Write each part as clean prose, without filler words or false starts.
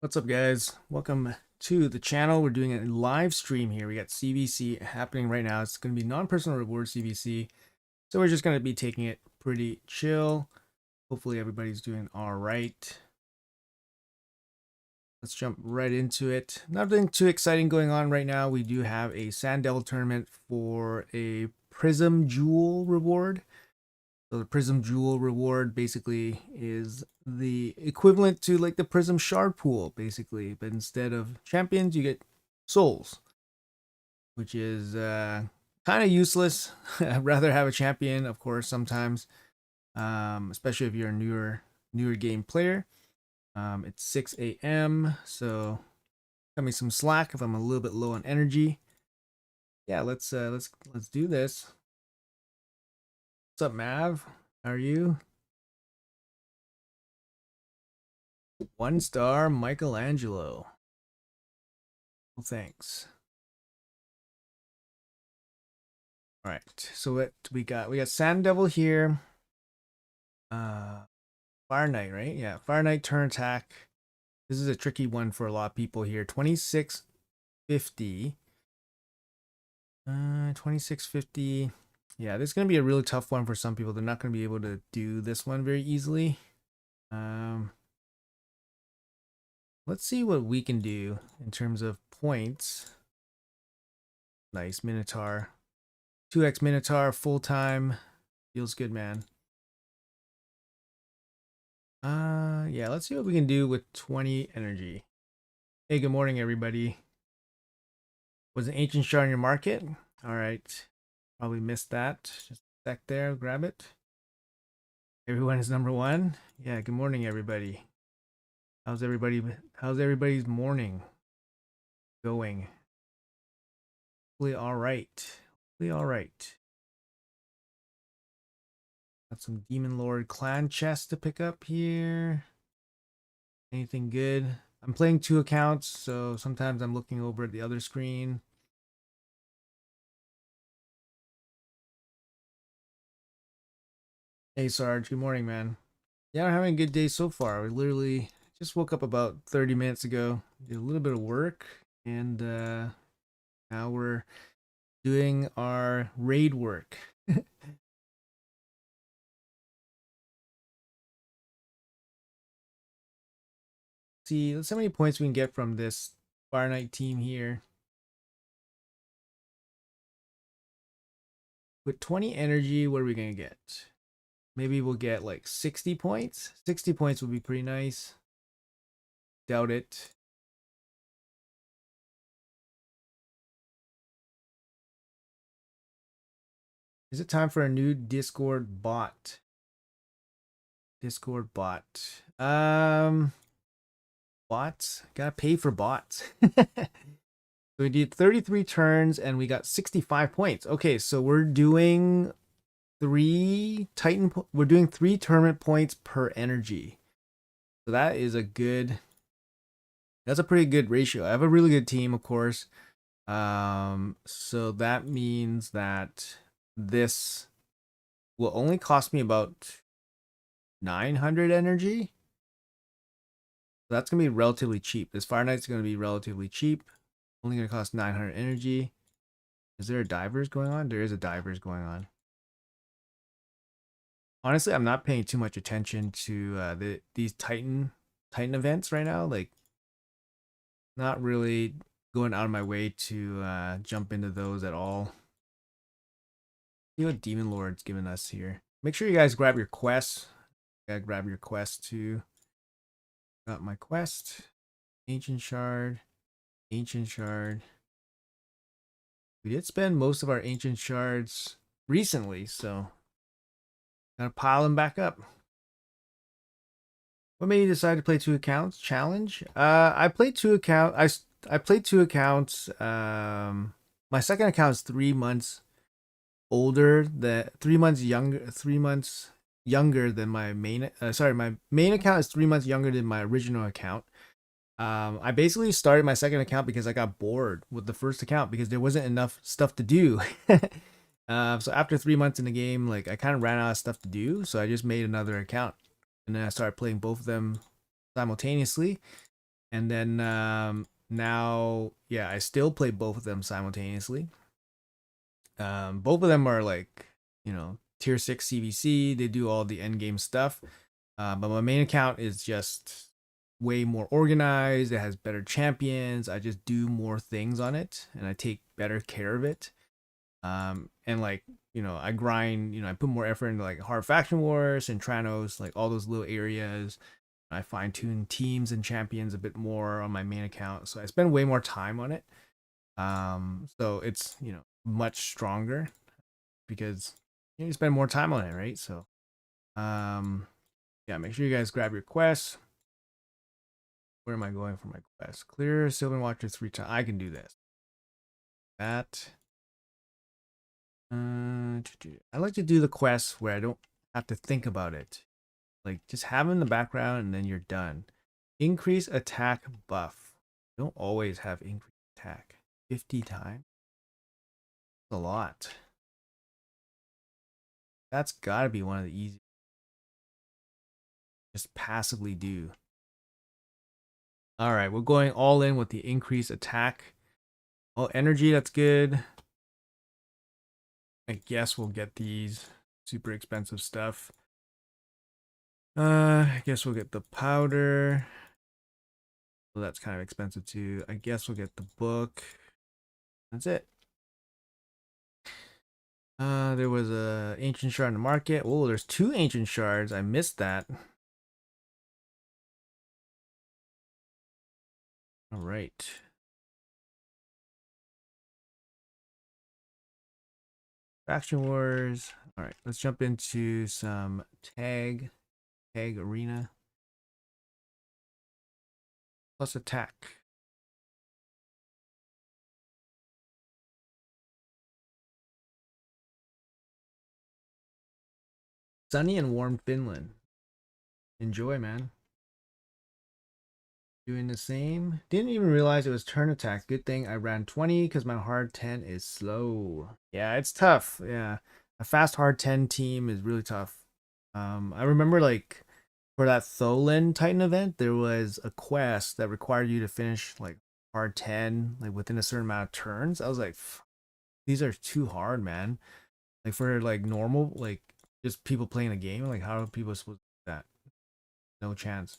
What's up, guys? Welcome to the channel. We're doing a live stream here. We got CVC happening right now. It's going to be non-personal reward CVC. So we're just going to be taking it pretty chill. Hopefully everybody's doing all right. Let's jump right into it. Nothing too exciting going on right now. We do have a Sand Devil tournament for a Prism Jewel reward. So the Prism Jewel reward basically is the equivalent to like the Prism Shard pool, basically. But instead of champions, you get souls, which is kind of useless. I'd rather have a champion, of course, sometimes, especially if you're a newer game player. It's 6 a.m., so cut me some slack if I'm a little bit low on energy. Yeah, let's do this. What's up, Mav? How are you? 1 star Michelangelo. Well, thanks. All right, so what we got? We got Sand Devil here. Fire Knight, right? Yeah, Fire Knight turn attack. This is a tricky one for a lot of people here. 2650. 2650. Yeah, this is gonna be a really tough one for some people. They're not gonna be able to do this one very easily. Let's see what we can do in terms of points. Nice Minotaur. 2x Minotaur full time. Feels good, man. Yeah, let's see what we can do with 20 energy. Hey, good morning, everybody. Was an ancient shard in your market? All right. Probably missed that. Just back there, grab it. Everyone is number one. Yeah, good morning, everybody. How's everybody's morning going? Hopefully all right. Hopefully all right. Got some Demon Lord clan chests to pick up here. Anything good? I'm playing 2 accounts, so sometimes I'm looking over at the other screen. Hey Sarge, good morning, man. Yeah, I'm having a good day so far. We literally just woke up about 30 minutes ago, did a little bit of work, and now we're doing our raid work. See, let's see how many points we can get from this Fire Knight team here. With 20 energy, what are we gonna get? Maybe we'll get like 60 points. 60 points would be pretty nice. Doubt it. Is it time for a new Discord bot? Discord bot. Bots. Gotta pay for bots. So we did 33 turns and we got 65 points. Okay, so we're doing 3 tournament points per energy. So that is that's a pretty good ratio. I have a really good team, of course. So that means that this will only cost me about 900 energy. So that's gonna be relatively cheap. This Fire Knight's gonna be relatively cheap. Only gonna cost 900 energy. Is there a divers going on? There is a divers going on. Honestly, I'm not paying too much attention to these Titan events right now. Like, not really going out of my way to jump into those at all. See what Demon Lord's giving us here. Make sure you guys grab your quests. Gotta grab your quest too. Got my quest. Ancient Shard. Ancient Shard. We did spend most of our Ancient Shards recently, so gotta pile them back up. What made you decide to play 2 accounts? Challenge? I played 2 accounts. I played 2 accounts. My second account is 3 months older. 3 months younger. 3 months younger than my main. My main account is 3 months younger than my original account. I basically started my second account because I got bored with the first account because there wasn't enough stuff to do. So after 3 months in the game, like I kind of ran out of stuff to do, so I just made another account, and then I started playing both of them simultaneously. And then now, yeah, I still play both of them simultaneously. Both of them are like, tier 6 CVC. They do all the end game stuff. But my main account is just way more organized. It has better champions. I just do more things on it and I take better care of it. And like, I grind, I put more effort into like hard faction wars and Tranos, like all those little areas. I fine tune teams and champions a bit more on my main account. So I spend way more time on it. So it's, much stronger because you spend more time on it, right? So, yeah, make sure you guys grab your quests. Where am I going for my quest? Clear Sylvan Watcher 3 times. I can do this. That. I like to do the quests where I don't have to think about it. Like just have them in the background and then you're done. Increase attack buff. You don't always have increased attack. 50 times. That's a lot. That's gotta be one of the easy. Just passively do. Alright, we're going all in with the increased attack. Oh, energy, that's good. I guess we'll get these super expensive stuff. I guess we'll get the powder. Well, that's kind of expensive too. I guess we'll get the book. That's it. There was a ancient shard in the market. Oh, there's 2 ancient shards. I missed that. All right. Faction wars. All right, let's jump into some tag arena plus attack. Sunny and warm Finland. Enjoy, man. Doing the same. Didn't even realize it was turn attack. Good thing I ran 20 because my hard 10 is slow. Yeah, it's tough. Yeah. A fast hard 10 team is really tough. I remember like for that Tholen Titan event, there was a quest that required you to finish like hard 10 like within a certain amount of turns. I was like, these are too hard, man. Like for like normal, like just people playing a game, like how are people supposed to do that? No chance.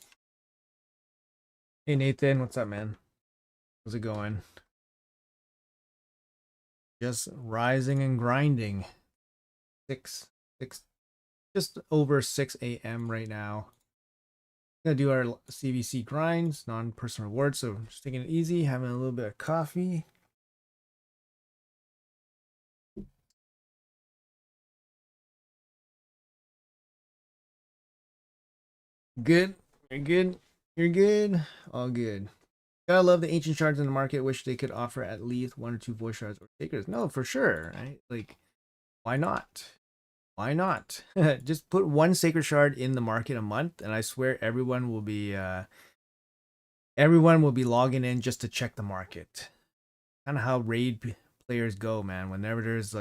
Hey Nathan, what's up, man? How's it going? Just rising and grinding. 6, just over 6 a.m. right now. Gonna do our CVC grinds, non-personal rewards. So just taking it easy, having a little bit of coffee. Good. You're good. You're good. All good. Gotta love the ancient shards in the market. Wish they could offer at least 1 or 2 voice shards or takers. No, for sure. Right? Like, why not? Why not? Just put 1 sacred shard in the market a month, and I swear everyone will be logging in just to check the market. Kind of how raid players go, man. Whenever there's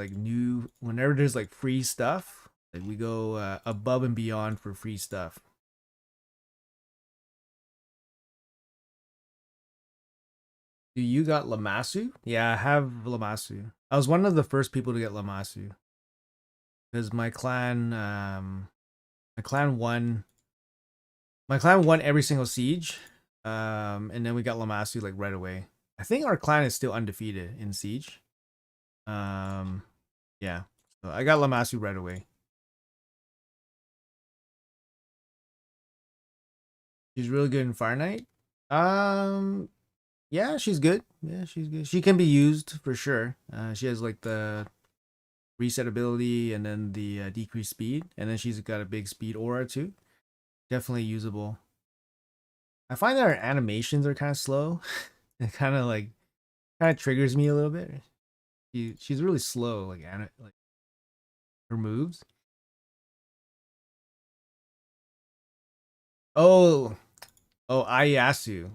like free stuff, like we go above and beyond for free stuff. Do you got Lamasu? Yeah, I have Lamasu. I was one of the first people to get Lamasu because my clan won every single siege, and then we got Lamasu like right away. I think our clan is still undefeated in siege. Yeah, so I got Lamasu right away. She's really good in Fire Knight. Yeah, she's good. Yeah, she's good. She can be used for sure. She has like the reset ability and then the decreased speed, and then she's got a big speed aura too. Definitely usable. I find that her animations are kind of slow. It kind of triggers me a little bit. She's really slow, like her moves. Oh, Ayasu.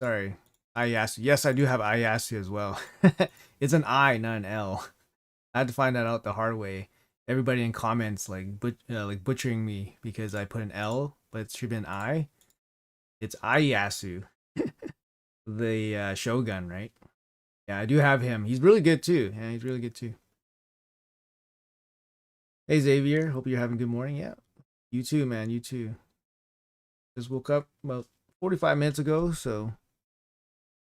Sorry, Ayasu. Yes, I do have Ayasu as well. It's an I, not an L. I had to find that out the hard way. Everybody in comments like butchering me because I put an L, but it should be an I. It's Ayasu. the Shogun, right? Yeah, I do have him. He's really good too. Yeah, he's really good too. Hey Xavier, hope you're having a good morning. Yeah, you too, man. You too. Just woke up about 45 minutes ago, so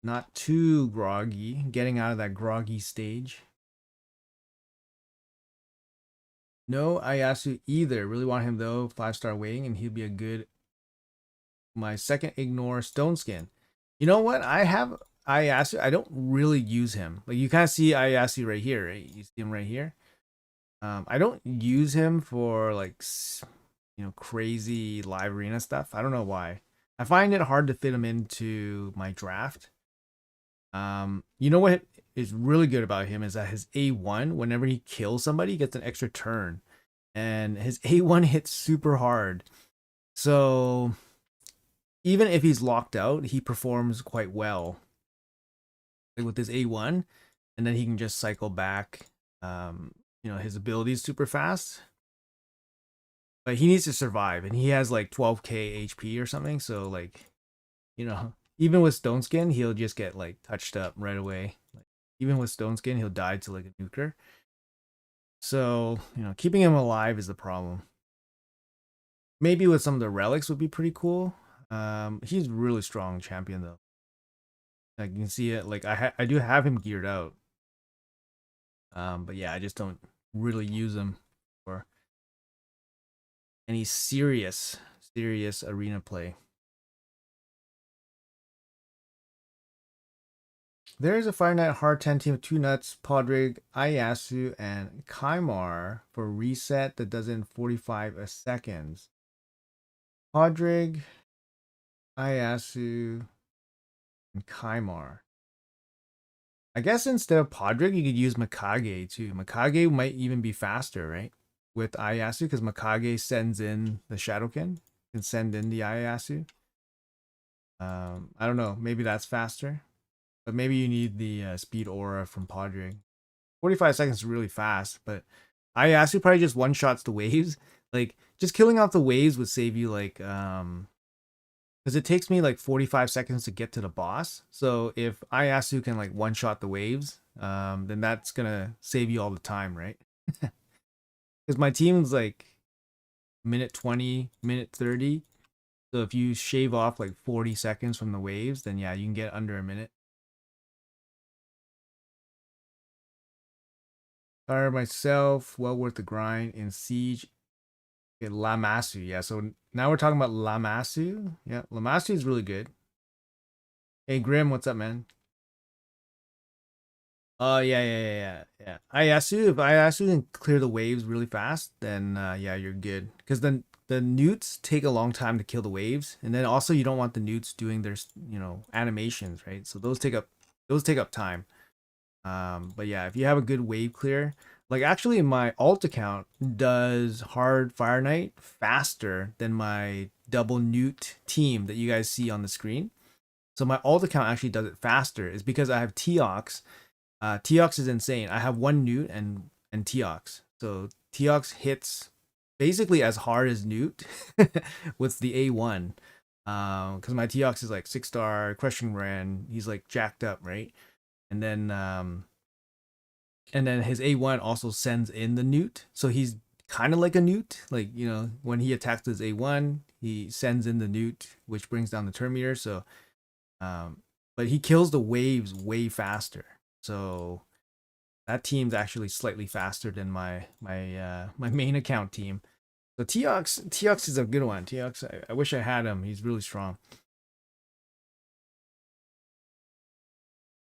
not too groggy. Getting out of that groggy stage. No Ayasu either. Really want him though. 5-star wing, and he'll be a good. My second ignore stone skin. You know what? I have Ayasu. I don't really use him. Like you kind of see Ayasu right here, right? You see him right here. I don't use him for like crazy live arena stuff. I don't know why. I find it hard to fit him into my draft. You know what is really good about him is that his A1, whenever he kills somebody, he gets an extra turn. And his A1 hits super hard. So even if he's locked out, he performs quite well. Like with his A1, and then he can just cycle back. His ability is super fast. But he needs to survive, and he has like 12k HP or something. So like, even with Stone Skin, he'll just get like touched up right away. Like, even with Stone Skin, he'll die to like a nuker. So keeping him alive is the problem. Maybe with some of the relics would be pretty cool. He's really strong champion though. Like you can see it. Like I do have him geared out. But yeah, I just don't really use him for any serious arena play. There is a Fire Knight Hard 10 team of 2 nuts, Podrig, Ayasu, and Kaimar for reset that does it in 45 seconds. Podrig, Ayasu, and Kaimar. I guess instead of Podrig, you could use Mikage too. Mikage might even be faster, right? With Ayasu, because Mikage sends in the Shadowkin. Can send in the Ayasu. I don't know. Maybe that's faster. But maybe you need the speed aura from Podrig. 45 seconds is really fast, but Ayasu probably just one-shots the waves. Like, just killing off the waves would save you, like, because it takes me, like, 45 seconds to get to the boss. So if Ayasu can, like, one-shot the waves, then that's gonna save you all the time, right? Because my team's, like, minute 20, minute 30. So if you shave off, like, 40 seconds from the waves, then, yeah, you can get under a minute. Fire myself, well worth the grind. In Siege, okay, Lamasu. Yeah, so now we're talking about Lamasu. Yeah, Lamasu is really good. Hey, Grim, what's up, man? Oh, yeah. If Ayasu can clear the waves really fast, then yeah, you're good. Because then the newts take a long time to kill the waves, and then also you don't want the newts doing their animations, right? So those take up time. But yeah, if you have a good wave clear, like actually my alt account does hard Fire Knight faster than my double newt team that you guys see on the screen. So my alt account actually does it faster is because I have Teox. Teox is insane. I have one newt and Teox. So Teox hits basically as hard as newt with the A1. Because my Teox is like 6-star crushing ran. He's like jacked up, right? And then his A1 also sends in the newt. So he's kind of like a newt. Like, when he attacks his A1, he sends in the newt, which brings down the turn meter. So, but he kills the waves way faster. So that team's actually slightly faster than my main account team. So Teox is a good one. Teox, I wish I had him. He's really strong.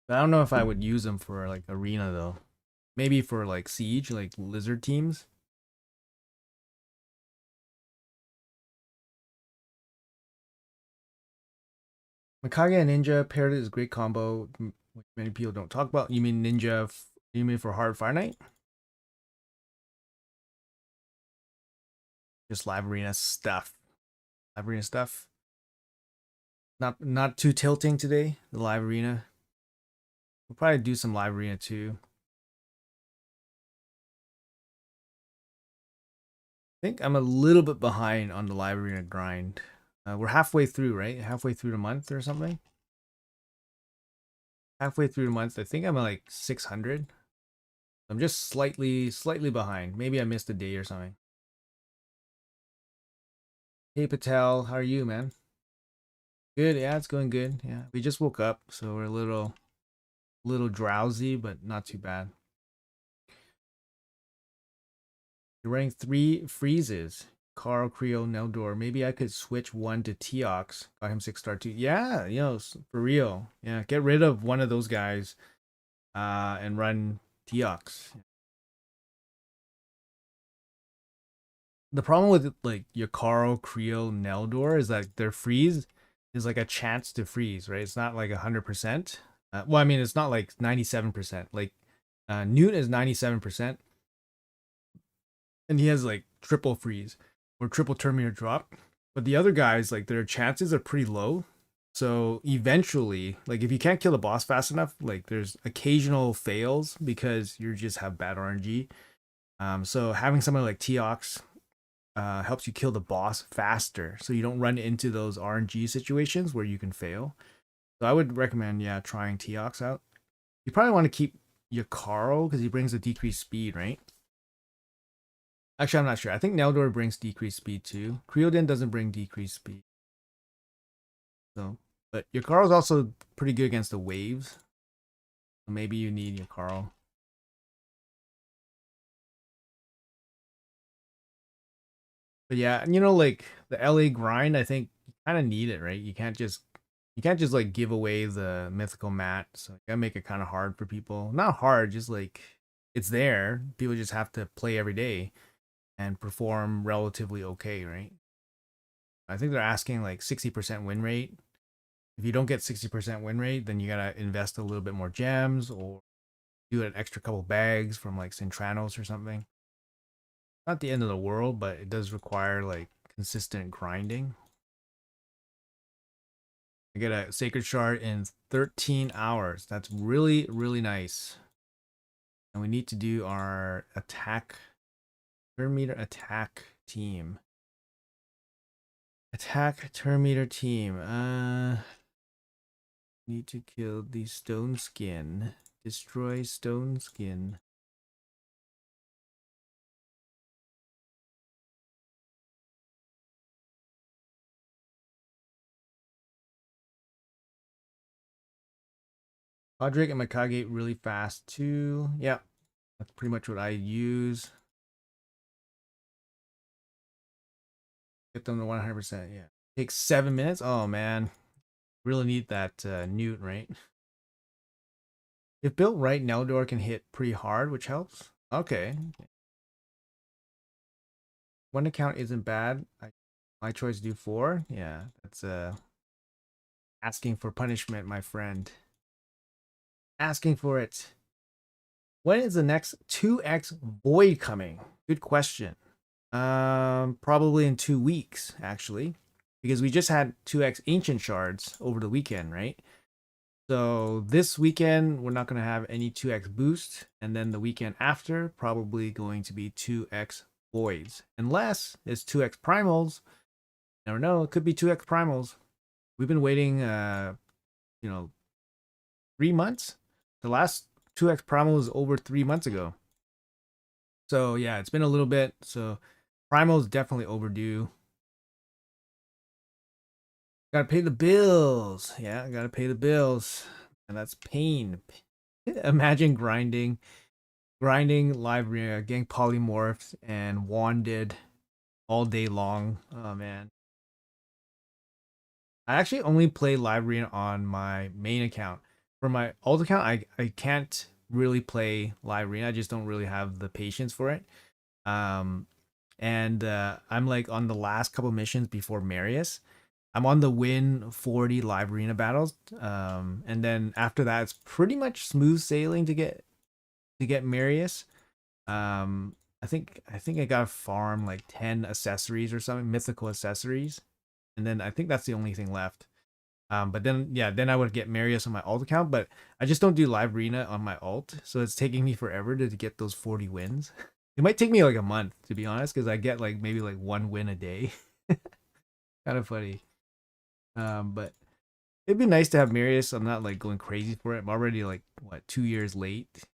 But I don't know if I would use him for like arena though. Maybe for like siege, like lizard teams. Mikage and Ninja paired is a great combo, which many people don't talk about. You mean Ninja? You mean for hard Fire Knight? Just live arena stuff. Live arena stuff. Not too tilting today. The live arena. We'll probably do some live arena too. I think I'm a little bit behind on the live arena grind. We're halfway through, right? Halfway through the month or something. halfway through the month. I think I'm at like 600. I'm just slightly behind. Maybe I missed a day or something. Hey Patel, how are you, man? Good, yeah, it's going good. Yeah, we just woke up, so we're a little drowsy, but not too bad. You're running 3 freezes. Carl, Creo, Neldor. Maybe I could switch one to Teox. Got him 6-star too. Yeah, for real. Yeah, get rid of one of those guys, and run Teox. The problem with like your Carl, Creo, Neldor is that their freeze is like a chance to freeze, right? It's not like 100%. Well, I mean, it's not like 97%. Like Newt is 97%, and he has like triple freeze or triple Terminator drop. But the other guys, like their chances are pretty low. So eventually, like if you can't kill the boss fast enough, like there's occasional fails because you just have bad RNG. So having someone like Teox helps you kill the boss faster, so you don't run into those RNG situations where you can fail. So I would recommend, yeah, trying Teox out. You probably want to keep your Carl because he brings a decreased speed, right? Actually, I'm not sure. I think Neldor brings decreased speed too. Creodin doesn't bring decreased speed. So, but your Carl's also pretty good against the waves. So maybe you need your Carl. But yeah, and like the LA grind, I think you kind of need it, right? You can't just like give away the mythical mat. So you gotta make it kind of hard for people. Not hard, just like it's there. People just have to play every day and perform relatively okay, right? I think they're asking like 60% win rate. If you don't get 60% win rate, then you gotta invest a little bit more gems or do an extra couple bags from like Centranos or something. Not the end of the world, but it does require like consistent grinding. I get a sacred shard in 13 hours. That's really, really nice. And we need to do our attack, turn meter attack team. Attack turn meter team. Need to kill the stone skin. Destroy stone skin. Podrick and Mikage really fast too. Yeah, that's pretty much what I use. Get them to 100%. Yeah. Takes 7 minutes. Oh man. Really need that Newt, right? If built right, Neldor can hit pretty hard, which helps. Okay. One account isn't bad. My choice do 4. Yeah, that's asking for punishment, my friend. Asking for it. When is the next 2x Void coming? Good question. Probably in 2 weeks, actually. Because we just had 2x Ancient Shards over the weekend, right? So this weekend, we're not going to have any 2x boost. And then the weekend after, probably going to be 2x voids. Unless it's 2x primals. Never know. It could be 2x primals. We've been waiting, 3 months. The last 2x primal was over 3 months ago. So yeah, it's been a little bit. So primal is definitely overdue. Gotta pay the bills. Yeah, gotta pay the bills. And that's pain. Imagine grinding live getting polymorphed and wanded all day long. Oh man. I actually only play live arena on my main account. For my alt account, I can't really play live arena. I just don't really have the patience for it. Um and I'm like on the last couple missions before Marius. I'm on the win 40 live arena battles. And then after that, it's pretty much smooth sailing to get Marius. I think I got to farm like 10 accessories or something, mythical accessories, and then I think that's the only thing left. But then yeah, then I would get Marius on my alt account, but I just don't do live arena on my alt, so it's taking me forever to get those 40 wins. It might take me like a month to be honest, because I get like maybe like 1 win a day. Kind of funny. But It'd be nice to have Marius. I'm not like going crazy for it. I'm already like what 2 years late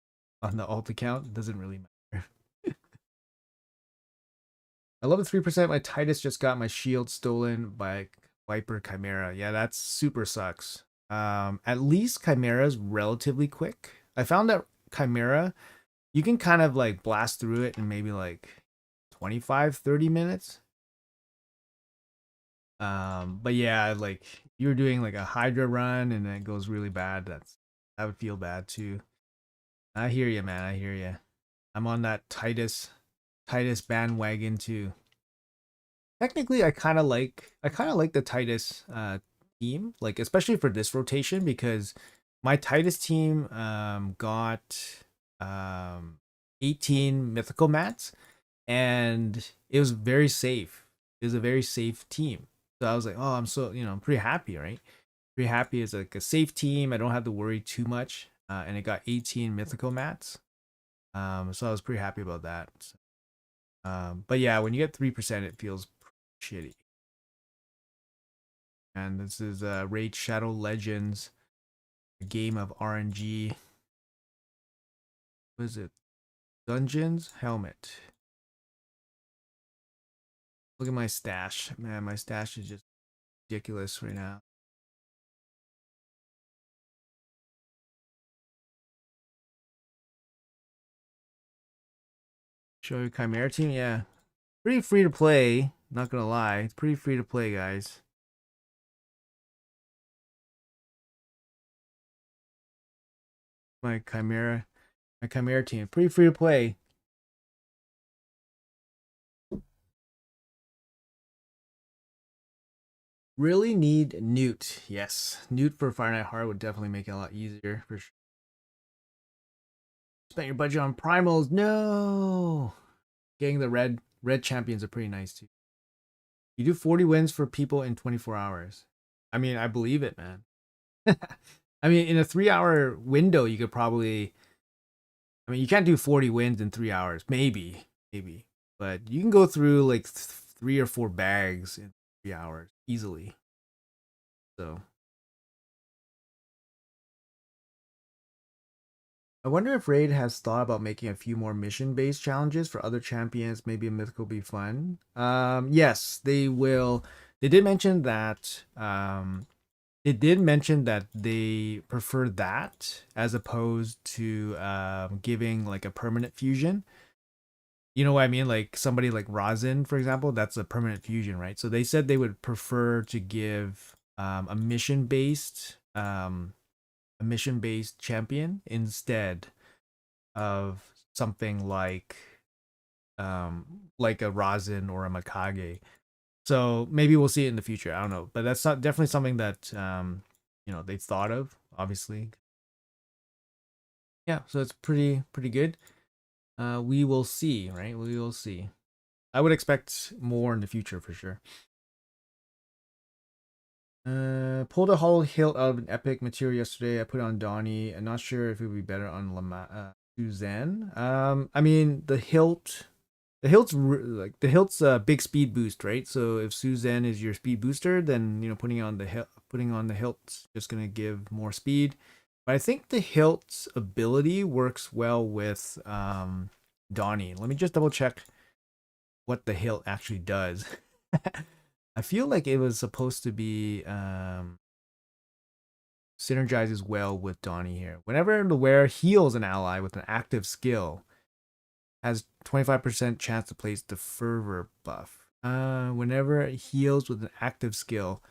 on the alt account. It doesn't really matter. I love the 3%. My Titus just got my shield stolen by Viper Chimera. Yeah, that super sucks. At least Chimera's relatively quick. I found that Chimera, you can kind of like blast through it in maybe like 25, 30 minutes. But yeah, like you're doing like a Hydra run and it goes really bad. I would feel bad too. I hear you, man. I hear you. I'm on that Titus bandwagon too. Technically, I kind of like the Titus team, like especially for this rotation because my Titus team got um 18 mythical mats and it was very safe. It was a very safe team. So I was like, oh, I'm pretty happy, right? Pretty happy. It's like a safe team. I don't have to worry too much. And it got 18 mythical mats. So I was pretty happy about that. But yeah, when you get 3%, it feels shitty. And this is Raid Shadow Legends, a game of RNG. What is it? Dungeons Helmet. Look at my stash. Man, my stash is just ridiculous right now. Show your Chimera team? Yeah. Pretty free to play. Not gonna lie. It's pretty free to play, guys. My Chimera team. Pretty free to play. Really need Newt. Yes. Newt for Fire Night Heart would definitely make it a lot easier for sure. Spent your budget on primals. No. Getting the red champions are pretty nice too. You do 40 wins for people in 24 hours. I mean, I believe it, man. I mean, in a 3 hour window, you could probably. I mean, you can't do 40 wins in 3 hours. Maybe. But you can go through like 3 or 4 bags in 3 hours easily. So I wonder if Raid has thought about making a few more mission-based challenges for other champions. Maybe a mythical be fun. Yes, they will. They did mention that. It did mention that they prefer that as opposed to giving like a permanent fusion. You know what I mean? Like somebody like Rosin, for example, that's a permanent fusion, right? So they said they would prefer to give a mission based champion instead of something like a Rosin or a Makage. So maybe we'll see it in the future. I don't know, but that's definitely something that they've thought of. Obviously, yeah. So it's pretty good. We will see, right? We will see. I would expect more in the future for sure. Pulled a hollow hilt out of an epic material yesterday. I put it on Donnie. I'm not sure if it would be better on Suzanne. I mean the hilt's a big speed boost, right? So if Suzanne is your speed booster, then putting on the hilt's just gonna give more speed. But I think the hilt's ability works well with Donnie. Let me just double check what the hilt actually does. I feel like it was supposed to be synergizes well with Donnie here. Whenever the wearer heals an ally with an active skill, has 25% chance to place the fervor buff. Whenever it heals with an active skill.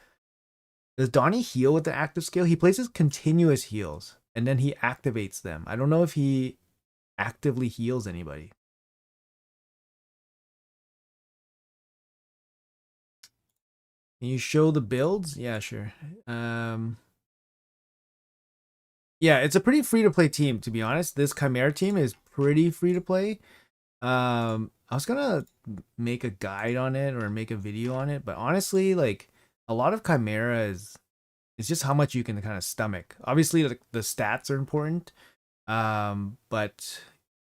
Does Donnie heal with the active skill? He places continuous heals and then he activates them. I don't know if he actively heals anybody. Can you show the builds? Yeah, sure. Yeah, it's a pretty free to play team, to be honest. This Chimera team is pretty free to play. I was gonna make a guide on it or make a video on it, but honestly, like a lot of Chimera is it's just how much you can kind of stomach. Obviously, the stats are important. But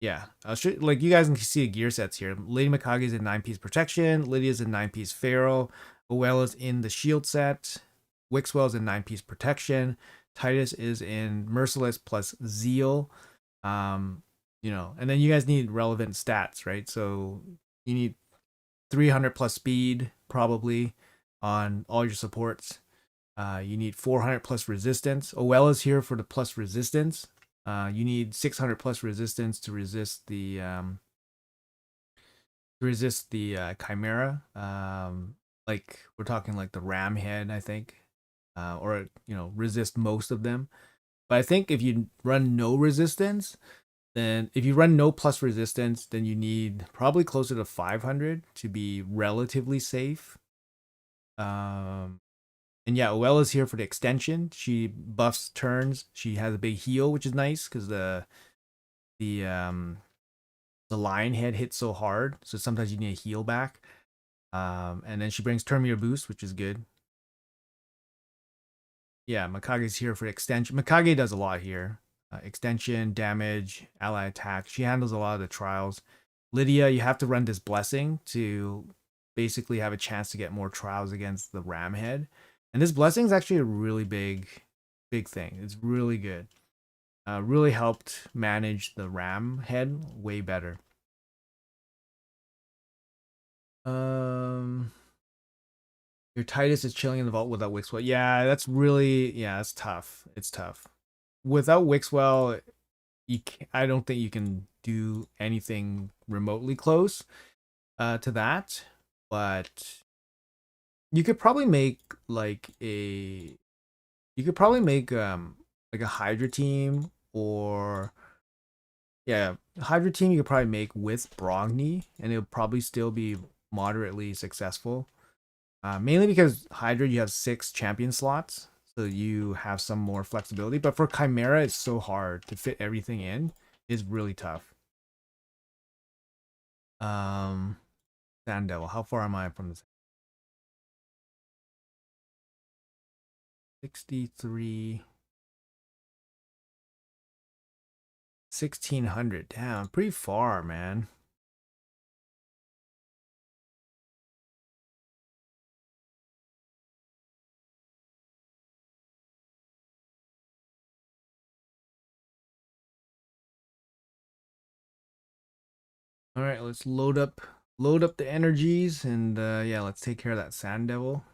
yeah, I'll show like you guys can see the gear sets here. Lady Mikage is in 9-piece protection. Lydia's in 9-piece feral. Oella's in the shield set. Wixwell's in 9-piece protection. Titus is in Merciless plus Zeal. And then you guys need relevant stats, right? So you need 300 plus speed probably on all your supports. You need 400 plus resistance. OL is here for the plus resistance. You need 600 plus resistance to resist the chimera. Like we're talking like the ram head, I think, or resist most of them. But I think if you run no resistance, then if you run no plus resistance, then you need probably closer to 500 to be relatively safe. And yeah, OL is here for the extension. She buffs turns. She has a big heal, which is nice because the lion head hits so hard, so sometimes you need a heal back. And then she brings turn meter boost, which is good. Yeah, Mikage's here for extension. Mikage does a lot here. Extension, damage, ally attack. She handles a lot of the trials. Lydia, you have to run this blessing to basically have a chance to get more trials against the ram head. And this blessing is actually a really big thing. It's really good. Really helped manage the ram head way better. Your Titus is chilling in the vault without Wixwell. Yeah, that's tough. It's tough. Without Wixwell, I don't think you can do anything remotely close to that. But you could probably make like a Hydra team, or Hydra team you could probably make with Brogni, and it'll probably still be moderately successful. Mainly because Hydra, you have 6 champion slots, so you have some more flexibility. But for Chimera, it's so hard to fit everything in. It's really tough. Sand Devil. How far am I from the 63? 1600. Damn, pretty far, man. All right, let's load up the energies, and yeah, let's take care of that Sand Devil.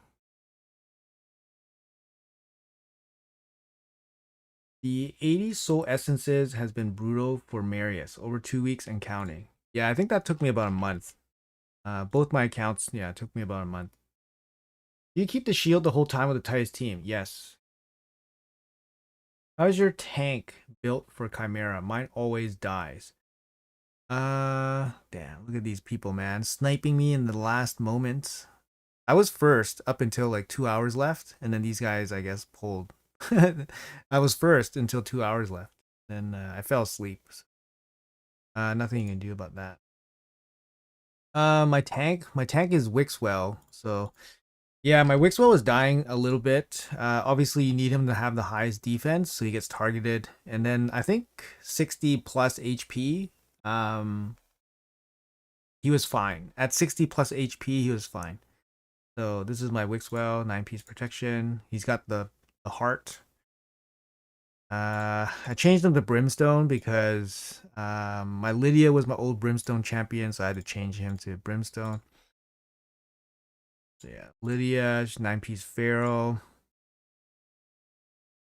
The 80 soul essences has been brutal for Marius, over 2 weeks and counting. Yeah, I think that took me about a month. Both my accounts, yeah, it took me about a month. You keep the shield the whole time with the Titus team. Yes. How's your tank built for Chimera? Mine always dies. Damn, look at these people, man. Sniping me in the last moments. I was first up until like 2 hours left, and then these guys, I guess, pulled. I was first until 2 hours left. Then I fell asleep. Nothing you can do about that. My tank is Wixwell, so yeah, my Wixwell is dying a little bit. Obviously, you need him to have the highest defense, so he gets targeted. And then I think 60 plus HP. He was fine at 60 plus HP. He was fine. So this is my Wixwell, 9-piece protection. He's got the heart. I changed him to Brimstone because my Lydia was my old Brimstone champion, so I had to change him to Brimstone. So yeah, Lydia, 9-piece Pharaoh.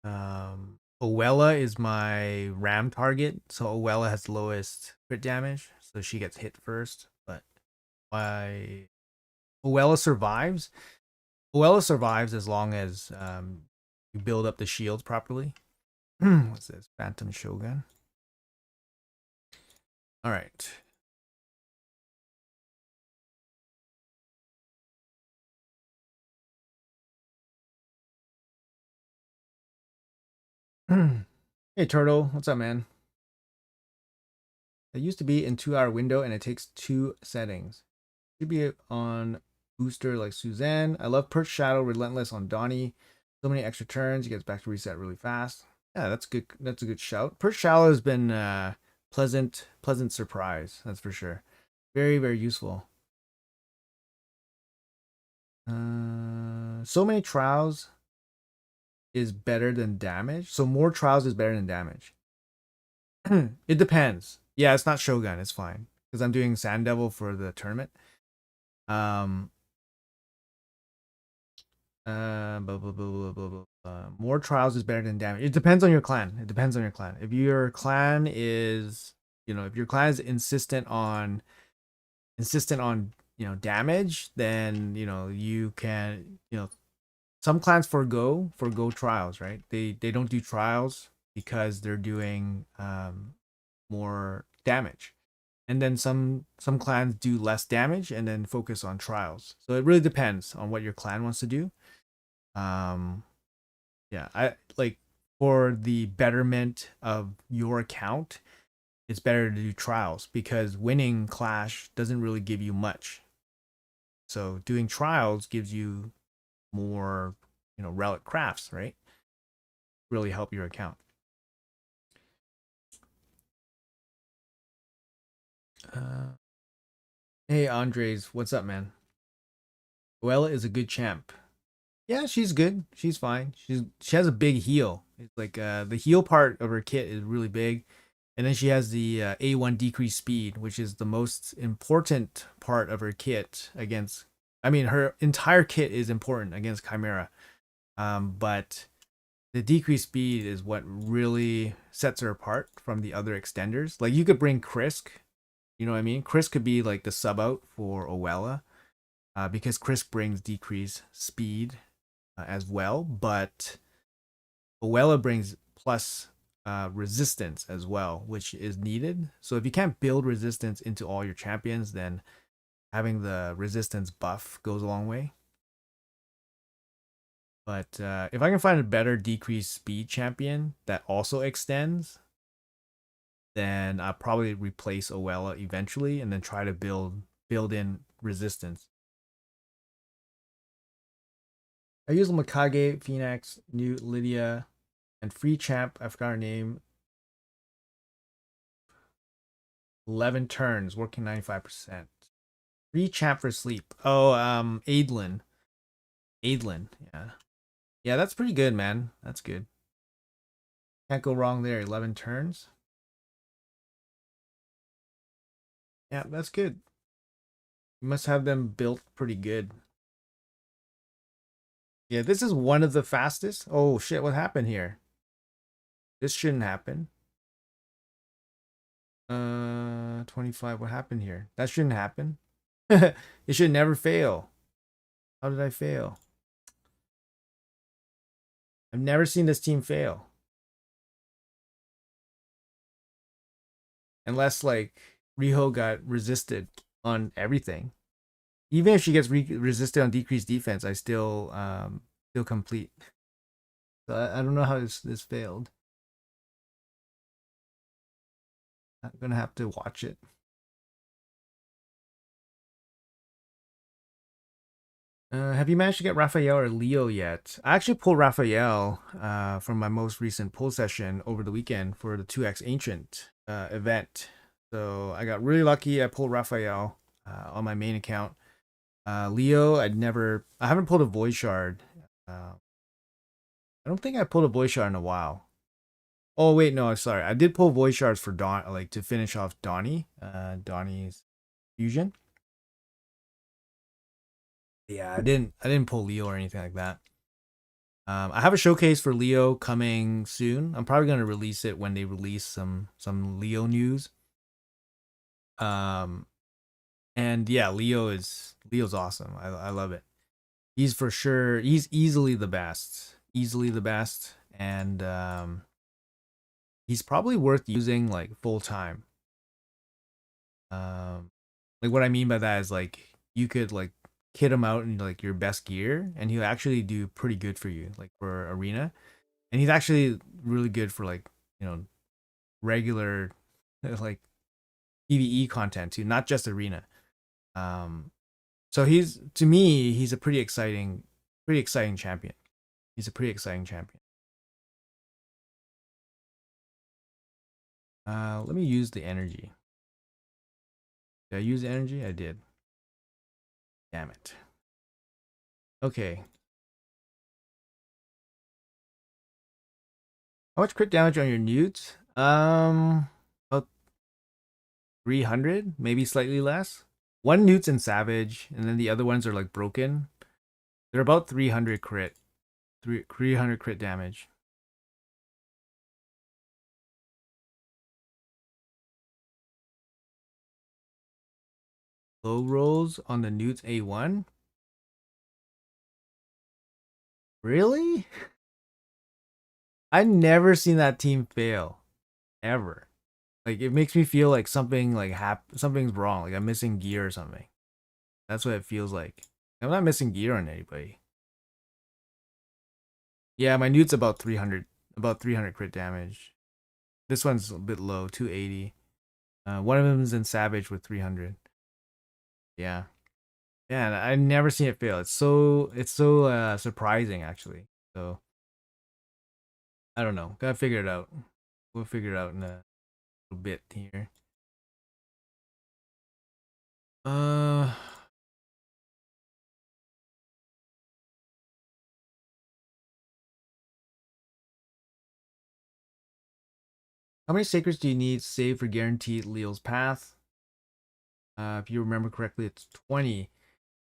Owella is my ram target, so Owella has the lowest crit damage, so she gets hit first. But my Owella survives. Owella survives as long as you build up the shields properly. What's this? Phantom Shogun. All right. Hey Turtle, what's up, man? It used to be in 2-hour window, and it takes 2 settings. Should be on booster like Suzanne. I love Perch Shadow Relentless on Donnie. So many extra turns. He gets back to reset really fast. Yeah, that's good. That's a good shout. Perch Shadow has been pleasant surprise. That's for sure. Very, very useful. So many trials. is better than damage. So more trials is better than damage. It depends. Yeah, it's not Shogun. It's fine because I'm doing Sand Devil for the tournament. Um. Blah, blah, blah, blah, blah, blah. More trials is better than damage. It depends on your clan. It depends on your clan. If your clan is, if your clan is insistent on damage, then you can some clans forgo trials, right? They don't do trials because they're doing more damage, and then some clans do less damage and then focus on trials. So it really depends on what your clan wants to do. um yeah, I like, for the betterment of your account, it's better to do trials because winning clash doesn't really give you much. So doing trials gives you more, relic crafts, right? Really help your account. Uh, hey Andres, what's up, man? Oella is a good champ. Yeah, she's good. She's fine. She has a big heal. It's like the heal part of her kit is really big, and then she has the A1 decreased speed, which is the most important part of her kit against. I mean, her entire kit is important against Chimera, but the decreased speed is what really sets her apart from the other extenders. Like you could bring Krisk, you know what I mean? Krisk could be like the sub out for Oella, because Krisk brings decreased speed as well, but Oella brings plus resistance as well, which is needed. So if you can't build resistance into all your champions, then having the resistance buff goes a long way. But if I can find a better decreased speed champion that also extends, then I'll probably replace Oella eventually, and then try to build in resistance. I use Mikage, Phoenix, Newt, Lydia, and free champ. I forgot her name. 11 turns, working 95%. Free champ for sleep. Oh, Adlin. Adlin, yeah. Yeah, that's pretty good, man. That's good. Can't go wrong there. 11 turns. Yeah, that's good. You must have them built pretty good. Yeah, this is one of the fastest. Oh shit, what happened here? This shouldn't happen. 25. What happened here? That shouldn't happen. It should never fail. How did I fail? I've never seen this team fail. Unless like Riho got resisted on everything. Even if she gets resisted on decreased defense, I still complete. So I don't know how this failed. I'm gonna have to watch it. Have you managed to get Raphael or Leo yet? I actually pulled Raphael from my most recent pull session over the weekend for the 2x Ancient event. So I got really lucky. I pulled Raphael on my main account. Leo, I haven't pulled a Void Shard. I don't think I pulled a Void Shard in a while. Oh wait, no, sorry. I did pull Void Shards for Dawn, like to finish off Donnie's fusion. Yeah, I didn't pull Leo or anything like that. I have a showcase for Leo coming soon. I'm probably gonna release it when they release some Leo news. Um, and yeah, Leo's awesome. I love it. He's for sure. He's easily the best. Easily the best, and he's probably worth using like full time. Um, like what I mean by that is like you could like kit him out in like your best gear, and he'll actually do pretty good for you, like for arena. And he's actually really good for like regular like PVE content too, not just arena. Um, so he's to me he's a pretty exciting champion. He's a pretty exciting champion. Let me use the energy. Did I use the energy? I did. Damn it. Okay. How much crit damage on your newts? About 300, maybe slightly less. One newt's in Savage, and then the other ones are like broken. They're about 300 crit. 300 crit damage. Low rolls on the newts A1? Really? I've never seen that team fail. Ever. Like it makes me feel like something like something's wrong. Like I'm missing gear or something. That's what it feels like. I'm not missing gear on anybody. Yeah, my newt's about 300 crit damage. This one's a bit low, 280. One of them is in Savage with 300. Yeah. Yeah, I've never seen it fail. It's so surprising actually. So I don't know. Gotta figure it out. We'll figure it out in a little bit here. Uh how many sacreds do you need saved for guaranteed Leo's path? If you remember correctly, it's 20.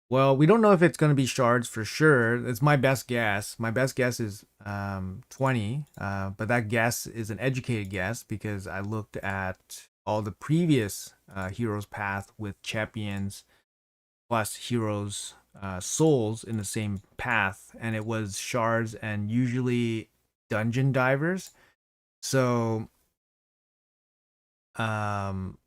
Well, we don't know if it's going to be shards for sure. It's my best guess. My best guess is 20, but that guess is an educated guess because I looked at all the previous heroes path with champions plus heroes souls in the same path, and it was shards and usually dungeon divers. So um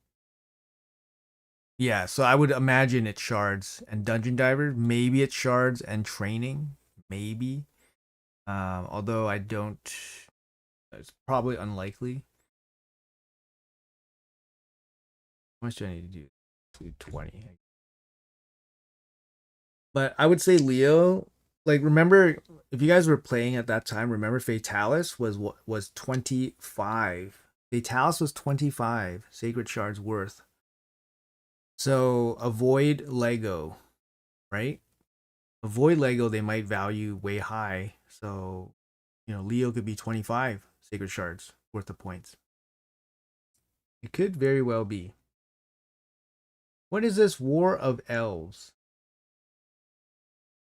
yeah, so I would imagine it's shards and dungeon divers. Maybe it's shards and training. Maybe. Although I don't, it's probably unlikely. How much do I need to do? 20. But I would say Leo, like remember if you guys were playing at that time, remember Fatalis was 25. Fatalis was 25 sacred shards worth. So avoid Lego, right? Avoid Lego, they might value way high. So, Leo could be 25 sacred shards worth of points. It could very well be. What is this War of Elves?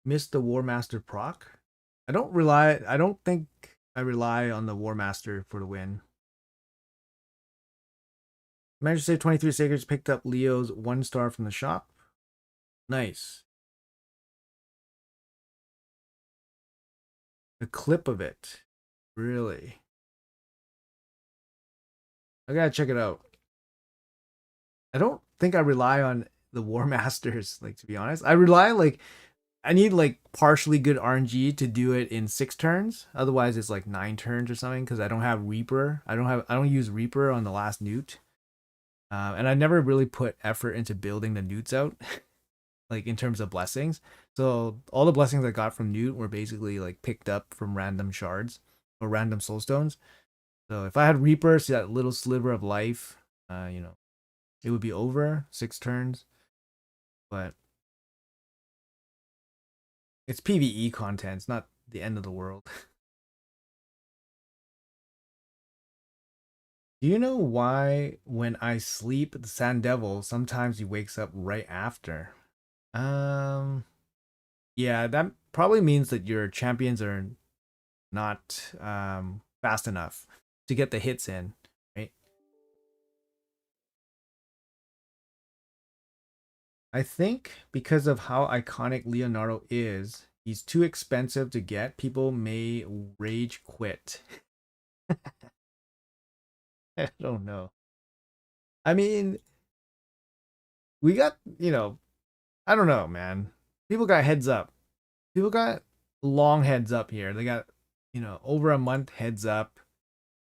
Missed the War Master proc? I don't think I rely on the War Master for the win. Managed to save 23 sacreds, picked up Leo's 1 star from the shop. Nice. A clip of it. Really? I gotta check it out. I don't think I rely on the War Masters, like to be honest. I need like partially good RNG to do it in 6 turns. Otherwise it's like 9 turns or something because I don't have Reaper. I don't use Reaper on the last newt. And I never really put effort into building the newts out, like in terms of blessings. So all the blessings I got from newt were basically like picked up from random shards or random soulstones. So if I had Reaper, see that little sliver of life, it would be over 6 turns. But it's PvE content. It's not the end of the world. Do you know why when I sleep, the Sand Devil sometimes he wakes up right after? Um, yeah, that probably means that your champions are not fast enough to get the hits in, right? I think because of how iconic Leonardo is, he's too expensive to get. People may rage quit. I don't know. I mean, we got, I don't know, man. People got heads up. People got long heads up here. They got, over a month heads up.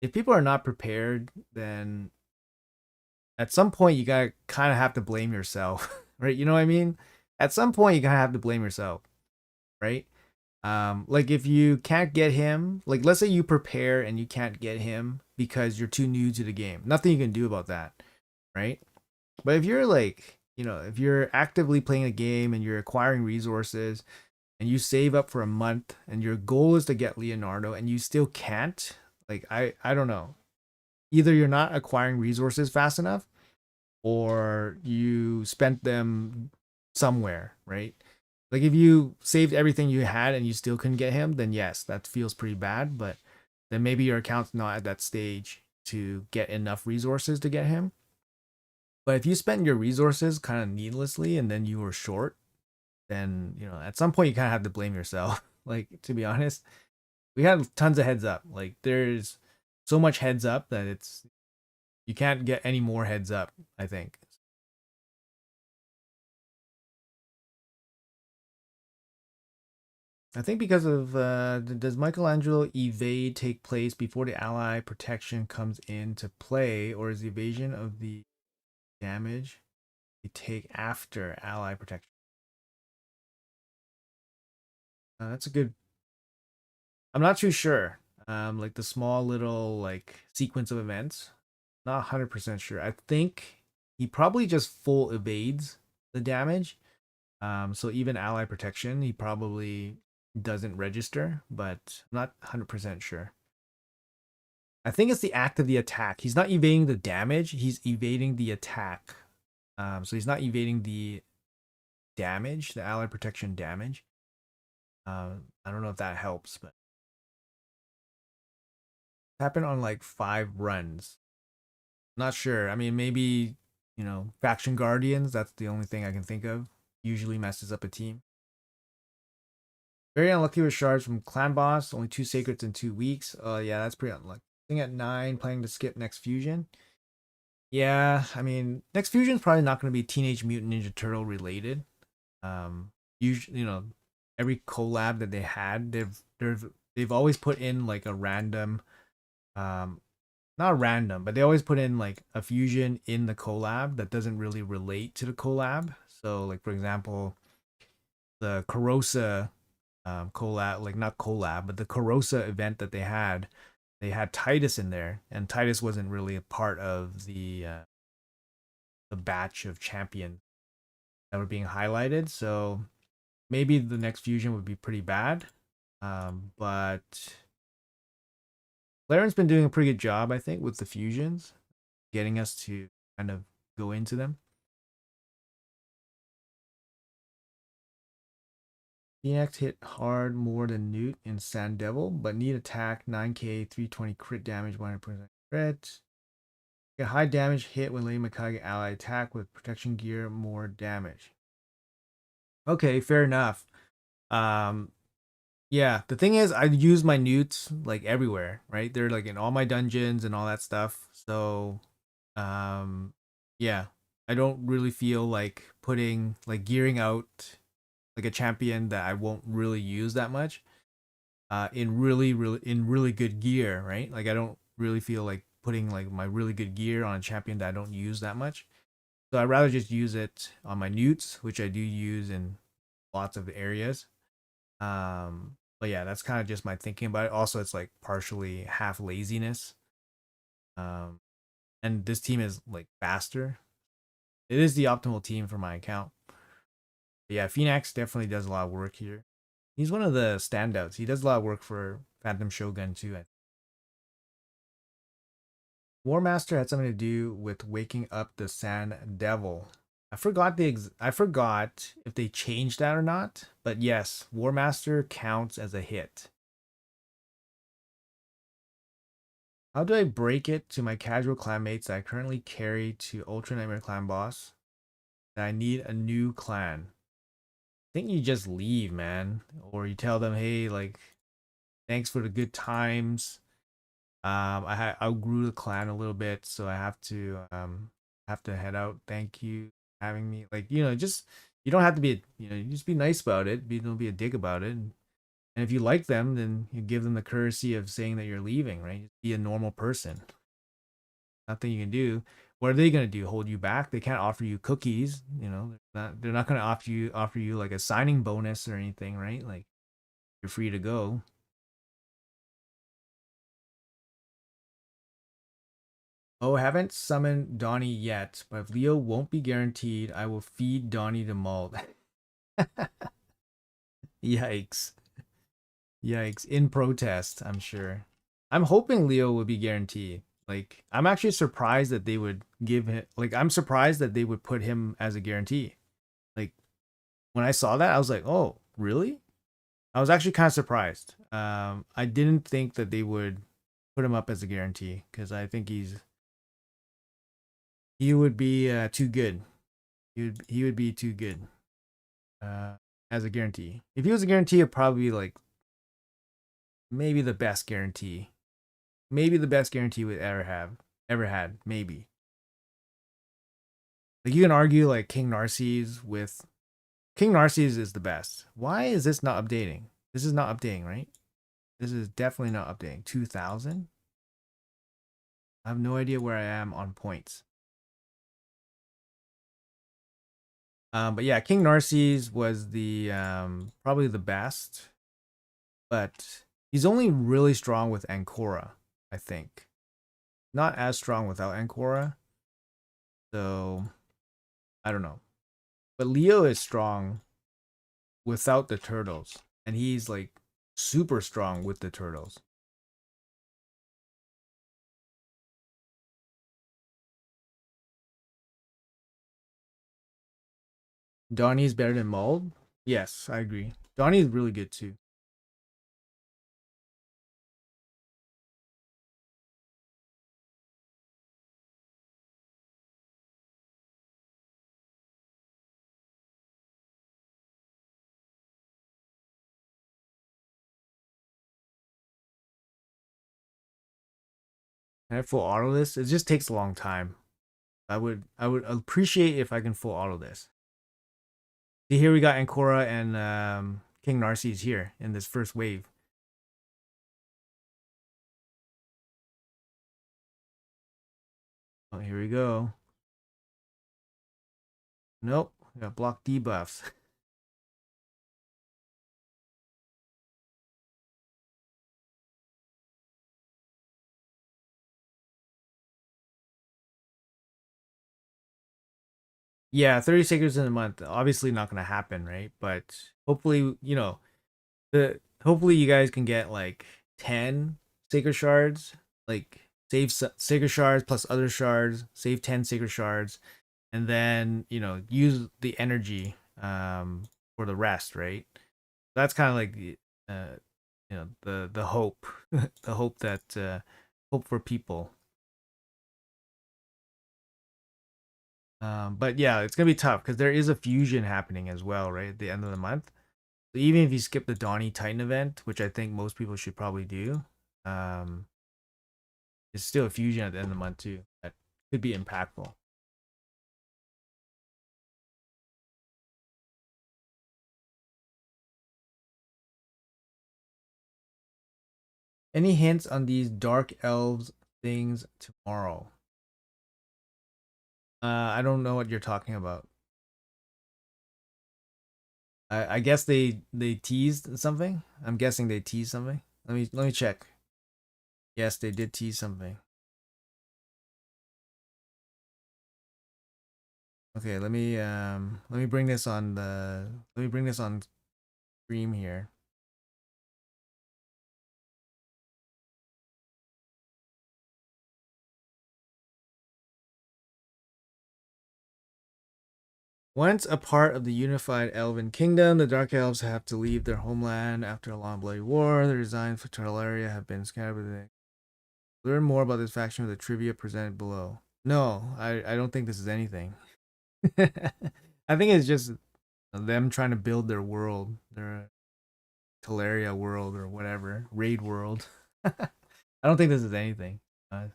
If people are not prepared, then at some point you gotta kind of have to blame yourself, right? You know what I mean? At some point you gotta have to blame yourself, right? Like if you can't get him, like let's say you prepare and you can't get him because you're too new to the game. Nothing you can do about that, right? But if you're like, if you're actively playing a game and you're acquiring resources and you save up for a month and your goal is to get Leonardo and you still can't, Like I don't know. Either you're not acquiring resources fast enough or you spent them somewhere, right? Like if you saved everything you had and you still couldn't get him, then yes, that feels pretty bad, but then maybe your account's not at that stage to get enough resources to get him. But if you spent your resources kind of needlessly and then you were short, then at some point you kind of have to blame yourself. Like, to be honest, we had tons of heads up. Like there's so much heads up that it's you can't get any more heads up, I think. I think because of does Michelangelo evade take place before the ally protection comes into play, or is the evasion of the damage you take after ally protection? That's a good. I'm not too sure. Like the small little like sequence of events. Not 100% sure. I think he probably just full evades the damage. So even ally protection, he probably doesn't register, but I'm not 100% sure. I think it's the act of the attack. He's not evading the damage, he's evading the attack. So he's not evading the damage, the ally protection damage. I don't know if that helps, but it happened on like 5 runs. Not sure. I mean, maybe, faction guardians, that's the only thing I can think of. Usually messes up a team. Very unlucky with shards from clan boss. Only 2 sacreds in 2 weeks. Yeah, that's pretty unlucky. Thing at 9, planning to skip next fusion. Yeah, I mean, next fusion is probably not going to be Teenage Mutant Ninja Turtle related. Usually, every collab that they had, they've always put in like a random, um, not random, but they always put in like a fusion in the collab that doesn't really relate to the collab. So, like for example, the Corrosa collab, like not collab, but the Corrosa event that they had Titus in there, and Titus wasn't really a part of the batch of champions that were being highlighted. So maybe the next fusion would be pretty bad. But Laren's been doing a pretty good job, I think, with the fusions, getting us to kind of go into them. Phoenix hit hard more than Newt in Sand Devil, but need attack 9k, 320 crit damage, 100% crit. Get high damage hit when letting Mikage ally attack with protection gear, more damage. Okay, fair enough. Um, yeah, the thing is, I use my newts like everywhere, right? They're like in all my dungeons and all that stuff. So, um, yeah, I don't really feel like putting like gearing out like a champion that I won't really use that much. In really good gear, right? Like I don't really feel like putting like my really good gear on a champion that I don't use that much. So I'd rather just use it on my newts, which I do use in lots of areas. But yeah, that's kind of just my thinking about it. Also, it's like partially half laziness. Um, and this team is like faster. It is the optimal team for my account. But yeah, Phoenix definitely does a lot of work here. He's one of the standouts. He does a lot of work for Phantom Shogun too. War Master had something to do with waking up the Sand Devil. I forgot if they changed that or not. But yes, War Master counts as a hit. How do I break it to my casual clanmates that I currently carry to Ultra Nightmare Clan Boss? That I need a new clan. I think you just leave, man. Or you tell them, hey, like, thanks for the good times. I outgrew the clan a little bit, so I have to head out. Thank you for having me. Like, just you don't have to be, you just be nice about it. Don't be a dick about it. And if you like them, then you give them the courtesy of saying that you're leaving, right? Just be a normal person. Nothing you can do. What are they gonna do? Hold you back? They can't offer you cookies. They're not gonna offer you like a signing bonus or anything, right? Like you're free to go. Oh, I haven't summoned Donnie yet, but if Leo won't be guaranteed, I will feed Donnie to Malt. Yikes. Yikes. In protest, I'm sure. I'm hoping Leo would be guaranteed. Like, I'm actually surprised that they would give him. Like, I'm surprised that they would put him as a guarantee. Like, when I saw that, I was like, oh, really? I was actually kind of surprised. I didn't think that they would put him up as a guarantee because I think he would be too good. He would be too good uh, as a guarantee. If he was a guarantee, it'd probably be like maybe the best guarantee. Maybe the best guarantee we ever had. Maybe. Like you can argue like King Narcisse is the best. Why is this not updating? This is not updating, right? This is definitely not updating. 2000? I have no idea where I am on points. But yeah, King Narcisse was the probably the best, but he's only really strong with Ancora, I think. Not as strong without Ancora. So I don't know. But Leo is strong without the turtles. And he's like super strong with the turtles. Donnie's better than Mauled? Yes, I agree. Donnie's really good too. Can I full auto this? It just takes a long time. I would appreciate if I can full auto this. See, here we got Ancora and King Narcisse here in this first wave. Oh, here we go. Nope, we got block debuffs. Yeah, 30 seconds in a month. Obviously not gonna happen, right? But hopefully, the hopefully you guys can get like 10 sacred shards, like save sacred shards plus other shards, save 10 sacred shards, and then use the energy for the rest, right? That's kind of like the hope, the hope that hope for people. But yeah, it's gonna be tough because there is a fusion happening as well, right? At the end of the month. So even if you skip the Donnie Titan event, which I think most people should probably do, um, it's still a fusion at the end of the month too. That could be impactful. Any hints on these dark elves things tomorrow? I don't know what you're talking about. I guess they teased something. I'm guessing they teased something. Let me check. Yes, they did tease something. Okay, let me bring this on the let me bring this on stream here. Once a part of the unified Elven Kingdom, the Dark Elves have to leave their homeland after a long bloody war. The designs for Terraria have been scattered. Learn more about this faction with the trivia presented below. No, I don't think this is anything. I think it's just them trying to build their world, their Teleria world or whatever, raid world. I don't think this is anything. Uh,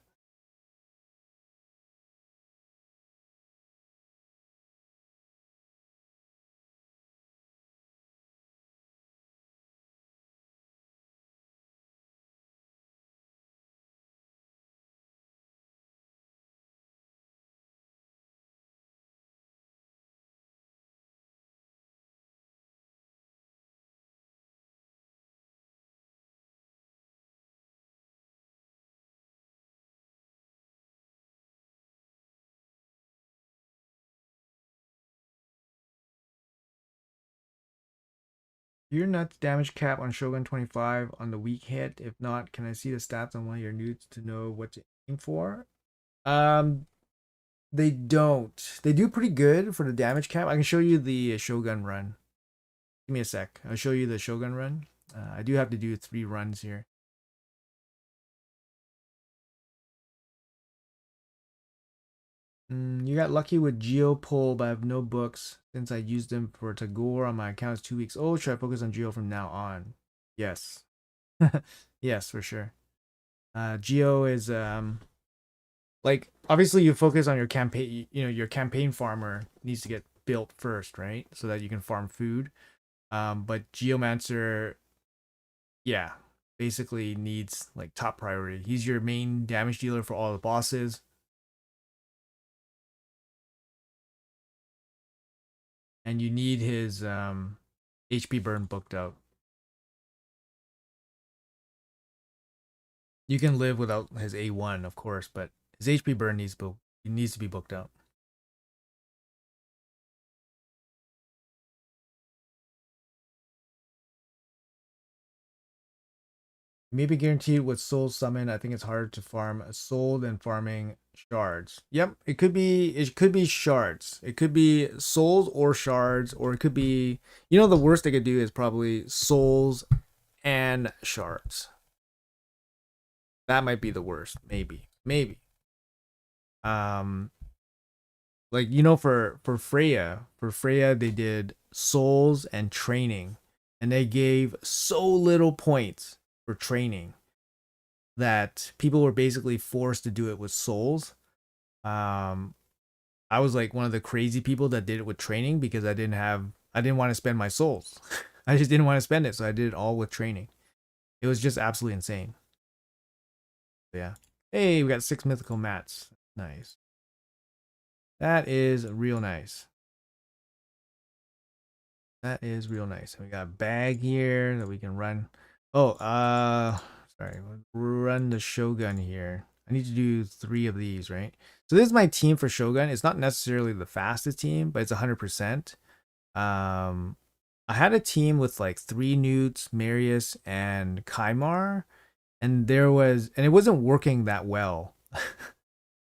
You're not the damage cap on Shogun 25 on the weak hit. If not, can I see the stats on one of your newts to know what to aim for? Um, they don't. They do pretty good for the damage cap. I can show you the Shogun run. Give me a sec. I'll show you the Shogun run. I do have to do 3 runs here. You got lucky with Geopol, but I have no books since I used them for Tagore on my account 2 weeks. Oh, should I focus on Geo from now on? Yes. Yes, for sure. Geo is like obviously you focus on your campaign. You know, your campaign farmer needs to get built first, right? So that you can farm food. But Geomancer, yeah, basically needs like top priority. He's your main damage dealer for all the bosses. And you need his HP burn booked out. You can live without his A1, of course, but his HP burn needs to be booked out. Maybe guaranteed with soul summon. I think it's harder to farm a soul than farming shards. Yep, it could be. It could be shards. It could be souls or shards, or it could be. You know, the worst they could do is probably souls and shards. That might be the worst. Maybe. Um, like you know, for Freya, they did souls and training, and they gave so little points for training that people were basically forced to do it with souls. Um, I was like one of the crazy people that did it with training because I didn't want to spend my souls. I just didn't want to spend it, so I did it all with training. It was just absolutely insane. But yeah. Hey, we got 6 mythical mats. Nice. That is real nice. That is real nice. And we got a bag here that we can run. Oh, sorry. Run the Shogun here. I need to do 3 of these, right? So this is my team for Shogun. It's not necessarily the fastest team, but it's 100%. Um, I had a team with like 3 Newts, Marius, and Kaimar, and it wasn't working that well.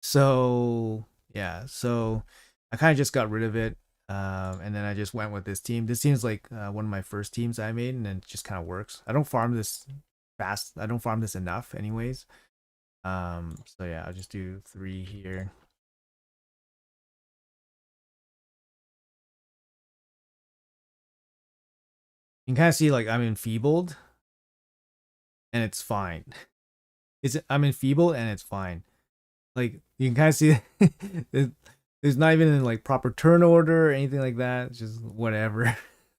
So yeah, so I kind of just got rid of it, and then I just went with this team. This seems like one of my first teams I made, and it just kind of works. I don't farm this fast. I don't farm this enough, anyways. So yeah, I'll just do 3 here. You can kind of see like I'm enfeebled, and it's fine. I'm enfeebled, and it's fine. Like you can kind of see, there's not even like proper turn order or anything like that. It's just whatever,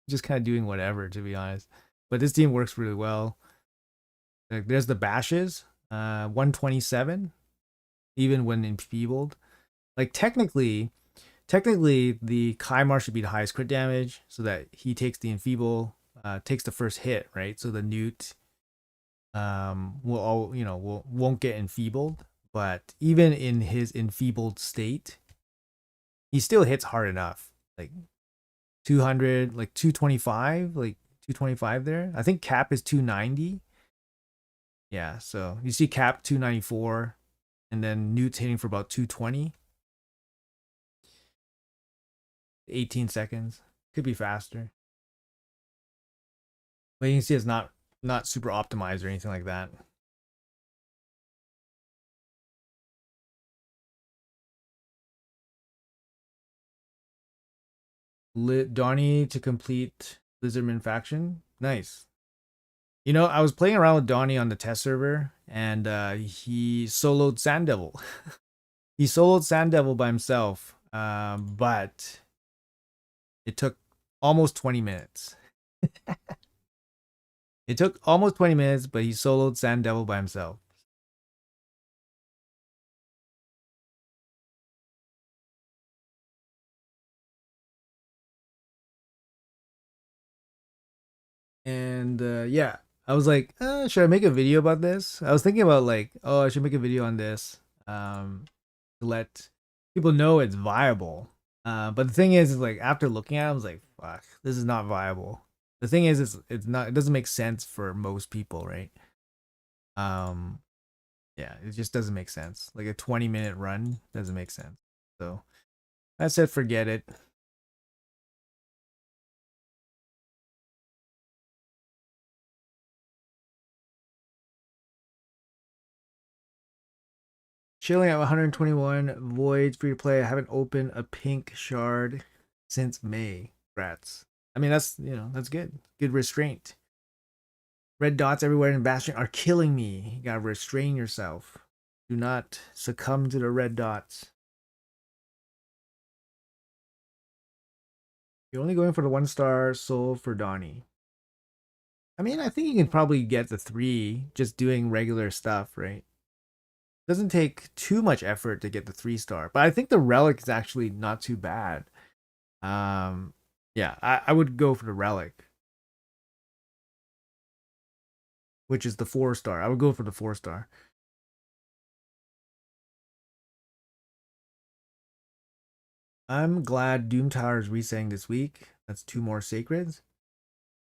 just kind of doing whatever to be honest. But this team works really well. Like there's the bashes, 127, even when enfeebled. Like technically the Kaimar should be the highest crit damage, so that he takes the enfeeble, takes the first hit, right? So the Newt will all won't get enfeebled, but even in his enfeebled state, he still hits hard enough. Like 200, like 225, like 225 there. I think cap is 290. Yeah, so you see cap 294, and then Newt's hitting for about 220. 18 seconds. Could be faster. But you can see it's not super optimized or anything like that. Donnie to complete Lizardman faction. Nice. You know, I was playing around with Donnie on the test server, and he soloed Sand Devil. He soloed Sand Devil by himself, but it took almost 20 minutes. It took almost 20 minutes, but he soloed Sand Devil by himself. And yeah, I was like, should I make a video about this? I was thinking about like, oh, I should make a video on this, to let people know it's viable. But the thing is like after looking at it, I was like, fuck, this is not viable. The thing is, it's not. It doesn't make sense for most people, right? Um, yeah, it just doesn't make sense. Like a 20-minute run doesn't make sense. So I said, forget it. Chilling at 121 voids free to play. I haven't opened a pink shard since May. Rats. I mean, that's good. Good restraint. Red dots everywhere in Bastion are killing me. You gotta restrain yourself. Do not succumb to the red dots. You're only going for the 1-star soul for Donnie. I mean, I think you can probably get the 3 just doing regular stuff, right? Doesn't take too much effort to get the 3-star, but I think the relic is actually not too bad. Um, yeah, I would go for the relic, which is the 4-star. I would go for the 4-star. I'm glad Doom Tower is resetting this week. That's 2 more sacreds.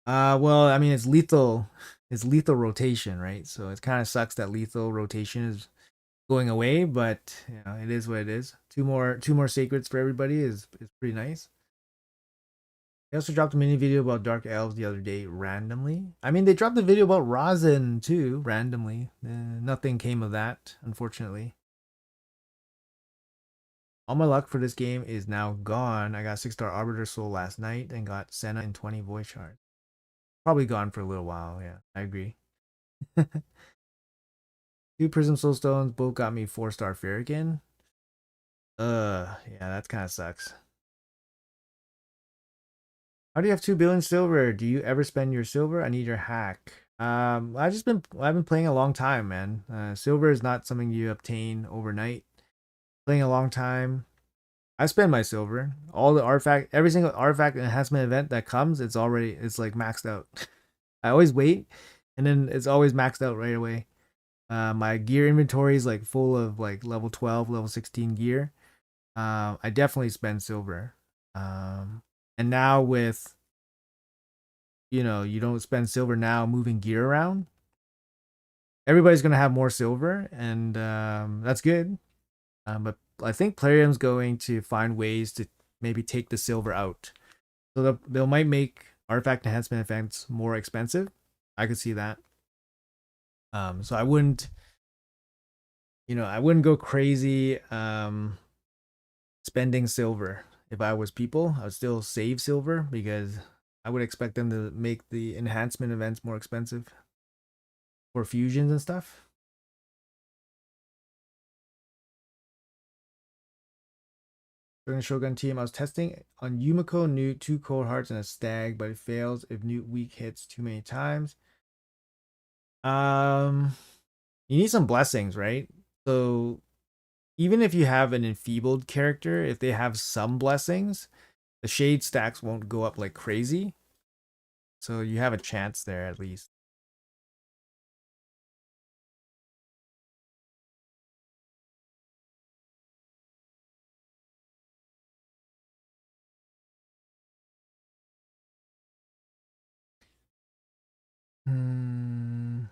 Well, I mean, it's lethal. It's lethal rotation, right? So it kind of sucks that lethal rotation is going away, but you know, it is what it is. Two more sacreds for everybody is pretty nice. They also dropped a mini video about Dark Elves the other day randomly. I mean, they dropped a video about Rosin too randomly. Nothing came of that, unfortunately. All my luck for this game is now gone. I got 6-star Arbiter Soul last night and got Senna and 20 voice shards. Probably gone for a little while. Yeah, I agree. 2 Prism Soulstones both got me 4-star Farrakin. Yeah, that kind of sucks. How do you have 2 billion silver? Do you ever spend your silver? I need your hack. I've been playing a long time, man. Silver is not something you obtain overnight. Playing a long time. I spend my silver. All the artifact, every single artifact enhancement event that comes, it's like maxed out. I always wait, and then it's always maxed out right away. My gear inventory is like full of like level 12, level 16 gear. I definitely spend silver. And now with, you don't spend silver now moving gear around. Everybody's gonna have more silver, and that's good. But I think Plarium's going to find ways to maybe take the silver out, so they might make artifact enhancement events more expensive. I could see that. So I wouldn't go crazy spending silver. If I was people, I would still save silver because I would expect them to make the enhancement events more expensive for fusions and stuff. During the Shogun team, I was testing on Yumiko Newt, 2 cold hearts and a stag, but it fails if Newt weak hits too many times. Um, you need some blessings, right? So even if you have an enfeebled character, if they have some blessings, the shade stacks won't go up like crazy. So you have a chance there at least. Hmm.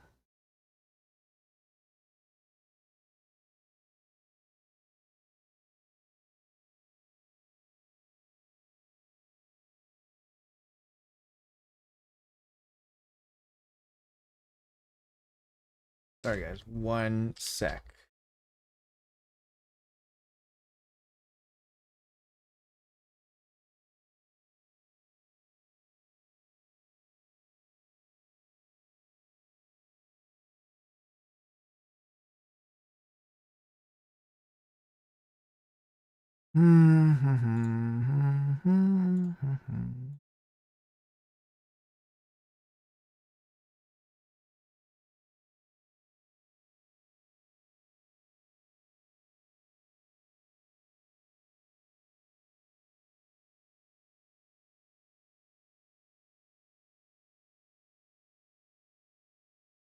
Sorry, guys. 1 sec.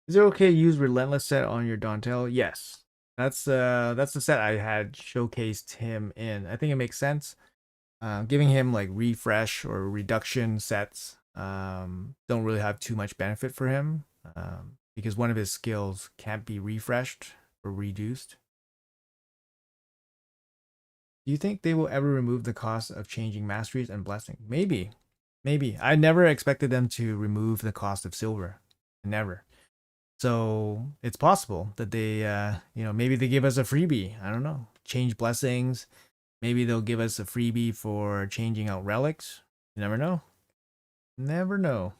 Is it okay to use Relentless set on your Dantel? Yes. That's the set I had showcased him in. I think it makes sense. Giving him like refresh or reduction sets don't really have too much benefit for him because one of his skills can't be refreshed or reduced. Do you think they will ever remove the cost of changing masteries and blessing? Maybe. Maybe. I never expected them to remove the cost of silver. Never. So it's possible that they, maybe they give us a freebie. I don't know. Change blessings. Maybe they'll give us a freebie for changing out relics. You never know. Never know.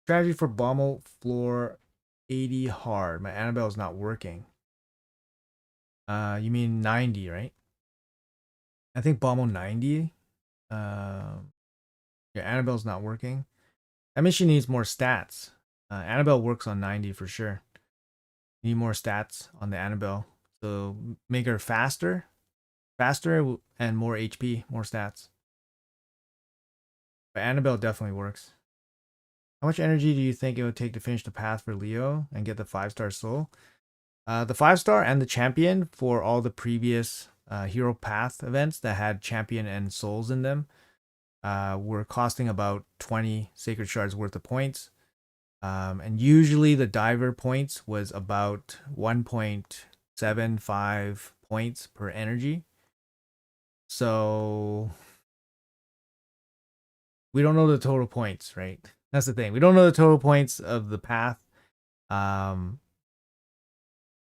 Strategy for Bommel floor 80 hard. My Annabelle's not working. You mean 90, right? I think Bommel 90. Yeah, Annabelle's not working. I mean, she needs more stats. Annabelle works on 90 for sure. You need more stats on the Annabelle. So make her faster, and more HP, more stats. But Annabelle definitely works. How much energy do you think it would take to finish the path for Leo and get the 5-star soul? The 5-star and the champion for all the previous hero path events that had champion and souls in them were costing about 20 sacred shards worth of points. And usually the diver points was about 1.75 points per energy. So we don't know the total points, right? That's the thing. We don't know the total points of the path.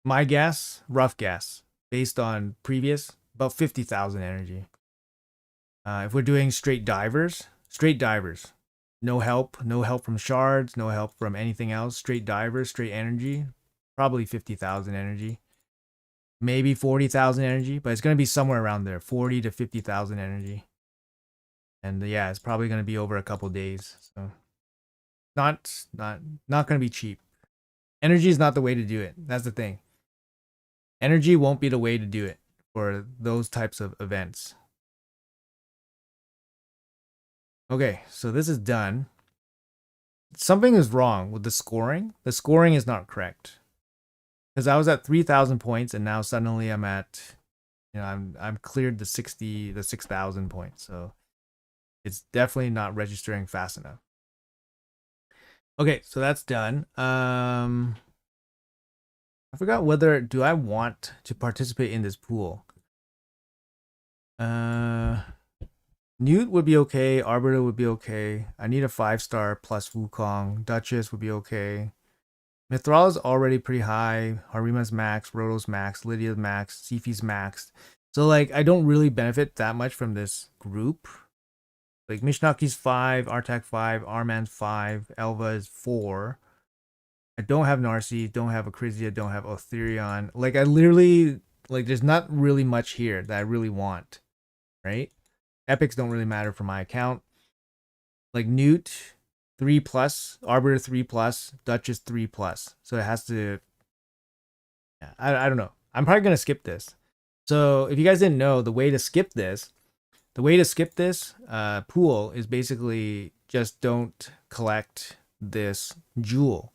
My guess, rough guess, based on previous, about 50,000 energy. If we're doing straight divers, no help from shards, no help from anything else, straight divers, straight energy, probably 50,000 energy. Maybe 40,000 energy, but it's going to be somewhere around there, 40 to 50,000 energy. And yeah, it's probably going to be over a couple days. So not going to be cheap. Energy is not the way to do it. That's the thing. Energy won't be the way to do it for those types of events. Okay, so this is done. Something is wrong with the scoring. The scoring is not correct. Because I was at 3,000 points and now suddenly I'm at, I'm cleared the 6,000 points. So it's definitely not registering fast enough. Okay, so that's done. I forgot whether do I want to participate in this pool. Newt would be okay. Arbiter would be okay. I need a 5-star plus Wukong. Duchess would be okay. Mithrala's already pretty high. Harima's max. Roto's max. Lydia's max. Sifi's maxed. So like I don't really benefit that much from this group. Like Mishnaki's 5, Artak 5, Arman's 5, Elva is 4. I don't have Narcy, don't have Acrizia, don't have Otherion. Like I literally there's not really much here that I really want. Right? Epics don't really matter for my account. Like Newt 3+, Arbiter 3+, Duchess 3+. So it has to. Yeah, I don't know. I'm probably gonna skip this. So if you guys didn't know, the way to skip this pool is basically just don't collect this jewel.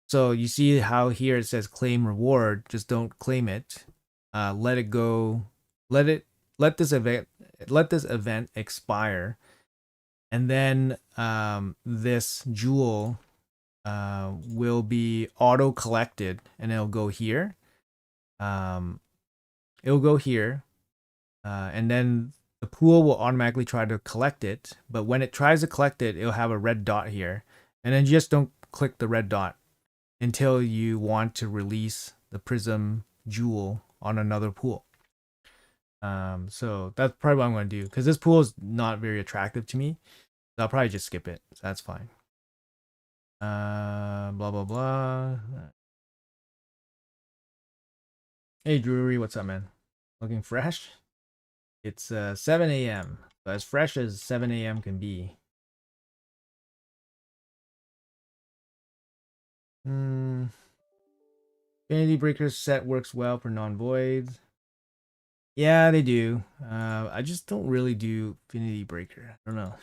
So you see how here it says claim reward. Just don't claim it. Let it go. Let this event expire, and then this jewel will be auto collected, and it'll go here. It'll go here, and then the pool will automatically try to collect it. But when it tries to collect it, it'll have a red dot here, and then just don't click the red dot until you want to release the prism jewel on another pool. So that's probably what I'm going to do because this pool is not very attractive to me. So I'll probably just skip it. So that's fine. Blah, blah, blah. Hey, Drury, what's up, man? Looking fresh? It's 7 a.m. So as fresh as 7 a.m. can be. Infinity Breaker's set works well for non-voids. Yeah, they do. I just don't really do Affinity Breaker. I don't know.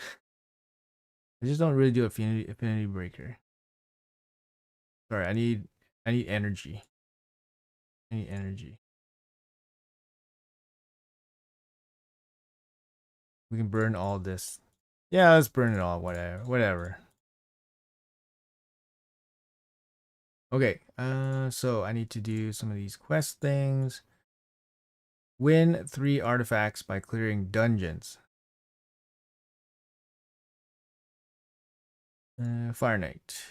I just don't really do Affinity Breaker. Sorry, I need energy. I need energy. We can burn all this. Yeah, let's burn it all. Whatever. Okay. So I need to do some of these quest things. Win 3 artifacts by clearing dungeons. Fire Knight.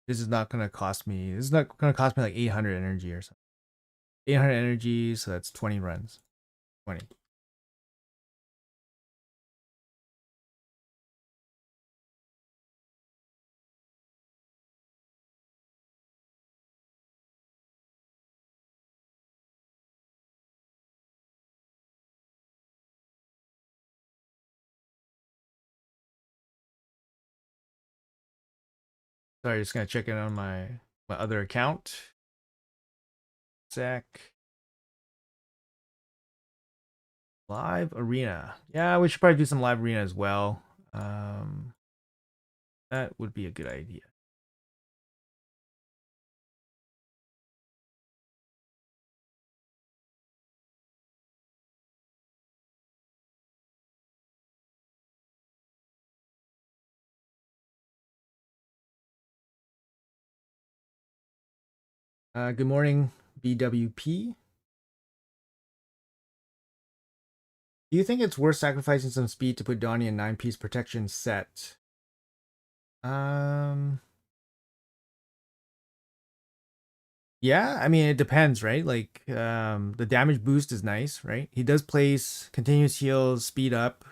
This is not gonna cost me. This is not gonna cost me like 800 energy or something. 800 energy, so that's 20 runs. 20. Sorry, just gonna check in on my other account. Sec. Live arena. Yeah, we should probably do some live arena as well. That would be a good idea. Good morning, BWP. Do you think it's worth sacrificing some speed to put Donnie in 9-piece protection set? Um, yeah, I mean it depends, right? Like, the damage boost is nice, right? He does place continuous heals, speed up,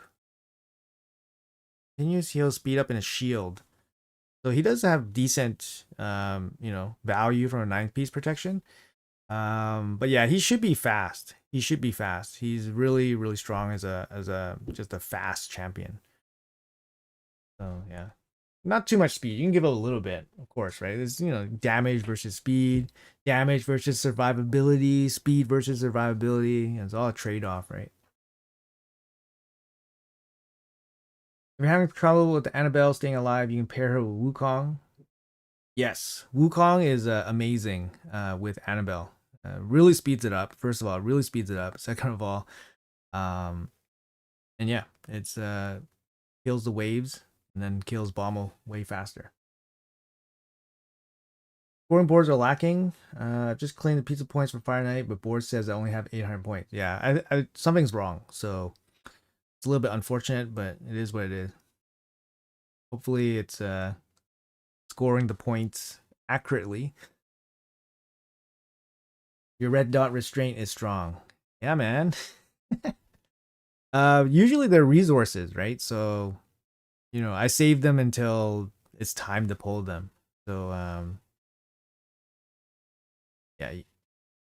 and a shield. So he does have decent, value from a 9-piece protection. But yeah, he should be fast. He should be fast. He's really, really strong as a just a fast champion. So yeah, not too much speed. You can give it a little bit, of course, right? There's damage versus speed, damage versus survivability, speed versus survivability. It's all a trade off, right? If you're having trouble with Annabelle staying alive, you can pair her with Wukong. Yes, Wukong is amazing with Annabelle. Really speeds it up. First of all, really speeds it up. Second of all, um, and yeah, it's kills the waves and then kills Bommel way faster. Scoring boards are lacking. Just claim the pizza points for Fire Knight, but board says I only have 800 points. Yeah, something's wrong. So it's a little bit unfortunate, but it is what it is. Hopefully, it's scoring the points accurately. Your red dot restraint is strong. Yeah, man. Usually they're resources, right? So I save them until it's time to pull them. So yeah,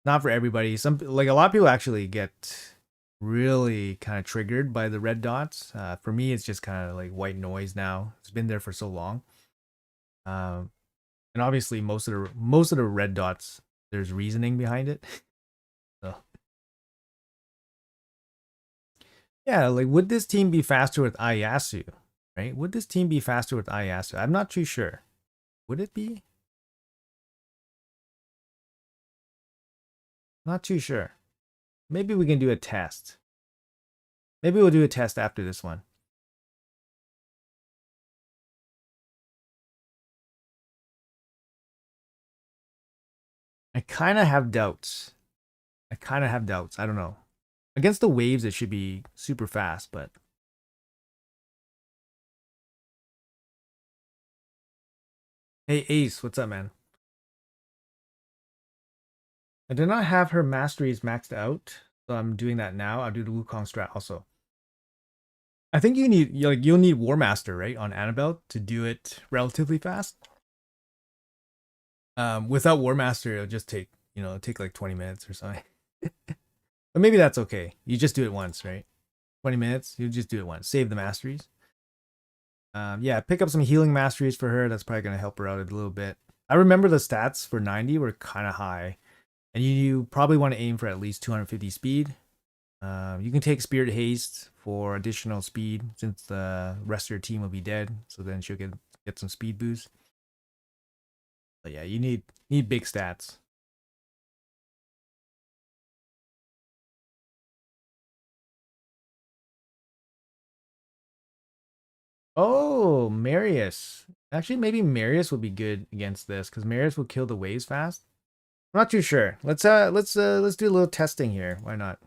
not for everybody. Some like a lot of people actually get really kind of triggered by the red dots. For me, it's just kind of like white noise now. It's been there for so long. Um, and obviously most of the red dots, there's reasoning behind it. So yeah, like would this team be faster with Ayasu? Right? Would this team be faster with Ayasu? I'm not too sure. Would it be? Not too sure. Maybe we can do a test. Maybe we'll do a test after this one. I kind of have doubts. I don't know. Against the waves, it should be super fast, but hey, Ace, what's up, man? I did not have her masteries maxed out, so I'm doing that now. I'll do the Wukong strat also. I think you'll need War Master, right, on Annabelle to do it relatively fast. Without War Master, it'll just take like 20 minutes or something. But maybe that's okay. You just do it once, right? 20 minutes, you just do it once. Save the masteries. Yeah, pick up some healing masteries for her. That's probably gonna help her out a little bit. I remember the stats for 90 were kind of high, and you probably want to aim for at least 250 speed. You can take Spirit Haste for additional speed since the rest of your team will be dead. So then she'll get some speed boost. But yeah, you need big stats. Oh, Marius. Actually, maybe Marius would be good against this because Marius will kill the waves fast. I'm not too sure. Let's do a little testing here. Why not?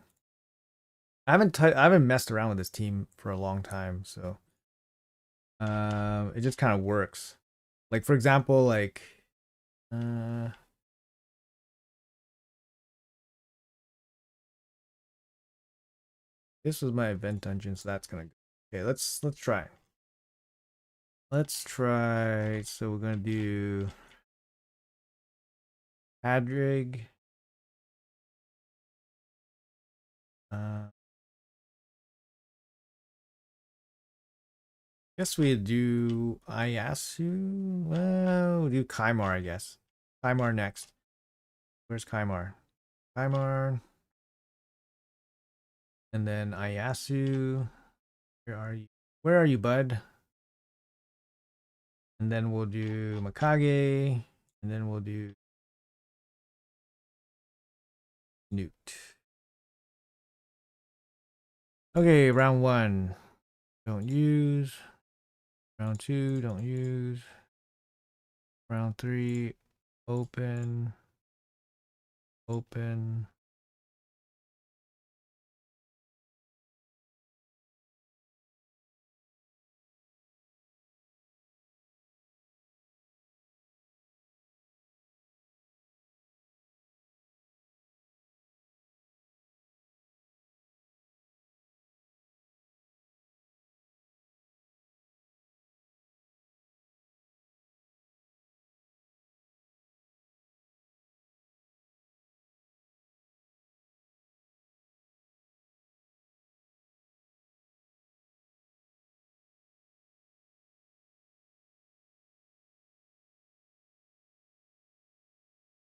I haven't messed around with this team for a long time, so it just kind of works. Like for example, like uh this was my event dungeon, so that's gonna go. Okay, let's try. Let's try. So we're gonna do Padrig. Uh Guess we do Ayasu. Well, we'll do Kaimar, I guess. Kaimar next. Where's Kaimar? Kaimar. And then Ayasu. Where are you? Where are you, bud? And then we'll do Makage. And then we'll do Newt. Okay, round 1. Don't use. Round 2, don't use. Round 3, open. Open.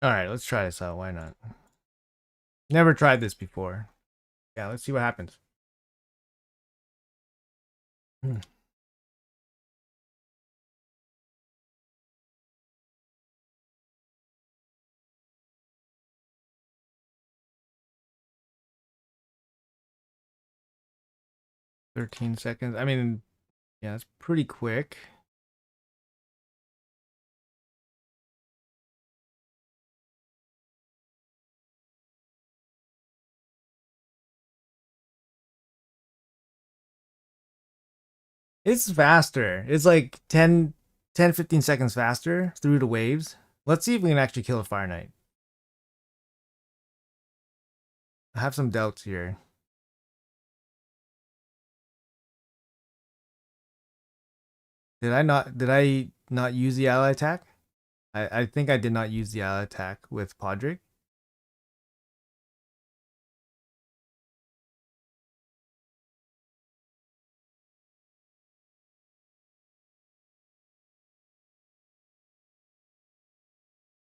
Alright, let's try this out. Why not? Never tried this before. Yeah, let's see what happens. 13 seconds. I mean, yeah, it's pretty quick. It's faster. It's like 15 seconds faster through the waves. Let's see if we can actually kill a Fire Knight. I have some doubts here. Did I not use the ally attack? I think I did not use the ally attack with Podrick.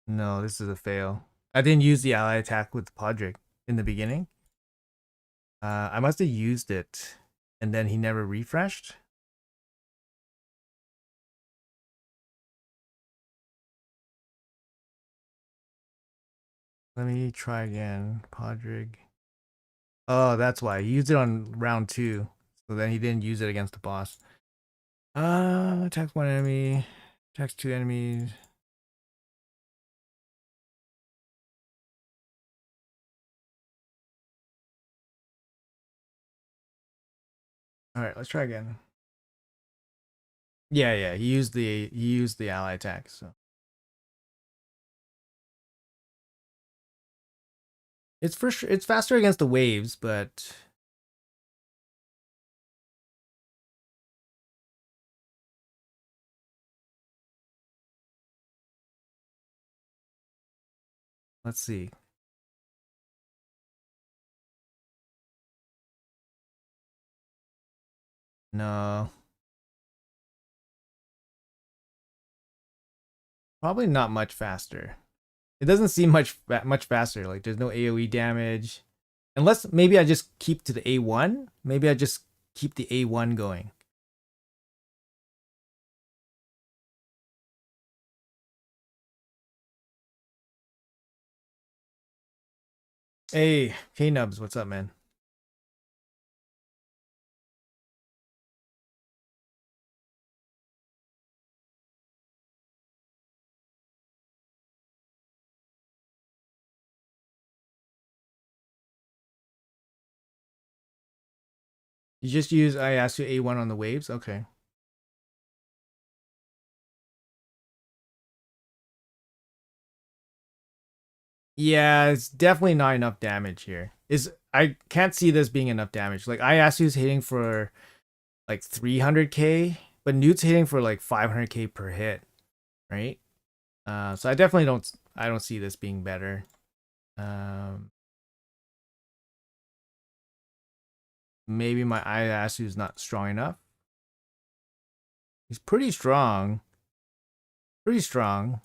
No, this is a fail. I didn't use the ally attack with Podrick in the beginning. I must have used it and then he never refreshed. Let me try again. Podrick. Oh, that's why. He used it on round 2. So then he didn't use it against the boss. Attacks 1 enemy. Attacks 2 enemies. Alright, let's try again. Yeah, he used the ally attack, so. It's for sure it's faster against the waves, but let's see. No. Probably not much faster. It doesn't seem much faster. Like there's no AoE damage. Unless maybe I just keep to the A1. Maybe I just keep the A1 going. Hey, K-Nubs, what's up, man? You just use I asked you A1 on the waves? Okay. Yeah, it's definitely not enough damage here. Is I can't see this being enough damage. Like Iyasu's hitting for like 300k, but Newt's hitting for like 500k per hit, right? So I definitely don't see this being better. Um, Maybe my Iyasu's not strong enough. He's pretty strong. Pretty strong.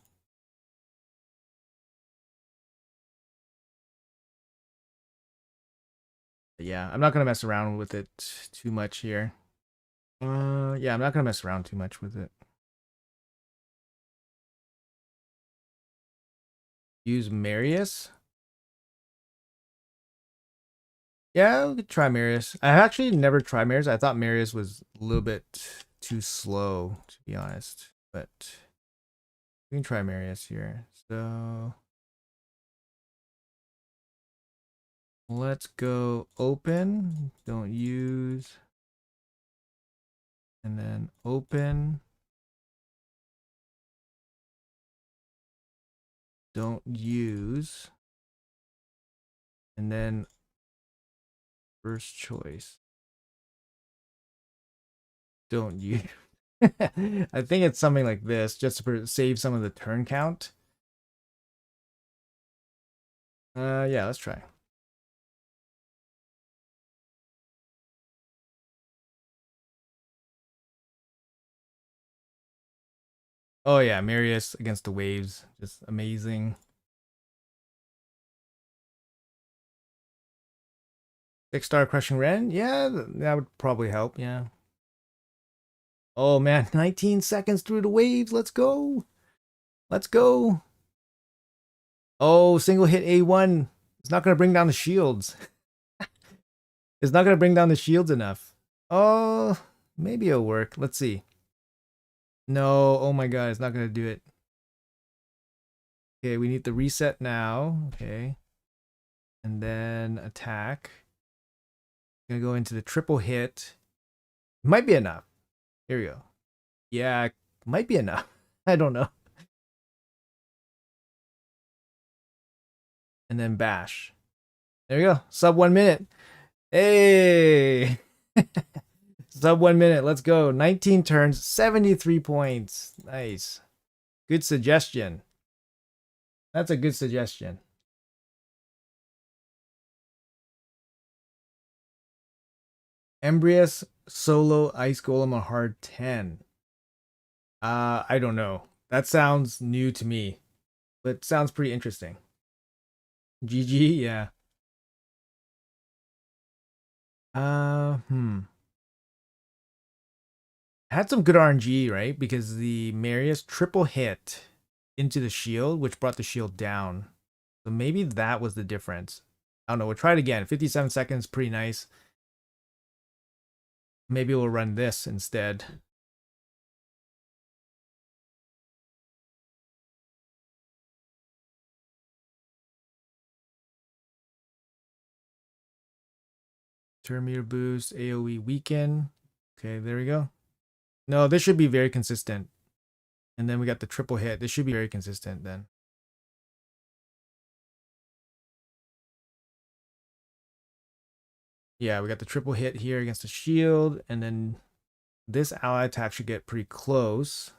But yeah, I'm not gonna mess around with it too much here. Yeah, I'm not gonna mess around too much with it. Use Marius. Yeah, we could try Marius. I actually never tried Marius. I thought Marius was a little bit too slow, to be honest. But we can try Marius here. So let's go open. Don't use. And then open. Don't use. And then first choice. Don't use. I think it's something like this, just to save some of the turn count. Yeah, let's try. Oh yeah, Marius against the waves, just amazing. 6-star crushing Ren, yeah, that would probably help. Yeah. Oh man, 19 seconds through the waves. Let's go. Let's go. Oh, single hit A1. It's not gonna bring down the shields. It's not gonna bring down the shields enough. Oh, maybe it'll work. Let's see. No, oh my god, it's not gonna do it. Okay, we need the reset now. Okay. And then attack. Gonna go into the triple hit. Might be enough. Here we go. Yeah, might be enough. I don't know. And then bash. There you go. Sub 1 minute. Hey. Sub 1 minute. Let's go. 19 turns, 73 points. Nice. Good suggestion. That's a good suggestion. Embrius solo ice golem a hard 10. I don't know. That sounds new to me, but sounds pretty interesting. GG, yeah. Hmm. Had some good RNG, right? Because the Marius triple hit into the shield, which brought the shield down. So maybe that was the difference. I don't know. We'll try it again. 57 seconds, pretty nice. Maybe we'll run this instead. Turn meter boost, AoE weaken. Okay, there we go. No, this should be very consistent. And then we got the triple hit. This should be very consistent then. Yeah, we got the triple hit here against the shield. And then this ally attack should get pretty close.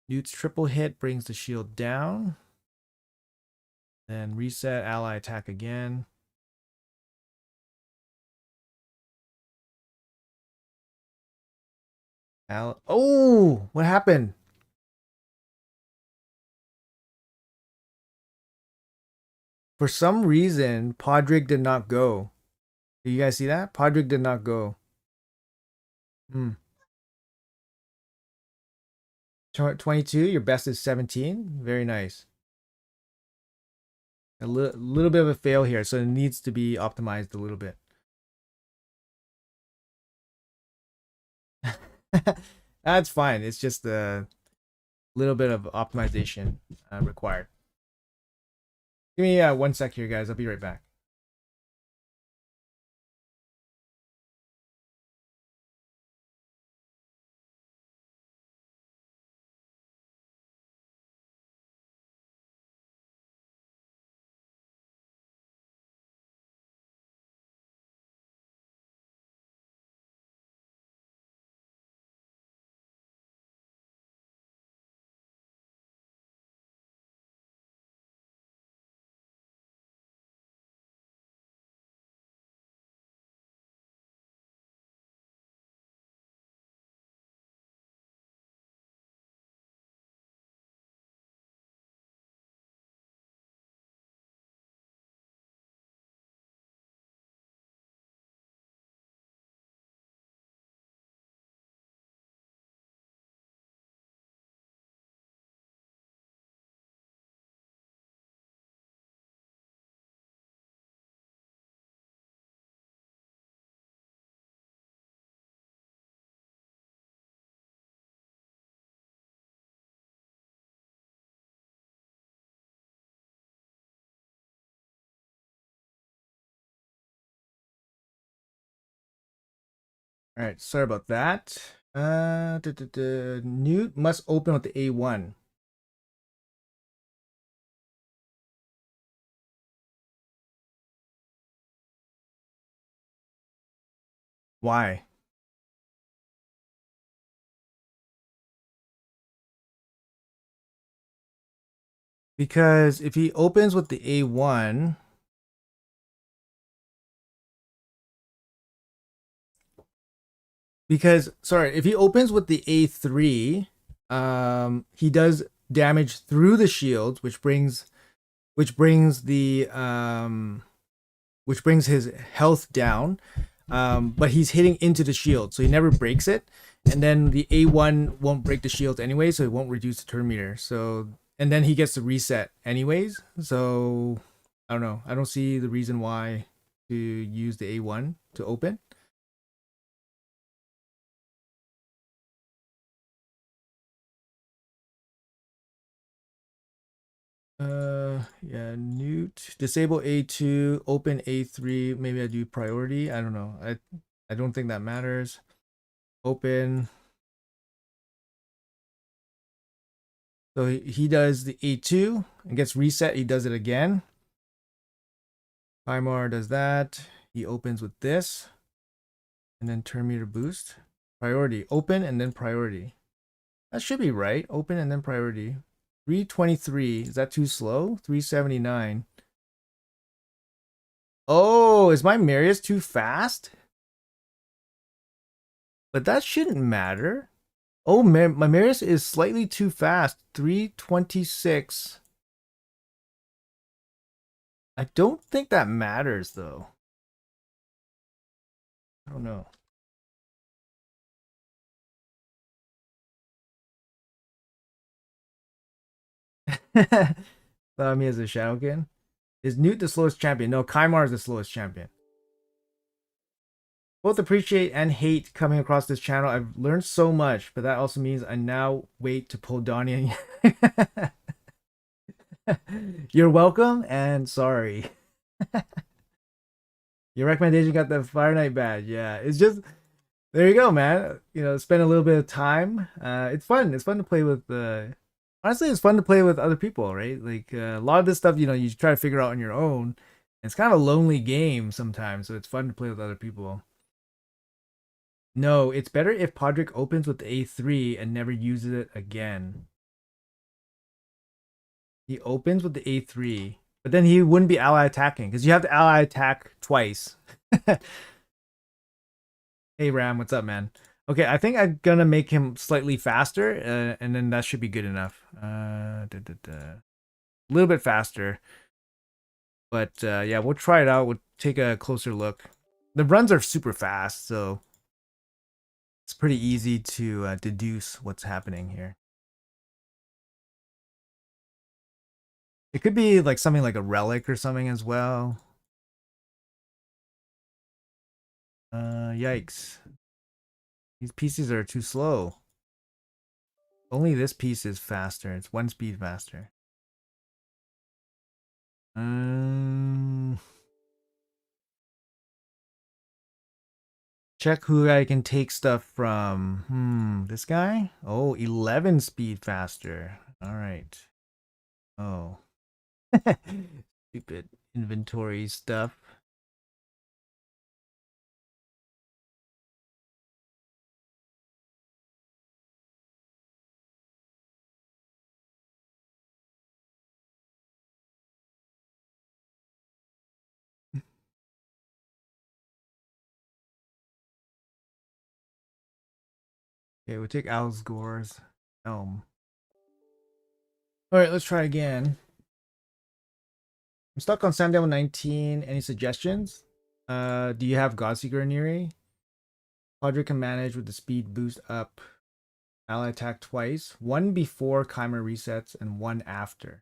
Newt's triple hit brings the shield down. Then reset, ally attack again. Oh, what happened? For some reason, Podrick did not go. Did you guys see that? Podrick did not go. Hmm. 22, your best is 17. Very nice. A little bit of a fail here, so it needs to be optimized a little bit. That's fine. It's just a little bit of optimization required. Give me 1 sec here, guys. I'll be right back. All right, sorry about that. Newt must open with the A1. Why? Because if he opens with the A1, because sorry, if he opens with the A3, he does damage through the shield, which brings the which brings his health down. But he's hitting into the shield, so he never breaks it. And then the A1 won't break the shield anyway, so it won't reduce the turn meter. So and then he gets to reset anyways. So I don't know. I don't see the reason why to use the A1 to open. Yeah, Newt. Disable A2, open A3. Maybe I do priority. I don't know. I don't think that matters. Open. So he does the A2 and gets reset. He does it again. Weimar does that. He opens with this. And then turn meter boost. Priority. Open and then priority. That should be right. Open and then priority. 323. Is that too slow? 379. Oh, is my Marius too fast? But that shouldn't matter. Oh, my Marius is slightly too fast. 326. I don't think that matters, though. I don't know. Thought me as a Shadowkin. Is Newt the slowest champion? No, Kaimar is the slowest champion. Both appreciate and hate coming across this channel. I've learned so much, but that also means I now wait to pull Donnie. You're welcome and sorry. Your recommendation got the Fire Knight badge. Yeah, it's just there you go, man. You know, spend a little bit of time. It's fun. It's fun to play with. Honestly, it's fun to play with other people, right? Like a lot of this stuff, you know, you try to figure out on your own. It's kind of a lonely game sometimes, so it's fun to play with other people. No, it's better if Podrick opens with A3 and never uses it again. He opens with the A3, but then he wouldn't be ally attacking because you have to ally attack twice. Hey Ram, what's up, man? Okay, I think I'm gonna make him slightly faster, and then that should be good enough. A little bit faster, but yeah, we'll try it out. We'll take a closer look. The runs are super fast, so it's pretty easy to deduce what's happening here. It could be like something like a relic or something as well. Yikes. These pieces are too slow. Only this piece is faster. It's one speed faster. Check who I can take stuff from. This guy? Oh, 11 speed faster. All right. Oh. Stupid inventory stuff. Okay, we'll take Alsgore's Elm. All right, let's try again. I'm stuck on Sandale 19. Any suggestions? Do you have Godseeker and Neri? Podrick can manage with the speed boost up. Ally attack twice. One before Chimer resets and one after.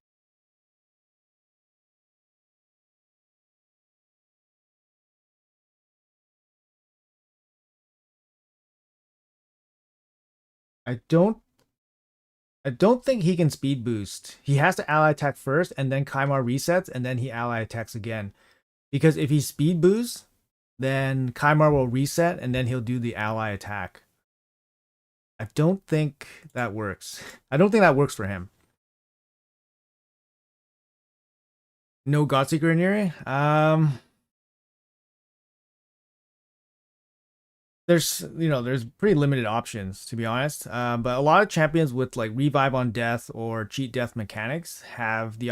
I don't think he can speed boost. He has to ally attack first and then Chimer resets and then he ally attacks again. Because if he speed boosts, then Kaimar will reset, and then he'll do the ally attack. I don't think that works. I don't think that works for him. No Godseeker in Yuri? There's pretty limited options, to be honest. But a lot of champions with like revive on death or cheat death mechanics have the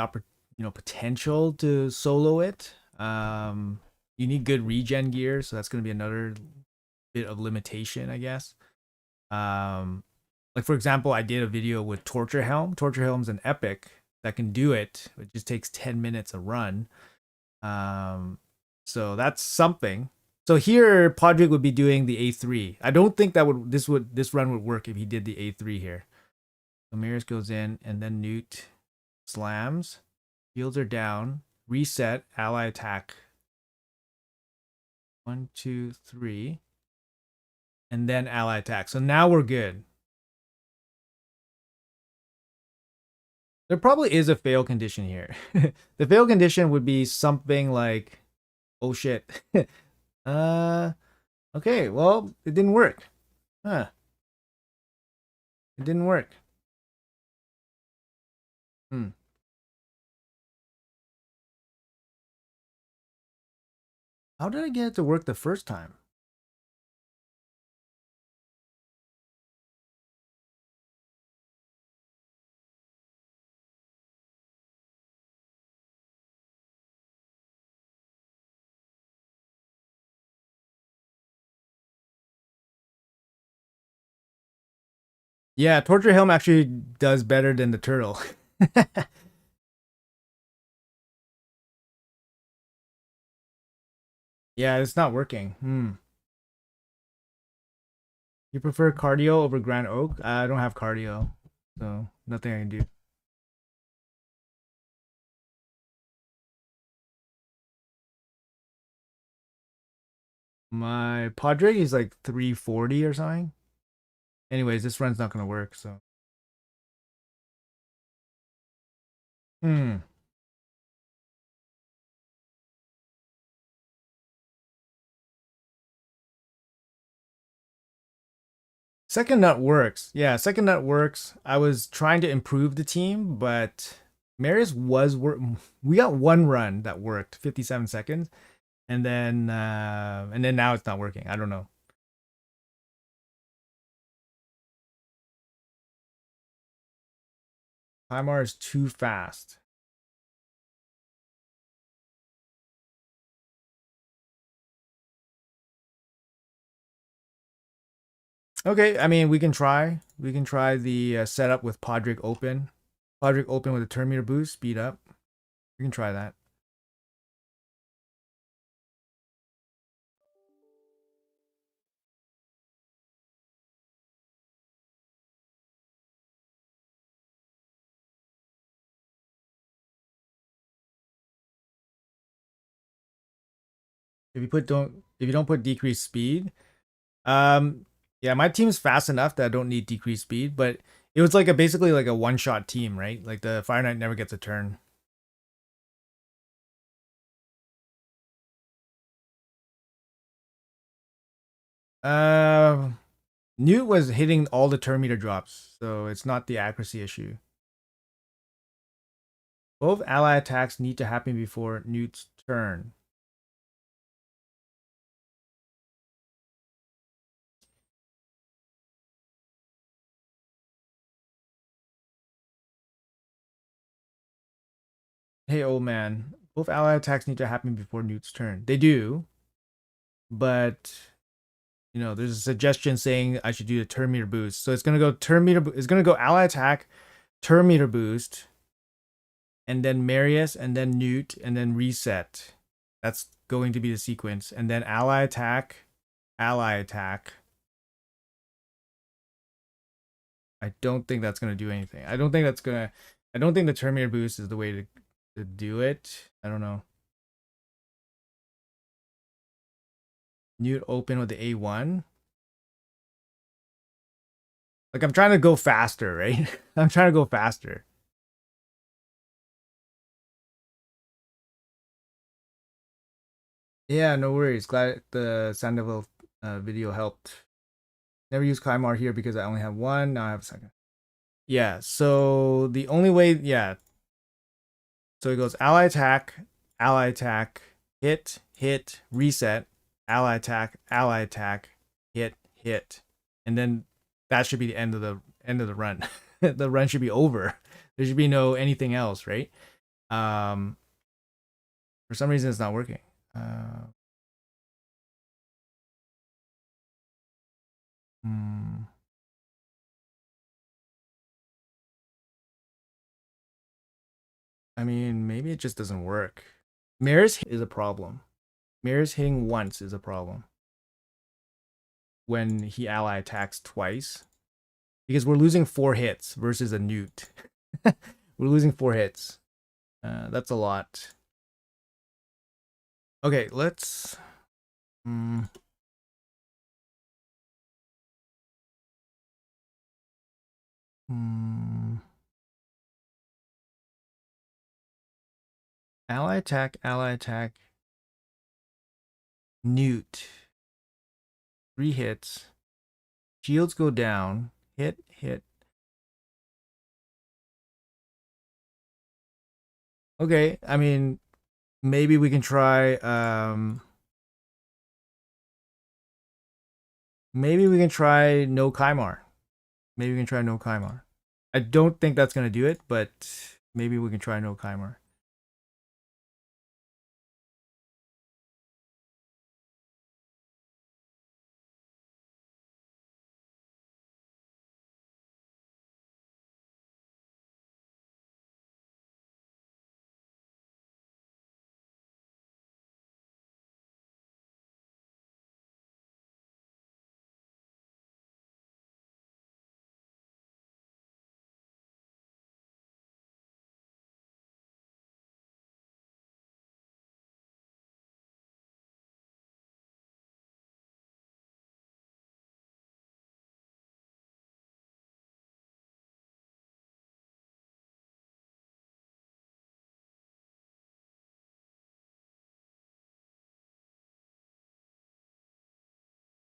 potential to solo it. You need good regen gear, so that's going to be another bit of limitation, I guess. Like for example, I did a video with Torture Helm. Torture Helm's an epic that can do it. It just takes 10 minutes a run. So that's something. So here, Podrick would be doing the A3. I don't think this run would work if he did the A3 here. So Mirrors goes in, and then Newt slams. Shields are down. Reset. Ally attack. 1, 2, 3. And then ally attack. So now we're good. There probably is a fail condition here. The fail condition would be something like, oh shit. Okay, well, it didn't work. Huh. It didn't work. How did I get it to work the first time? Yeah, Torture Helm actually does better than the turtle. Yeah, it's not working. You prefer cardio over Grand Oak? I don't have cardio, so nothing I can do. My Padre is like 340 or something. Anyways, this run's not gonna work, so. Hmm. Second nut works. Yeah, second nut works. I was trying to improve the team, but Marius was we got one run that worked, 57 seconds, and then now it's not working. I don't know. Timar is too fast. Okay, I mean we can try. We can try the setup with Podrick open. Podrick open with a turn meter boost, speed up. We can try that. If you don't put decreased speed, yeah, my team's fast enough that I don't need decreased speed, but it was like basically like a one-shot team, right? Like the Fire Knight never gets a turn. Uh, Newt was hitting all the turn meter drops, so it's not the accuracy issue. Both ally attacks need to happen before Newt's turn. Hey, old man. Both ally attacks need to happen before Newt's turn. They do, but there's a suggestion saying I should do the turn meter boost. So it's gonna go turn meter. It's gonna go ally attack, turn meter boost, and then Marius, and then Newt, and then reset. That's going to be the sequence, and then ally attack, ally attack. I don't think that's gonna do anything. I don't think the turn meter boost is the way to do it. I don't know. Newt open with the A1. Like I'm trying to go faster, right? I'm trying to go faster. Yeah, no worries. Glad the Sandoval video helped. Never use Kymar here because I only have one. Now I have a second. Yeah, so the only way, yeah. So it goes ally attack, hit, reset, ally attack, hit. And then that should be the end of the run. The run should be over. There should be no anything else, right? Um for some reason it's not working. Uh hmm. I mean, maybe it just doesn't work. Mirrors is a problem. Mirrors hitting once is a problem when he ally attacks twice because we're losing 4 hits versus a newt. We're losing 4 hits. That's a lot. Okay, let's. Mm, mm, ally attack, newt. 3 hits. Shields go down. Hit. Okay, I mean, maybe we can try. Maybe we can try no Kymar. Maybe we can try no Kymar. I don't think that's gonna do it, but maybe we can try no Kymar.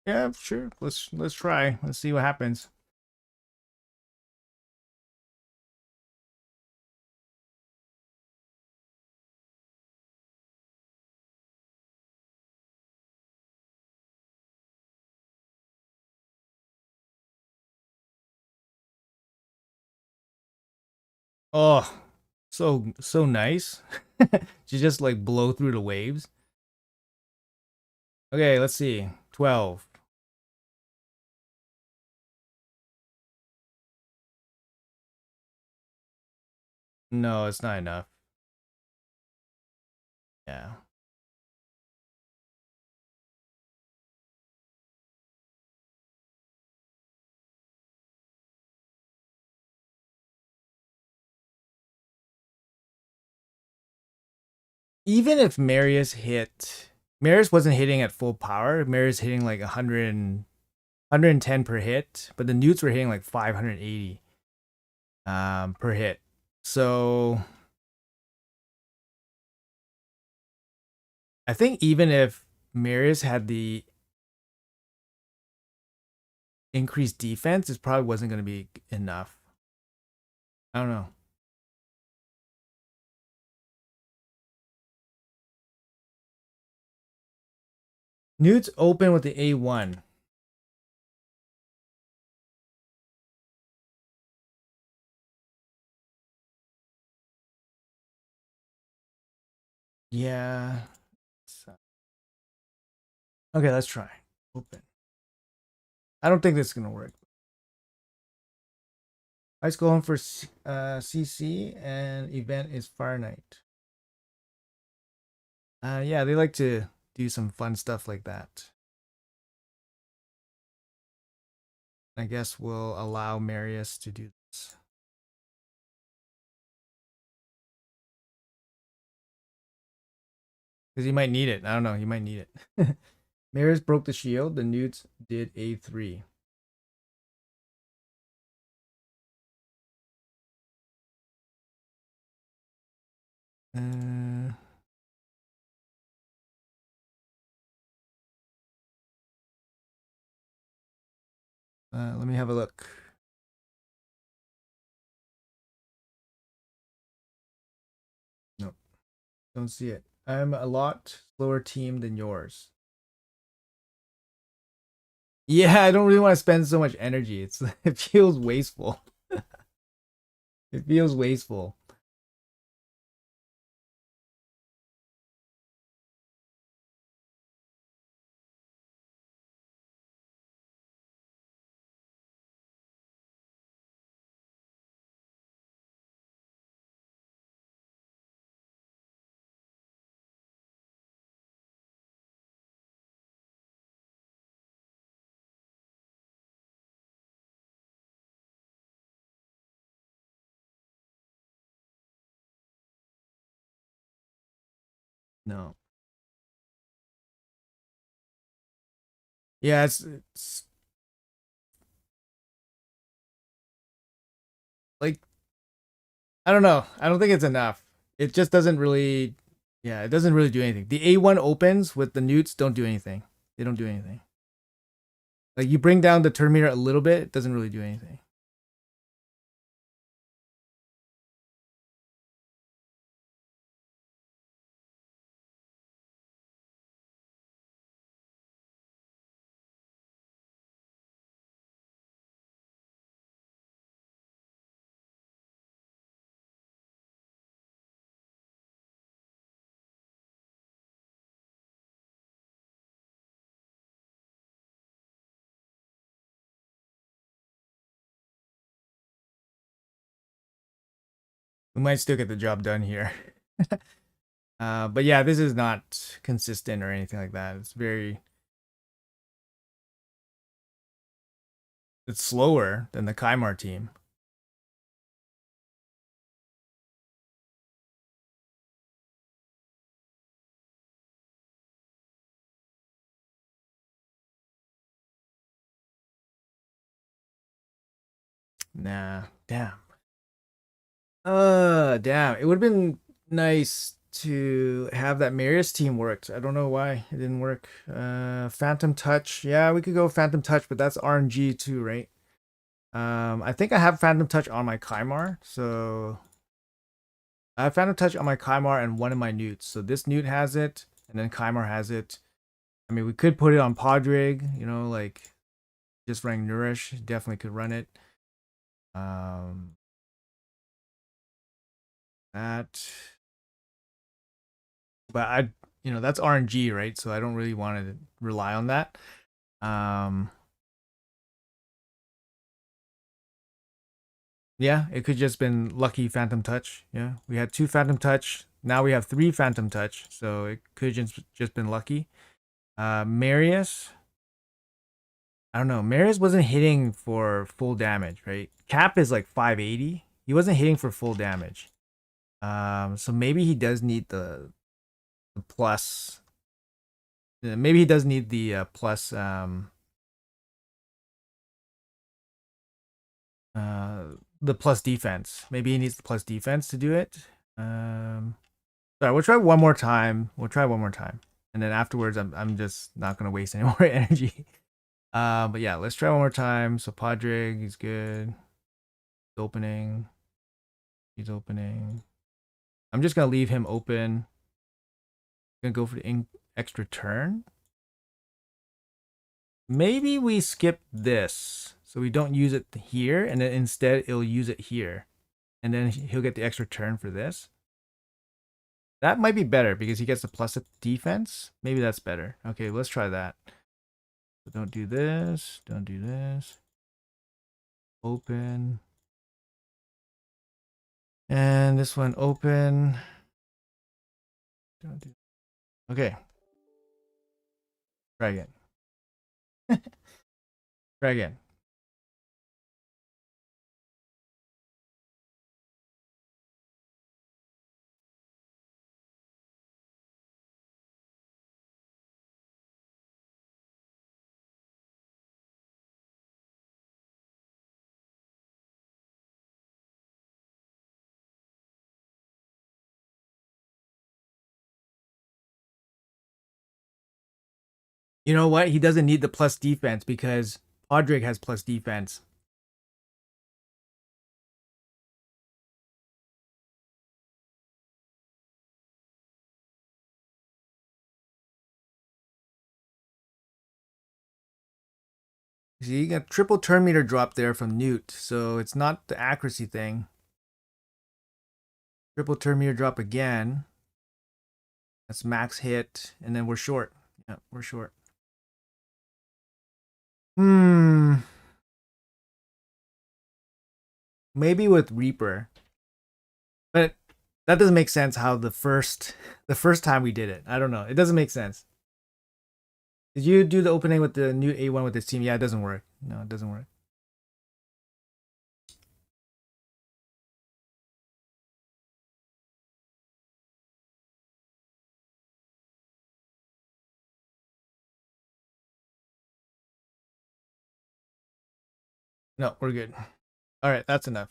Yeah, sure. Let's try. Let's see what happens. Oh, so nice. She just like blow through the waves. Okay, let's see. 12. No, it's not enough. Yeah. Even if Marius wasn't hitting at full power. Marius hitting like 110 per hit, but the newts were hitting like 580 per hit. So I think even if Marius had the increased defense, it probably wasn't going to be enough. I don't know. Newts open with the A1. Yeah. Okay, let's try. Open. I don't think this is gonna work. Let's go home for CC and event is Fire Night. Yeah, they like to do some fun stuff like that. I guess we'll allow Marius to do this. Because he might need it. I don't know. He might need it. Marius broke the shield. The Newts did A3. Uh, Let me have a look. Nope, don't see it. I'm a lot slower team than yours. Yeah, I don't really want to spend so much energy. It feels wasteful. It feels wasteful. No. Yeah, it's like I don't know. I don't think it's enough. It just doesn't really yeah, it doesn't really do anything. The A1 opens with the newts don't do anything. They don't do anything. Like you bring down the turn meter a little bit, it doesn't really do anything. We might still get the job done here. But yeah, this is not consistent or anything like that. It's slower than the Kaimar team. Nah, damn. Damn. It would have been nice to have that Marius team worked. I don't know why it didn't work. Phantom Touch. Yeah, we could go Phantom Touch, but that's RNG too, right? I think I have Phantom Touch on my Kaimar, so I have Phantom Touch on my Kaimar and one of my newts. So this newt has it, and then Kaimar has it. I mean, we could put it on Podrig, like just running Nourish. Definitely could run it. Um, that, but that's RNG, right? So I don't really want to rely on that. Um, yeah, it could just been lucky Phantom Touch. Yeah, we had 2 Phantom Touch. Now we have 3 Phantom Touch, so it could just been lucky. Marius, I don't know. Marius wasn't hitting for full damage, right? Cap is like 580. He wasn't hitting for full damage. So maybe he does need the plus. Maybe he does need the plus uh the plus defense. Maybe he needs the plus defense to do it. Sorry, we'll try one more time. And then afterwards I'm just not gonna waste any more energy. But yeah, let's try one more time. So Podrig, he's good. He's opening. He's opening. I'm just gonna leave him open. Gonna go for the extra turn. Maybe we skip this so we don't use it here, and then instead it'll use it here, and then he'll get the extra turn for this. That might be better because he gets the plus defense. Maybe that's better. Okay, let's try that. So don't do this. Don't do this. Open. And this one open. Don't do. Okay. Try again. Try again. You know what? He doesn't need the plus defense because Podrick has plus defense. See, you got triple turn meter drop there from Newt, so it's not the accuracy thing. Triple turn meter drop again. That's max hit, and then we're short. Yeah, we're short. Maybe with Reaper. But that doesn't make sense how the first time we did it. I don't know. It doesn't make sense. Did you do the opening with the new A1 with this team? Yeah, it doesn't work. No, it doesn't work. No, we're good. All right, that's enough.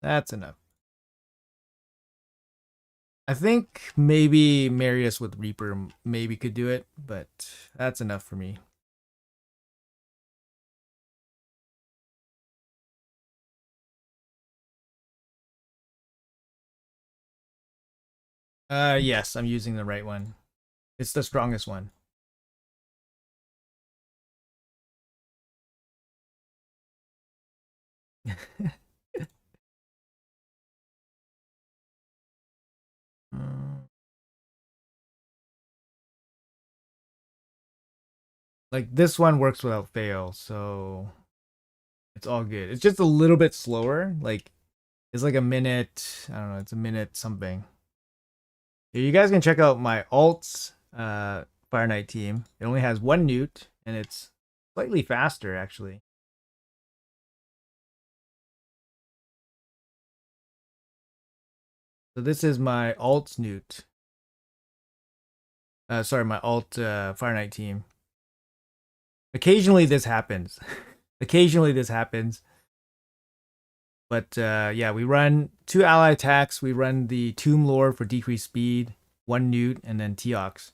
That's enough. I think maybe Marius with Reaper maybe could do it, but that's enough for me. Yes, I'm using the right one. It's the strongest one. Like this one works without fail, so it's all good. It's just a little bit slower. Like it's like a minute. I don't know. It's a minute something. You guys can check out my alts Fire Knight team. It only has one newt, and it's slightly faster actually. So this is my alt newt. Sorry, my alt Fire Knight team. Occasionally this happens. Occasionally this happens. But yeah, we run 2 ally attacks. We run the Tomb Lord for decreased speed, 1 newt, and then Teox.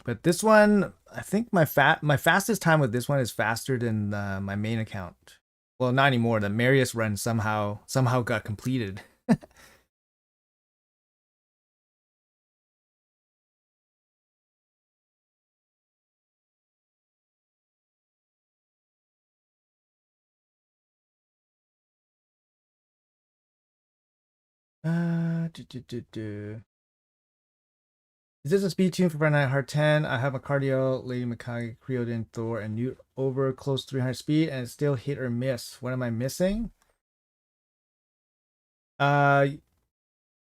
But this one, I think my fastest time with this one is faster than my main account. Well, not anymore. The Marius run somehow got completed. Do, do, do, do. Is this a speed tune for Friday Night Hard 10? I have a cardio, Lady Mikage, Creodin, Thor, and Newt over close to 300 speed, and it's still hit or miss. What am I missing?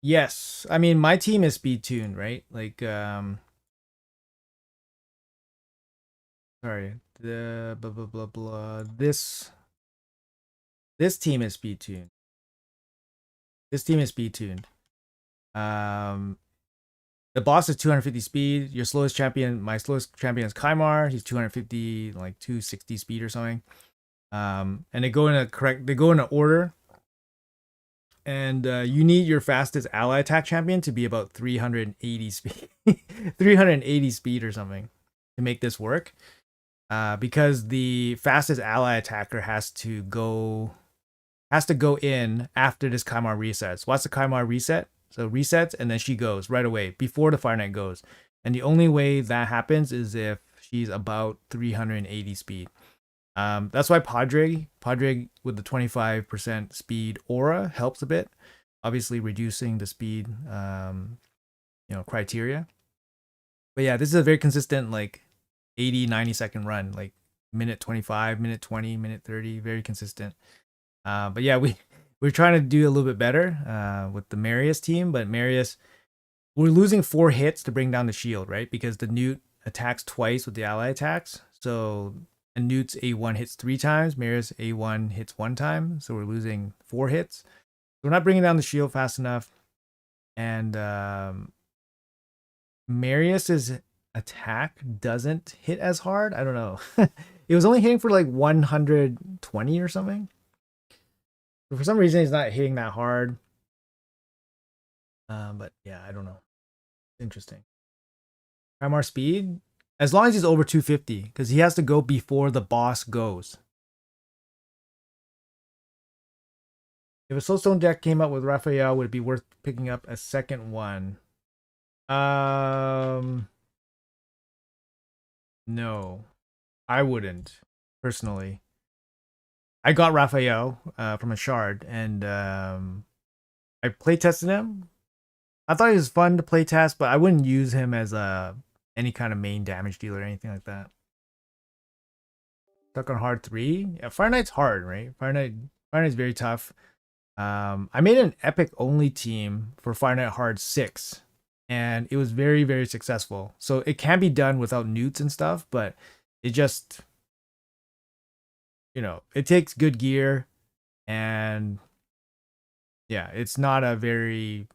Yes. I mean, my team is speed tuned, right? Like, sorry, the blah blah blah blah. This team is speed tuned. This team is speed tuned. The boss is 250 speed. Your slowest champion, my slowest champion is Kaimar. He's 250, like 260 speed or something. And they go in a order. And you need your fastest ally attack champion to be about 380 speed, 380 speed or something to make this work. Because the fastest ally attacker has to go in after this Kaimar resets. What's the Kaimar reset? So resets and then she goes right away before the Fire Knight goes. And the only way that happens is if she's about 380 speed. That's why Padre with the 25% speed aura helps a bit. Obviously reducing the speed criteria. But yeah, this is a very consistent like 80, 90 second run, like minute 25, minute 20, minute 30, very consistent. But yeah, we're trying to do a little bit better with the Marius team, but Marius, we're losing 4 hits to bring down the shield, right? Because the Newt attacks twice with the ally attacks. So a Newt's A1 hits 3 times, Marius A1 hits 1 time. So we're losing 4 hits. So we're not bringing down the shield fast enough. And Marius's attack doesn't hit as hard. I don't know. it was only hitting for like 120 or something. But for some reason, he's not hitting that hard. But yeah, I don't know. Interesting. Primar speed, as long as he's over 250, because he has to go before the boss goes. If a Soulstone deck came up with Raphael, would it be worth picking up a second one? No, I wouldn't personally. I got Raphael from a shard, and I play tested him. I thought he was fun to play test, but I wouldn't use him as any kind of main damage dealer or anything like that. Stuck on hard 3. Yeah, Fire Knight's hard, right? Fire Knight's very tough. I made an epic only team for Fire Knight hard 6, and it was very, very successful. So it can be done without newts and stuff, but it just, it takes good gear, and yeah, it's not a very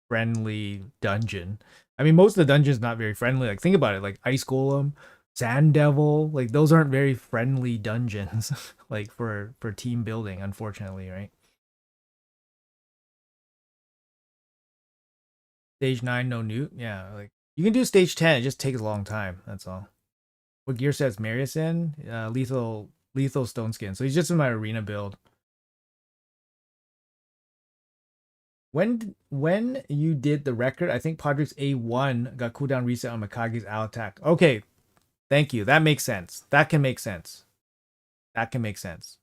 friendly dungeon. I mean, most of the dungeons not very friendly. Like, think about it, like Ice Golem, Sand Devil, like those aren't very friendly dungeons, like for team building, unfortunately, right? Stage 9, no newt. Yeah, like you can do stage 10. It just takes a long time. That's all. What gear sets Marius in? Lethal stone skin. So he's just in my arena build. When you did the record, I think Podrick's A1 got cooldown reset on Mikagi's out attack. Okay, thank you. That makes sense. That can make sense. That can make sense.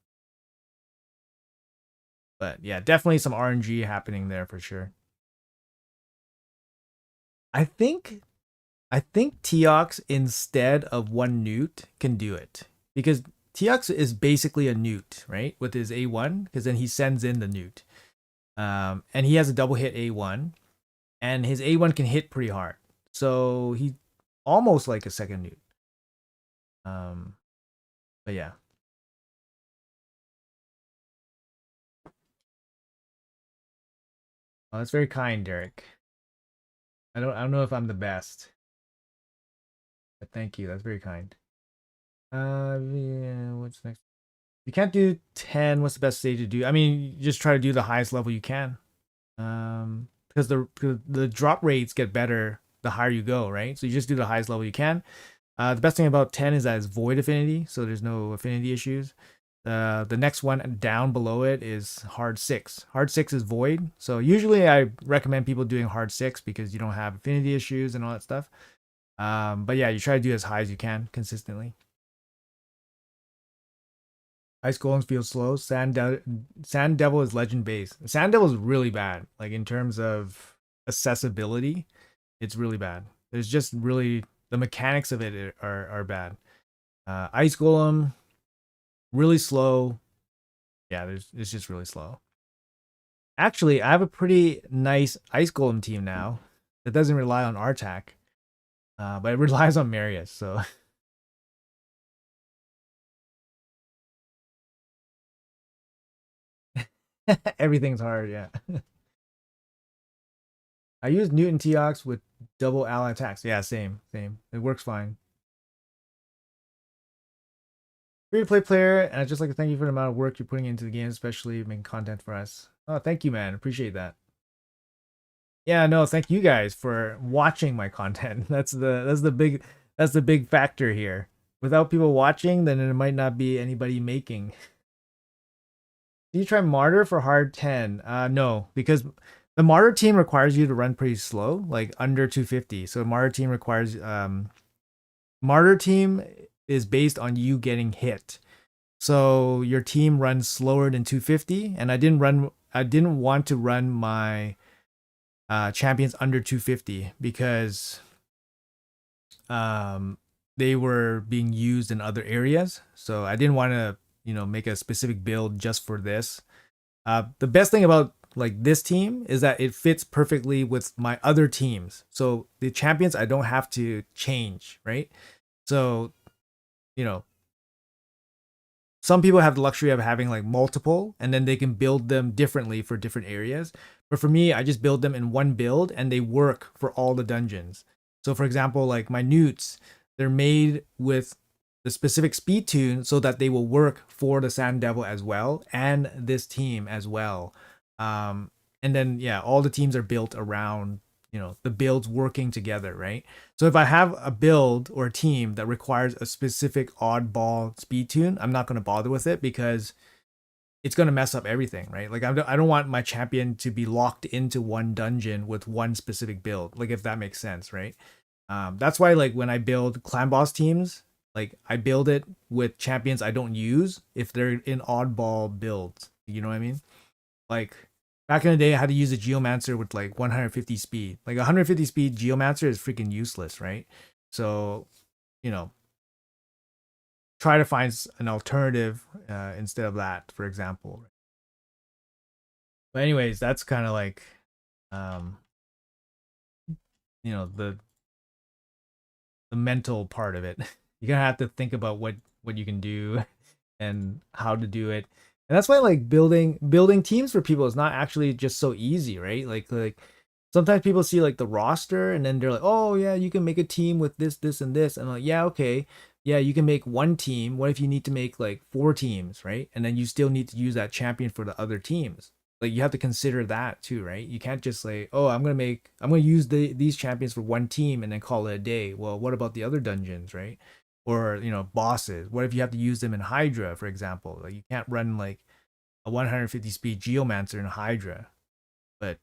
But yeah, definitely some RNG happening there for sure. I think Teox instead of one newt can do it, because Teox is basically a newt, right? With his A1, because then he sends in the newt. And he has a double hit A1, and his A1 can hit pretty hard. So he almost like a second newt. But yeah. Oh, that's very kind, Derek. I don't know if I'm the best, but thank you. That's very kind. Yeah, what's next? You can't do 10. What's the best stage to do? I mean, you just try to do the highest level you can. Because the drop rates get better the higher you go, right? So you just do the highest level you can. The best thing about 10 is that it's void affinity, so there's no affinity issues. The next one down below it is hard 6. Hard 6 is void, so usually I recommend people doing hard 6 because you don't have affinity issues and all that stuff. But yeah, you try to do as high as you can consistently. Ice Golems feel slow. Sand Devil is legend base. Sand Devil is really bad. Like in terms of accessibility, it's really bad. There's just really the mechanics of it are bad. Ice Golem, really slow. Yeah, it's just really slow. Actually, I have a pretty nice Ice Golem team now that doesn't rely on Artak, but it relies on Marius. So everything's hard. Yeah. I use Newton Teox with double ally attacks. Yeah, same. It works fine. Free to play player, and I'd just like to thank you for the amount of work you're putting into the game, especially making content for us. Oh, thank you, man. Appreciate that. Yeah, no, thank you guys for watching my content. That's the big factor here. Without people watching, then it might not be anybody making. Do you try Martyr for hard 10? No, because the Martyr team requires you to run pretty slow, like under 250. So Martyr team requires Martyr team is based on you getting hit. So your team runs slower than 250, and I didn't want to run my champions under 250 because they were being used in other areas. So I didn't want to, make a specific build just for this. The best thing about like this team is that it fits perfectly with my other teams. So the champions I don't have to change, right? So, some people have the luxury of having like multiple and then they can build them differently for different areas. But for me, I just build them in one build and they work for all the dungeons. So for example, like my newts, they're made with the specific speed tune so that they will work for the Sand Devil as well and this team as well. And then yeah, all the teams are built around, you know, the builds working together, right? So if I have a build or a team that requires a specific oddball speed tune, I'm not going to bother with it because it's going to mess up everything, right? Like I don't want my champion to be locked into one dungeon with one specific build, like if that makes sense, right? That's why like when I build clan boss teams, like I build it with champions I don't use if they're in oddball builds. You know what I mean? Like back in the day, I had to use a Geomancer with like 150 speed. Like 150 speed Geomancer is freaking useless, right? So, you know, try to find an alternative instead of that, for example. But anyways, that's kind of like, um, you know, the mental part of it. You're gonna have to think about what you can do and how to do it. And that's why like building teams for people is not actually just so easy, right? Like sometimes people see like the roster and then they're like, oh yeah, you can make a team with this and this. And I'm like, yeah, okay. Yeah, you can make one team. What if you need to make like 4 teams, right? And then you still need to use that champion for the other teams. Like you have to consider that too, right? You can't just say, oh, I'm gonna use these champions for one team and then call it a day. Well, what about the other dungeons, right? Or you know, bosses. What if you have to use them in Hydra, for example? Like you can't run like a 150 speed Geomancer in Hydra, but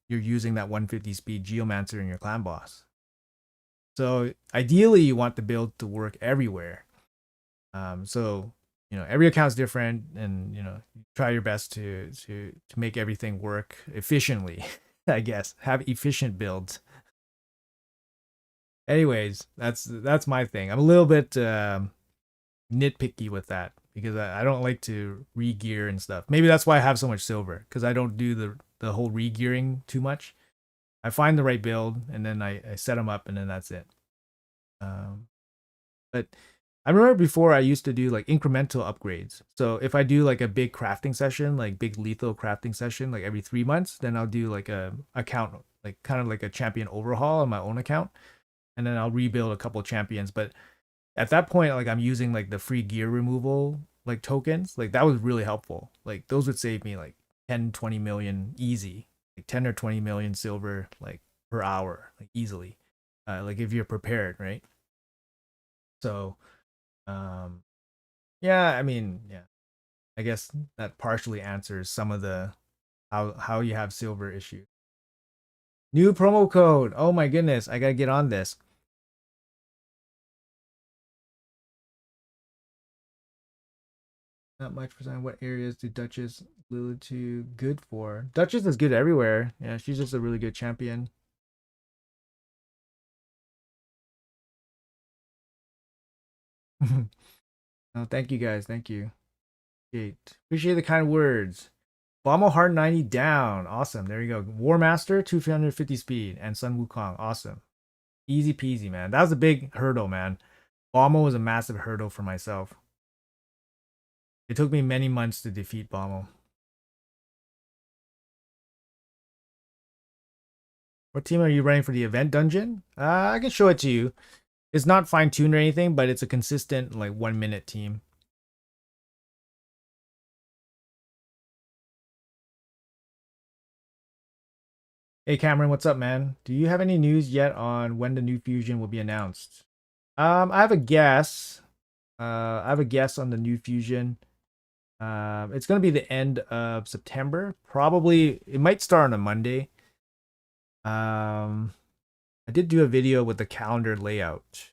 you're using that 150 speed Geomancer in your clan boss. So ideally, you want the build to work everywhere. So you know every account's different, and you know try your best to make everything work efficiently. I guess have efficient builds. Anyways, that's my thing. I'm a little bit nitpicky with that because I don't like to re-gear and stuff. Maybe that's why I have so much silver because I don't do the whole re-gearing too much. I find the right build and then I set them up and then that's it. But I remember before I used to do like incremental upgrades. So if I do like a big crafting session, like big lethal crafting session, like every 3 months, then I'll do like a account, like kind of like a champion overhaul on my own account, and then I'll rebuild a couple champions. But at that point, like I'm using like the free gear removal like tokens, like that was really helpful. Like those would save me like 10, 20 million easy, like 10 or 20 million silver like per hour, like easily. Like if you're prepared, right? So um yeah, I mean, yeah. I guess that partially answers some of the how you have silver issues. New promo code. Oh my goodness, I gotta get on this. Not much percent. What areas do Duchess Lilitu good for? Duchess is good everywhere. Yeah, she's just a really good champion. No, thank you guys. Thank you. Appreciate the kind words. Bomber Heart 90 down. Awesome. There you go. War Master 250 speed and Sun Wukong. Awesome. Easy peasy, man. That was a big hurdle, man. Bomber was a massive hurdle for myself. It took me many months to defeat Bomber. What team are you running for the event dungeon? I can show it to you. It's not fine-tuned or anything, but it's a consistent like 1 minute team. Hey Cameron, what's up, man? Do you have any news yet on when the new fusion will be announced? I have a guess. I have a guess on the new fusion. It's gonna be the end of September. Probably it might start on a Monday. I did do a video with the calendar layout.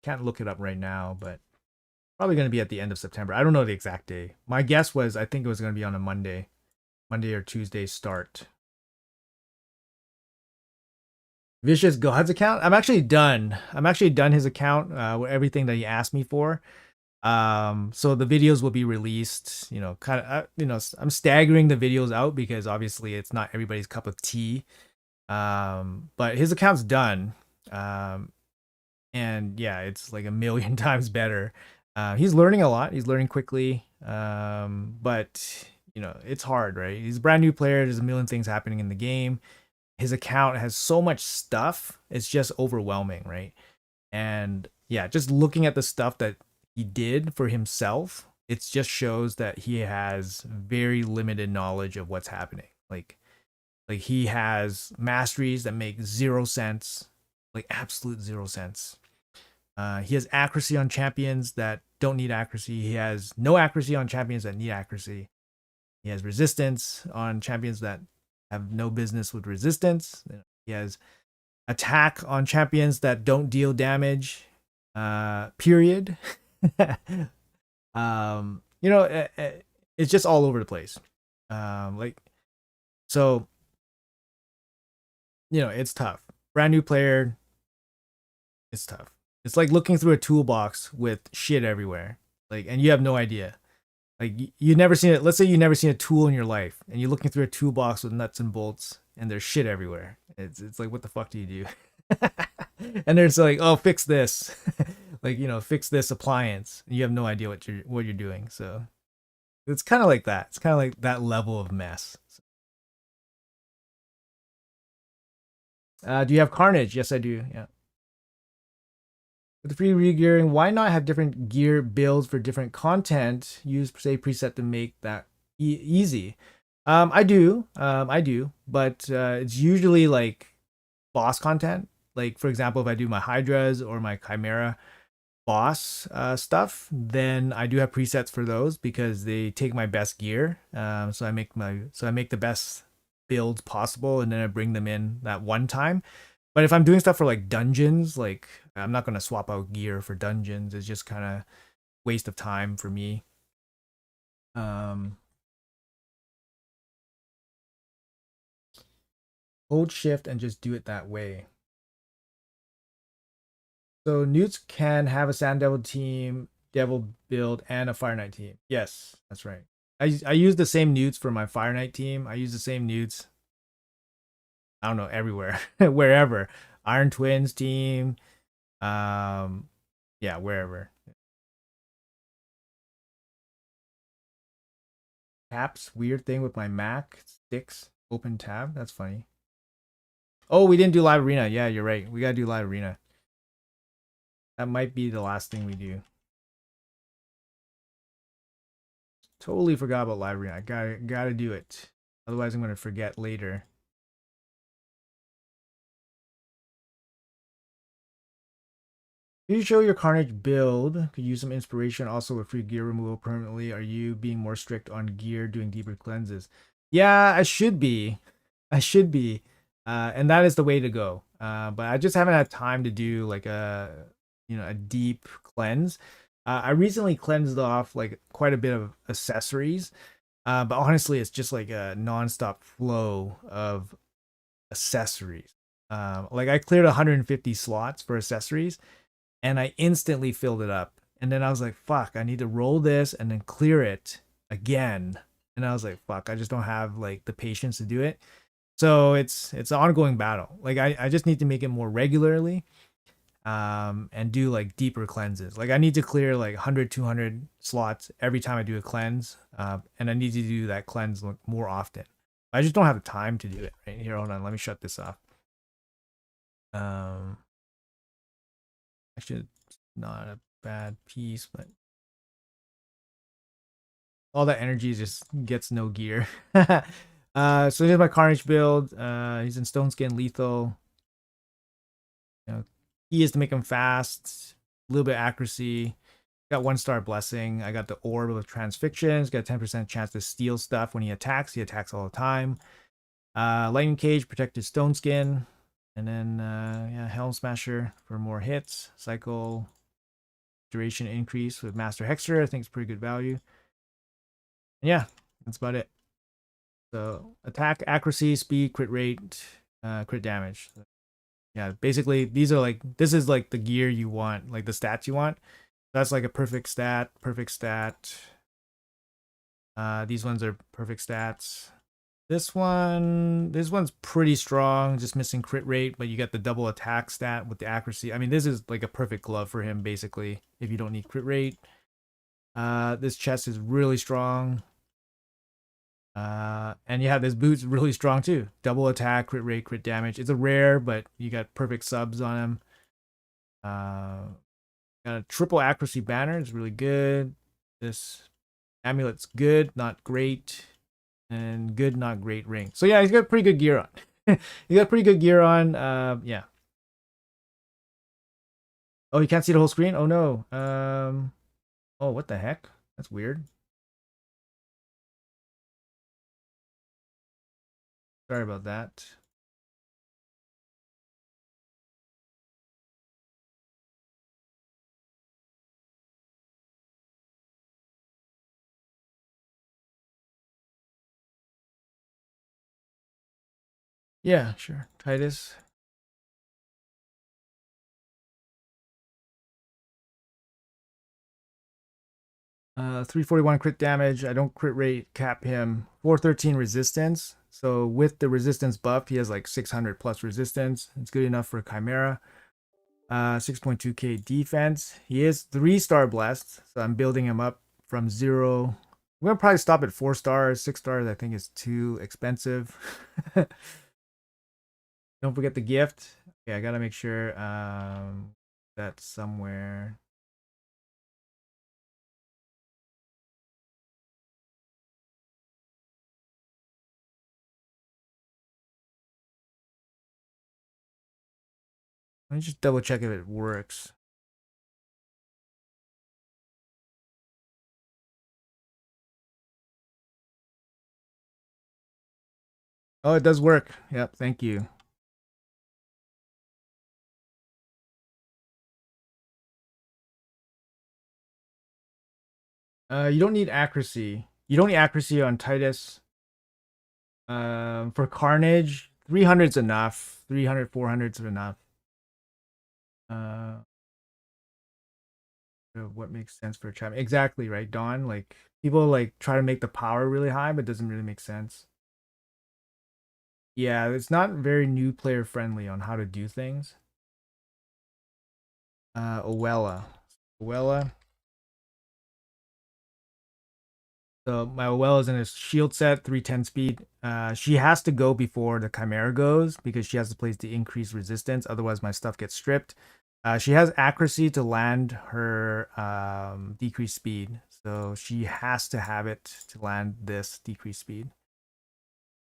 Can't look it up right now, but probably gonna be at the end of September. I don't know the exact day. My guess was I think it was gonna be on a Monday or Tuesday start. Vicious God's account. I'm actually done. I'm actually done his account with everything that he asked me for. So the videos will be released. You know, kind of. You know, I'm staggering the videos out because obviously it's not everybody's cup of tea. But his account's done. And yeah, it's like a million times better. He's learning a lot. He's learning quickly. But you know, it's hard, right? He's a brand new player. There's a million things happening in the game. His account has so much stuff. It's just overwhelming, right? And yeah, just looking at the stuff that he did for himself, it just shows that he has very limited knowledge of what's happening. Like he has masteries that make 0 sense, like absolute 0 sense. He has accuracy on champions that don't need accuracy. He has no accuracy on champions that need accuracy. He has resistance on champions that have no business with resistance. He has attack on champions that don't deal damage. Period. It's just all over the place. Like so, it's tough. Brand new player, it's tough. It's like looking through a toolbox with shit everywhere. Like, and you have no idea. Like you never seen it. Let's say you never seen a tool in your life, and you're looking through a toolbox with nuts and bolts, and there's shit everywhere. It's like, what the fuck do you do? And there's like, oh, fix this, like fix this appliance. And you have no idea what you're doing. So it's kind of like that. It's kind of like that level of mess. Do you have Carnage? Yes, I do. Yeah. With the free regearing, why not have different gear builds for different content? Use say preset to make that easy. I do, but it's usually like boss content. Like for example, if I do my Hydras or my Chimera boss stuff, then I do have presets for those because they take my best gear. So I make the best builds possible, and then I bring them in that one time. But if I'm doing stuff for like dungeons, like I'm not gonna swap out gear for dungeons. It's just kind of waste of time for me. Um, Hold shift and just do it that way. So Newts can have a Sand Devil team, Devil build, and a Fire Knight team. Yes, that's right. I use the same Newts for my Fire Knight team. I use the same Newts. I don't know, everywhere, wherever. Iron Twins team. Yeah, wherever. Tabs, weird thing with my Mac. Sticks, open tab. That's funny. Oh, we didn't do live arena. Yeah, you're right. We gotta do live arena. That might be the last thing we do. Totally forgot about live arena. I gotta do it. Otherwise, I'm gonna forget later. Can you show your Carnage build? Could use some inspiration also with free gear removal permanently. Are you being more strict on gear doing deeper cleanses? Yeah, I should be. I should be. And that is the way to go. But I just haven't had time to do like a deep cleanse. I recently cleansed off like quite a bit of accessories. But honestly, it's just like a nonstop flow of accessories. Like I cleared 150 slots for accessories, and I instantly filled it up. And then I was like, fuck, I need to roll this and then clear it again. And I was like, fuck, I just don't have like the patience to do it. So it's an ongoing battle. Like I just need to make it more regularly, and do like deeper cleanses. Like I need to clear like 100, 200 slots every time I do a cleanse. And I need to do that cleanse more often. I just don't have the time to do it. Right here, hold on, let me shut this off. Actually, it's not a bad piece, but all that energy just gets no gear. So here's my Carnage build. He's in Stone Skin Lethal. Key is to make him fast, a little bit accuracy. Got 1-star blessing. I got the orb of transfixtions. Got a 10% chance to steal stuff when he attacks. He attacks all the time. Lightning cage, protected stone skin. And then yeah, Helm Smasher for more hits. Cycle duration increase with Master Hexer. I think it's pretty good value. And yeah, that's about it. So attack, accuracy, speed, crit rate, crit damage. Yeah, basically this is like the gear you want, like the stats you want. That's like a perfect stat. These ones are perfect stats. This one's pretty strong, just missing crit rate, but you get the double attack stat with the accuracy. I mean, this is like a perfect glove for him, basically, if you don't need crit rate. This chest is really strong. And yeah, this boot's really strong too. Double attack, crit rate, crit damage. It's a rare, but you got perfect subs on him. Got a triple accuracy banner. It's really good. This amulet's good, not great. And good, not great ring. So yeah, he's got pretty good gear on. He got pretty good gear on. Yeah. Oh, you can't see the whole screen? Oh no. Oh, what the heck? That's weird. Sorry about that. Yeah, sure. Titus. 341 crit damage. I don't crit rate cap him. 413 resistance. So with the resistance buff, he has like 600 plus resistance. It's good enough for Chimera. 6.2k defense. He is 3-star blessed, so I'm building him up from 0. I'm gonna probably stop at 4 stars. 6 stars I think is too expensive. Don't forget the gift. Okay, I gotta make sure that's somewhere. Let me just double check if it works. Oh, it does work. Yep, thank you. You don't need accuracy. You don't need accuracy on Titus. For Carnage, 300 is enough. 300, 400 is enough. Uh, what makes sense for a champion? Exactly, right, Don? Like, people like try to make the power really high, but it doesn't really make sense. Yeah, it's not very new player friendly on how to do things. Owella. Owella. So my Owella is in a shield set, 310 speed. She has to go before the Chimera goes because she has to place the increased resistance. Otherwise, my stuff gets stripped. She has accuracy to land her decreased speed. So she has to have it to land this decreased speed.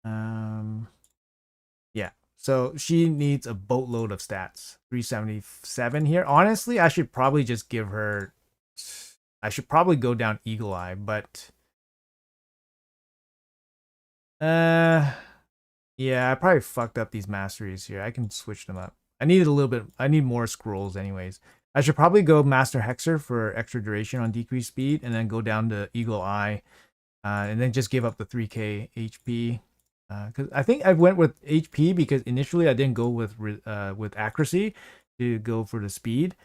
Yeah. So she needs a boatload of stats. 377 here. Honestly, I should probably just give her. I should probably go down Eagle Eye, but uh, yeah, I probably fucked up these masteries here. I can switch them up. I needed a little bit. I need more scrolls, anyways. I should probably go Master Hexer for extra duration on decreased speed, and then go down to Eagle Eye, and then just give up the 3k HP. Because I think I went with HP because initially I didn't go with accuracy to go for the speed,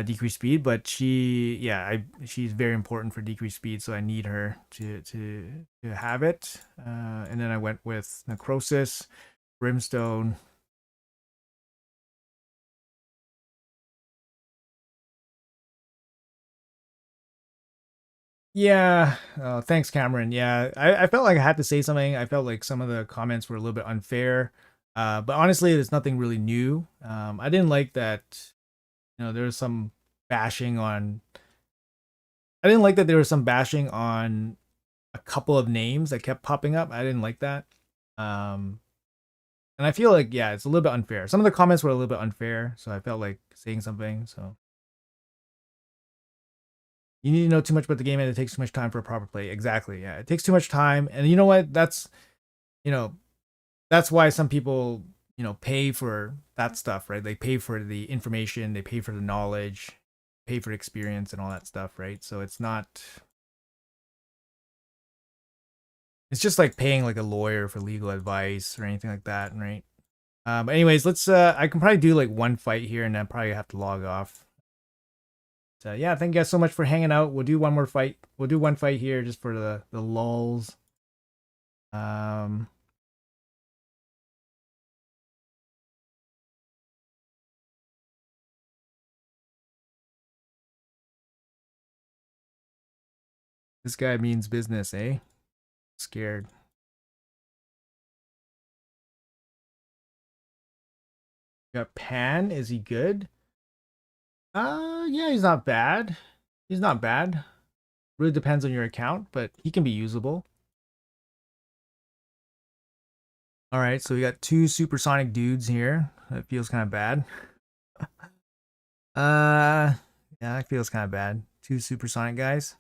decreased speed. But she's very important for decreased speed, so I need her to have it. And then I went with Necrosis, Brimstone. Yeah, thanks, Cameron. Yeah, I felt like I had to say something. I felt like some of the comments were a little bit unfair. But honestly, there's nothing really new. I didn't like that, there was some bashing on. I didn't like that there was some bashing on a couple of names that kept popping up. I didn't like that. Um, and I feel like, yeah, it's a little bit unfair. Some of the comments were a little bit unfair, so I felt like saying something. So you need to know too much about the game, and it takes too much time for a proper play. Exactly. Yeah, it takes too much time, and you know what? You know that's why some people pay for that stuff, right? They pay for the information, they pay for the knowledge, pay for experience and all that stuff, right? So it's just like paying like a lawyer for legal advice or anything like that, right? Anyways, let's I can probably do like one fight here and then probably have to log off. So yeah, thank you guys so much for hanging out. We'll do one more fight. We'll do one fight here just for the lulls. um this guy means business, eh? Scared. Got Pan, is he good? Yeah, he's not bad. He's not bad. Really depends on your account, but he can be usable. All right, so we got two supersonic dudes here. That feels kind of bad. Uh, yeah, that feels kind of bad. Two supersonic guys.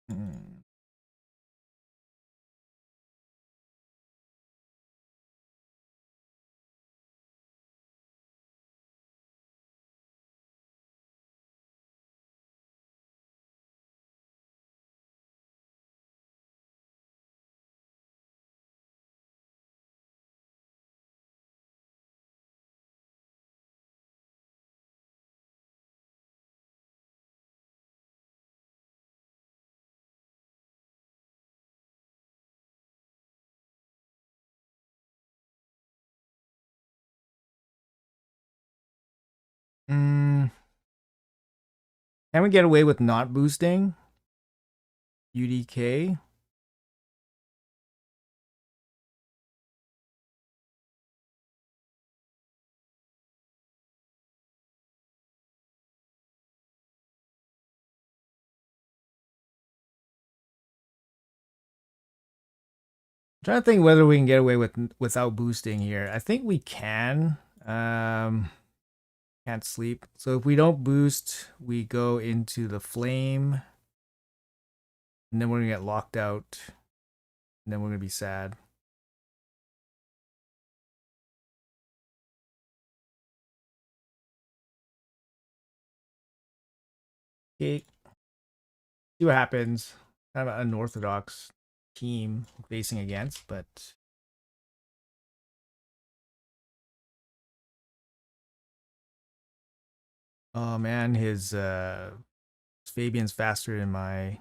Hmm. Mm, can we get away with not boosting? UDK. Trying to think whether we can get away with without boosting here. I think we can. Can't sleep. So if we don't boost, we go into the flame, and then we're gonna get locked out, and then we're gonna be sad. Okay, see what happens. Kind of an unorthodox team facing against, but oh man, his Fabian's faster than my.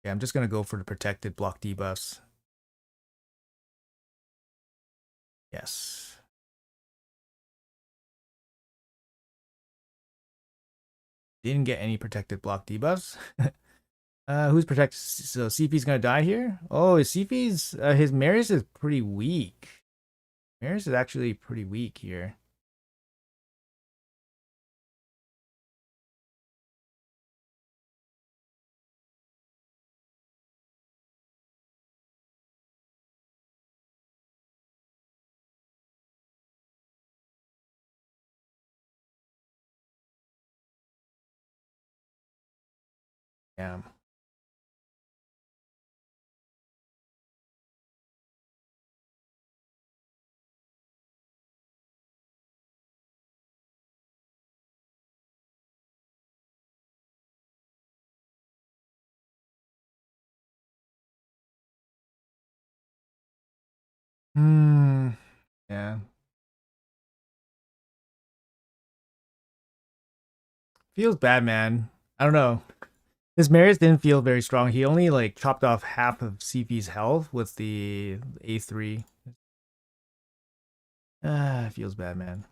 Yeah, I'm just gonna go for the protected block debuffs. Yes. Didn't get any protected block debuffs. Who's protected? So CP's gonna die here. Oh, CP's his Marius is pretty weak. Marius is actually pretty weak here. Yeah. Hmm. Yeah. Feels bad, man. I don't know. His Marius didn't feel very strong. He only like chopped off half of CP's health with the A3. Feels bad, man.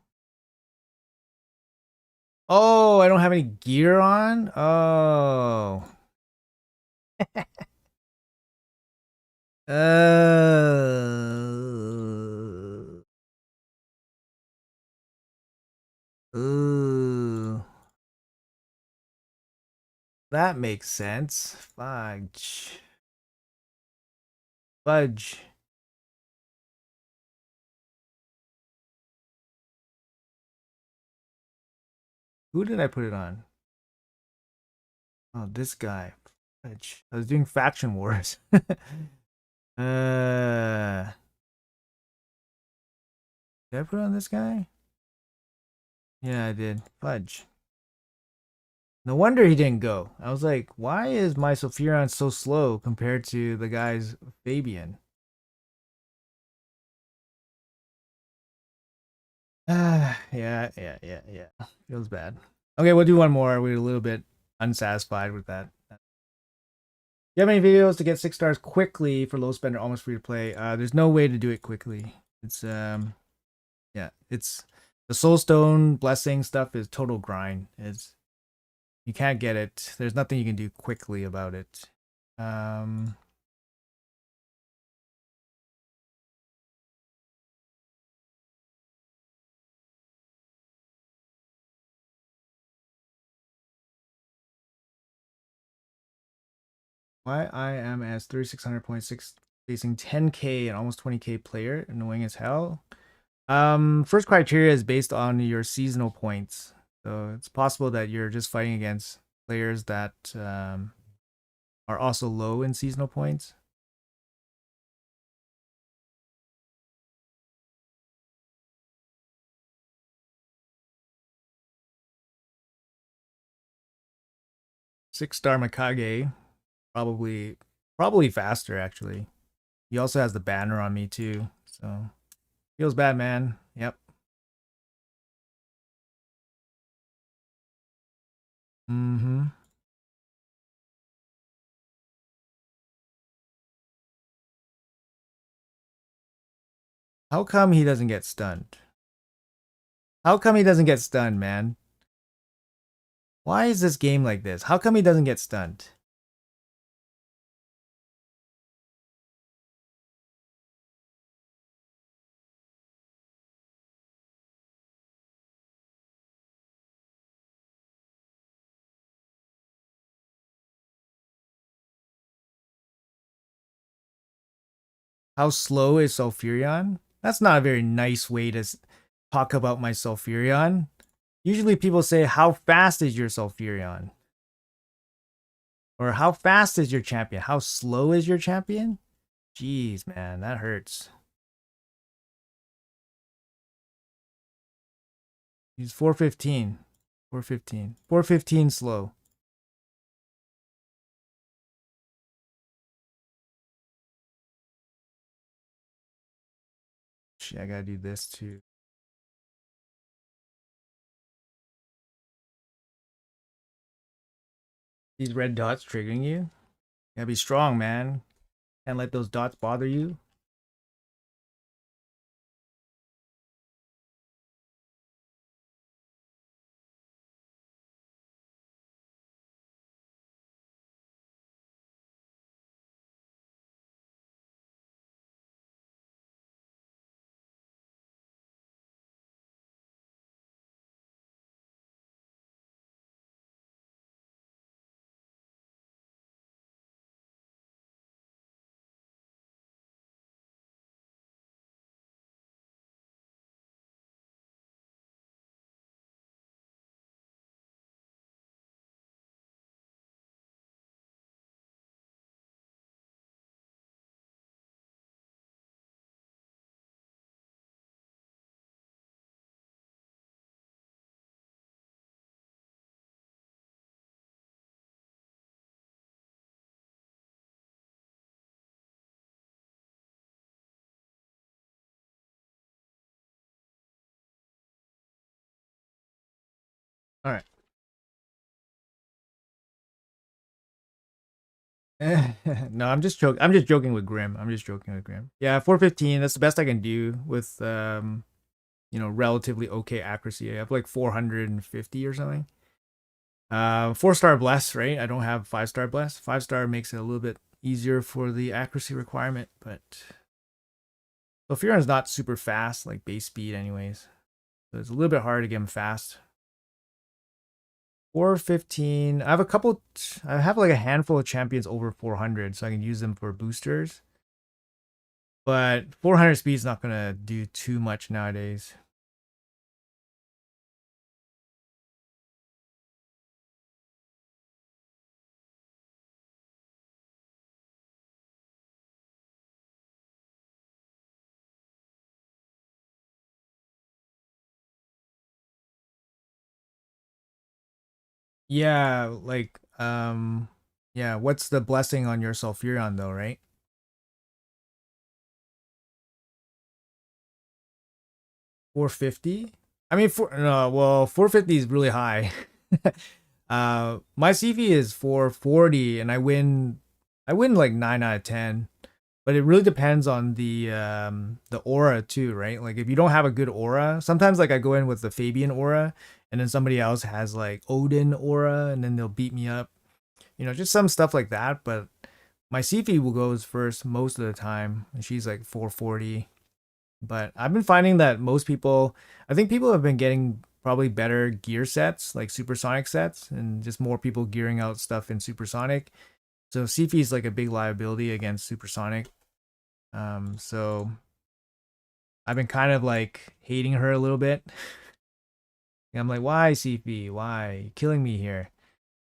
Oh, I don't have any gear on? Oh. Uh. Ooh. That makes sense. Fudge. Fudge. Who did I put it on? Oh, this guy. Fudge. I was doing faction wars. uh. Did I put it on this guy? Yeah, I did. Fudge. No wonder he didn't go. I was like, why is my Sophiron so slow compared to the guy's Fabian? Yeah. Feels bad. Okay, we'll do one more. We're a little bit unsatisfied with that. You have any videos to get 6 stars quickly for low spender, almost free to play? There's no way to do it quickly. It's yeah, it's the Soulstone blessing stuff is total grind. It's You can't get it. There's nothing you can do quickly about it. Why I am as 3600.6 facing 10k and almost 20k player, annoying as hell. First criteria is based on your seasonal points. So it's possible that you're just fighting against players that are also low in seasonal points. Six-star Mikage, probably faster actually. He also has the banner on me too, so feels bad, man. Yep. Mm-hmm. How come he doesn't get stunned? How come he doesn't get stunned, man? Why is this game like this? How come he doesn't get stunned? How slow is Sulfurion? That's not a very nice way to talk about my Sulfurion. Usually people say, how fast is your Sulfurion? Or how fast is your champion? How slow is your champion? Jeez, man, that hurts. He's 415. 415. 415 slow. Shit, I gotta do this too. These red dots triggering you? You gotta be strong, man. Can't let those dots bother you. All right. No, I'm just joking. I'm just joking with Grim. I'm just joking with Grim. Yeah, 415. That's the best I can do with relatively okay accuracy. I have like 450 or something. 4-star bless, right? I don't have 5-star bless. 5-star makes it a little bit easier for the accuracy requirement, but Sulfurion's not super fast like base speed, anyways. So it's a little bit hard to get him fast. 415. I have like a handful of champions over 400, so I can use them for boosters. But 400 speed is not gonna do too much nowadays. Yeah, yeah, what's the blessing on your Sulfurion though, right? 450? I mean, no, well, 450 is really high. My CV is 440 and I win like 9 out of 10. But it really depends on the aura too, right? Like if you don't have a good aura, sometimes like I go in with the Fabian aura, and then somebody else has like Odin aura, and then they'll beat me up. Just some stuff like that. But my Sifi will goes first most of the time, and she's like 440. But I've been finding that most people, I think people have been getting probably better gear sets, like supersonic sets, and just more people gearing out stuff in supersonic. So Sifi is like a big liability against supersonic. So I've been kind of like hating her a little bit. I'm like, why Sifi? Why? You're killing me here.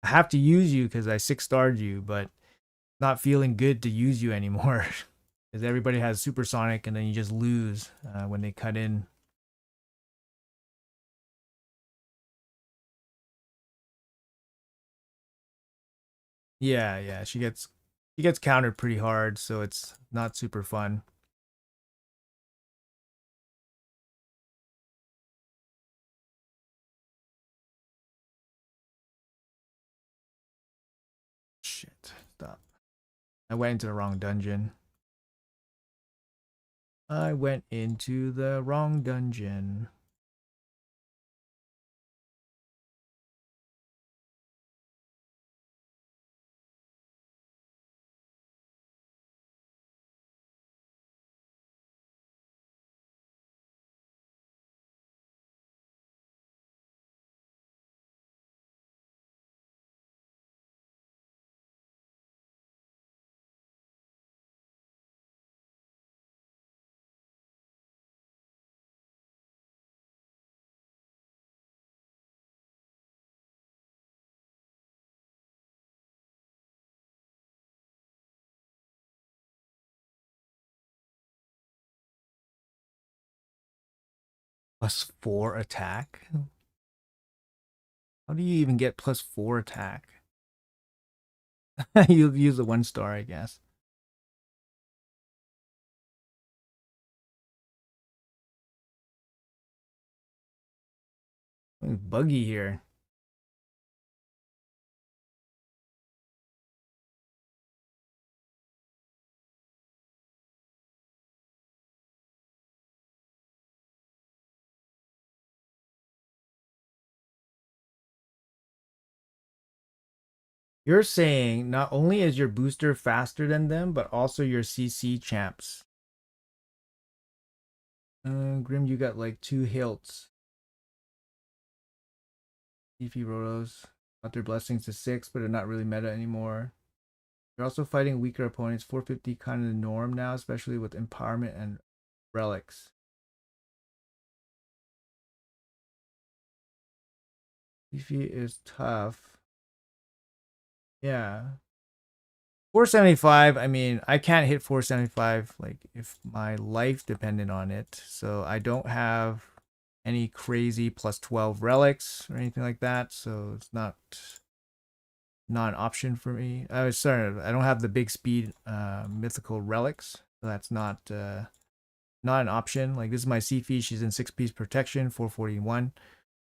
I have to use you because I 6-starred you, but not feeling good to use you anymore. Because everybody has supersonic and then you just lose when they cut in. Yeah, yeah, she gets countered pretty hard, so it's not super fun. Shit, stop. I went into the wrong dungeon. I went into the wrong dungeon. +4 attack? How do you even get +4 attack? You use the 1-star, I guess. It's buggy here. You're saying not only is your booster faster than them, but also your CC champs. Grim, you got like 2 hilts. Beefy Rotos got their blessings to 6, but are not really meta anymore. You're also fighting weaker opponents. 450 kind of the norm now, especially with empowerment and relics. Beefy is tough. Yeah. 475, I mean, I can't hit 475 like if my life depended on it. So I don't have any crazy +12 relics or anything like that. So it's not an option for me. I was sorry, I don't have the big speed mythical relics. So that's not an option. Like this is my Sifi, she's in 6-piece protection, 441.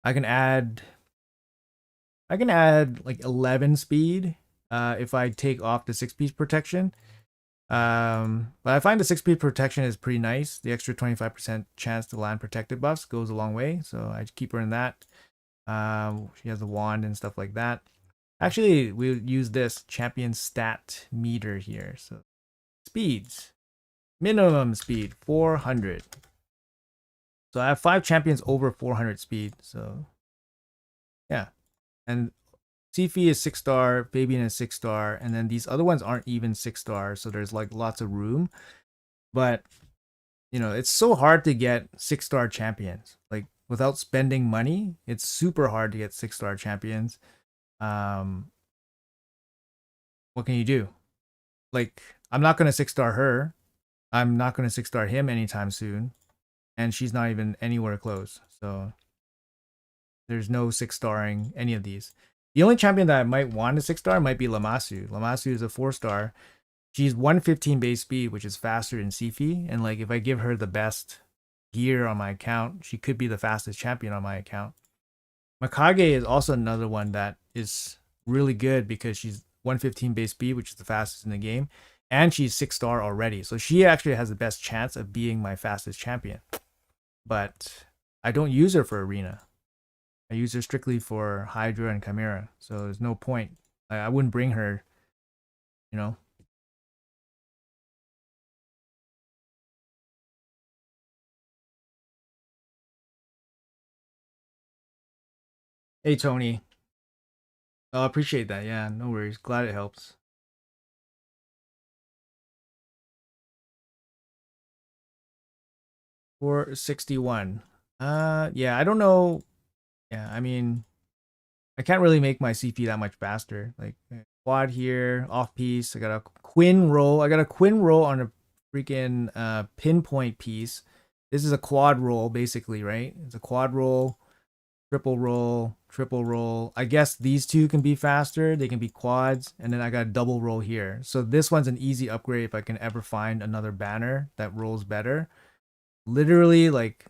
I can add like 11 speed if I take off the 6-piece protection. But I find the 6-piece protection is pretty nice. The extra 25% chance to land protected buffs goes a long way, so I keep her in that. She has a wand and stuff like that. Actually, we'll use this champion stat meter here. So speeds, minimum speed 400. So I have 5 champions over 400 speed. So yeah, and Sifi is 6-star, Fabian is 6-star, and then these other ones aren't even 6-star. So there's like lots of room, but it's so hard to get 6-star champions. Like without spending money, it's super hard to get 6-star champions. Um, what can you do? Like I'm not gonna 6-star her. I'm not gonna 6-star him anytime soon, and she's not even anywhere close. So there's no 6-starring any of these. The only champion that I might want to 6-star might be Lamasu. Lamasu is a 4-star. She's 115 base speed, which is faster than Sifi. And like if I give her the best gear on my account, she could be the fastest champion on my account. Makage is also another one that is really good because she's 115 base speed, which is the fastest in the game. and she's 6-star already. So she actually has the best chance of being my fastest champion. But I don't use her for arena. I use her strictly for Hydra and Chimera. So there's no point. I wouldn't bring her, you know. Hey Tony. Oh, I appreciate that. Yeah, no worries. Glad it helps. 461. Yeah, I don't know. Yeah, I mean, I can't really make my CP that much faster. Like quad here, off piece. I got a Quinn roll. I got a Quinn roll on a freaking pinpoint piece. This is a quad roll, basically, right? It's a quad roll, triple roll, triple roll. I guess these two can be faster. They can be quads, and then I got a double roll here. So this one's an easy upgrade if I can ever find another banner that rolls better. Literally, like,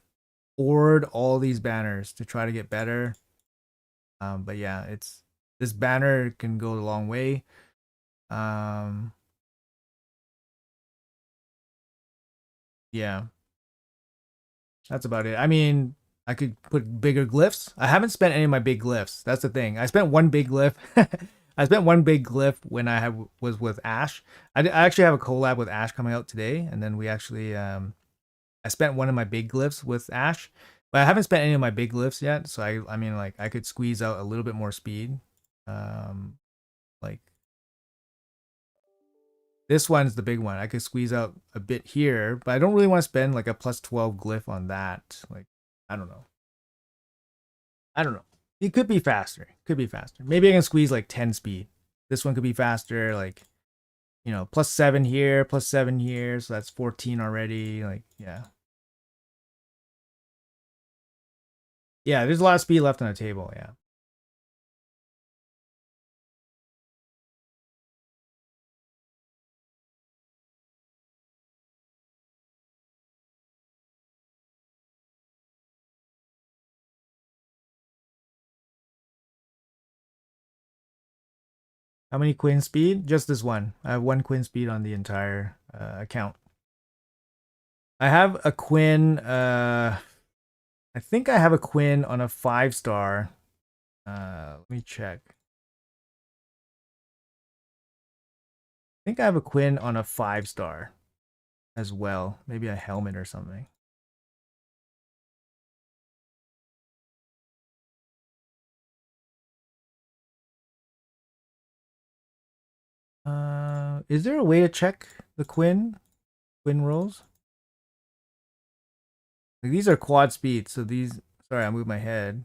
ordered all these banners to try to get better. But yeah, it's this banner can go a long way. Um, yeah, that's about it. I mean, I could put bigger glyphs. I haven't spent any of my big glyphs. That's the thing. I spent one big glyph. I spent one big glyph when was with Ash. I actually have a collab with Ash coming out today, and then we actually I spent one of my big glyphs with Ash, but I haven't spent any of my big glyphs yet. So I mean, like, I could squeeze out a little bit more speed. Um, like this one's the big one. I could squeeze out a bit here, but I don't really want to spend like a plus 12 glyph on that. Like, I don't know. I don't know. It could be faster. Could be faster. Maybe I can squeeze like 10 speed. This one could be faster. Like, plus 7 here, plus 7 here. So that's 14 already. Like, yeah. Yeah, there's a lot of speed left on the table. Yeah. How many Quinn speed? Just this one. I have one Quinn speed on the entire account. I have a Quinn. I think I have a Quinn on a 5-star. Let me check. I think I have a Quinn on a 5-star as well. Maybe a helmet or something. Is there a way to check the Quinn rolls? Like, these are quad speed, so these. Sorry, I moved my head.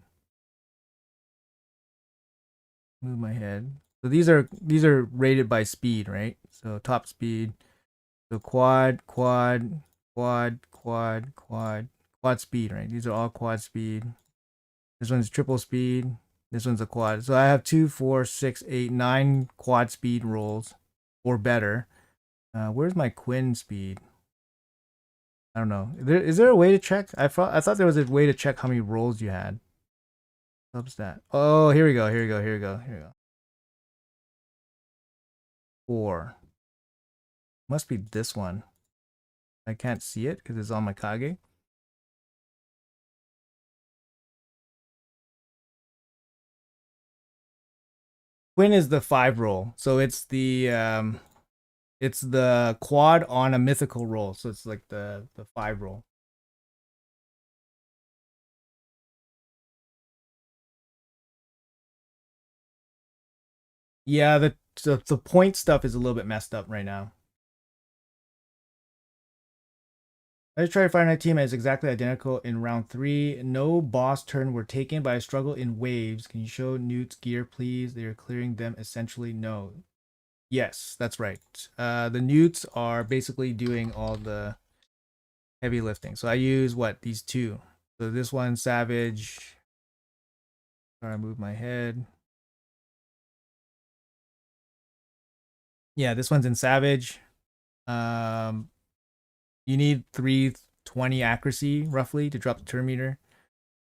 Move my head. So these are rated by speed, right? So top speed. So quad speed, right? These are all quad speed. This one's triple speed. This one's a quad. So I have 2, 4, 6, 8, 9 quad speed rolls or better. Where's my Quinn speed? I don't know. Is there a way to check? I thought there was a way to check how many rolls you had. Substat. Oh, here we go. Here we go. Here we go. Here we go. 4. Must be this one. I can't see it because it's on my Kage. Quinn is the 5 roll, so it's the quad on a mythical roll, so it's like the 5 roll. Yeah, the point stuff is a little bit messed up right now. I just tried to find a team that is exactly identical in round 3. No boss turn were taken, but I struggle in waves. Can you show Newt's gear, please? They are clearing them essentially. No. Yes, that's right. The Newts are basically doing all the heavy lifting. So I use what? These two. So this one, Savage. Sorry, I moved my head. Yeah, this one's in Savage. Um, you need 320 accuracy roughly to drop the turn meter.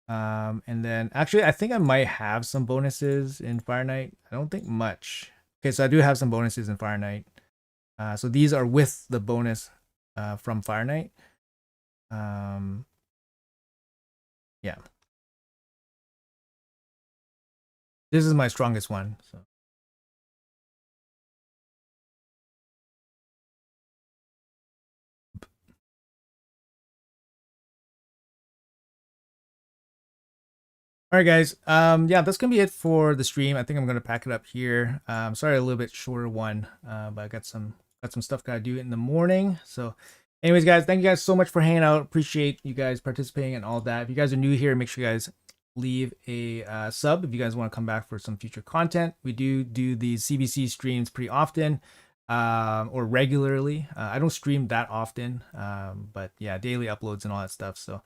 And then actually, I think I might have some bonuses in Fire Knight. I don't think much. Okay, so I do have some bonuses in Fire Knight. So these are with the bonus from Fire Knight. Yeah. This is my strongest one. So. All right, guys. Yeah, that's gonna be it for the stream. I think I'm gonna pack it up here. Sorry, a little bit shorter one, but I got some stuff gotta do in the morning. So, anyways, guys, thank you guys so much for hanging out. Appreciate you guys participating and all that. If you guys are new here, make sure you guys leave a sub if you guys want to come back for some future content. We do these CBC streams pretty often, or regularly. I don't stream that often, but yeah, daily uploads and all that stuff. So,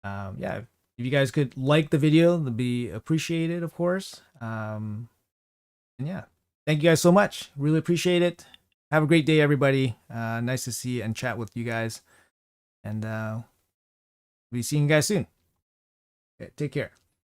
yeah. If you guys could like the video, that'd be appreciated, of course. And yeah, thank you guys so much. Really appreciate it. Have a great day, everybody. Nice to see and chat with you guys. And be seeing you guys soon. Okay, take care.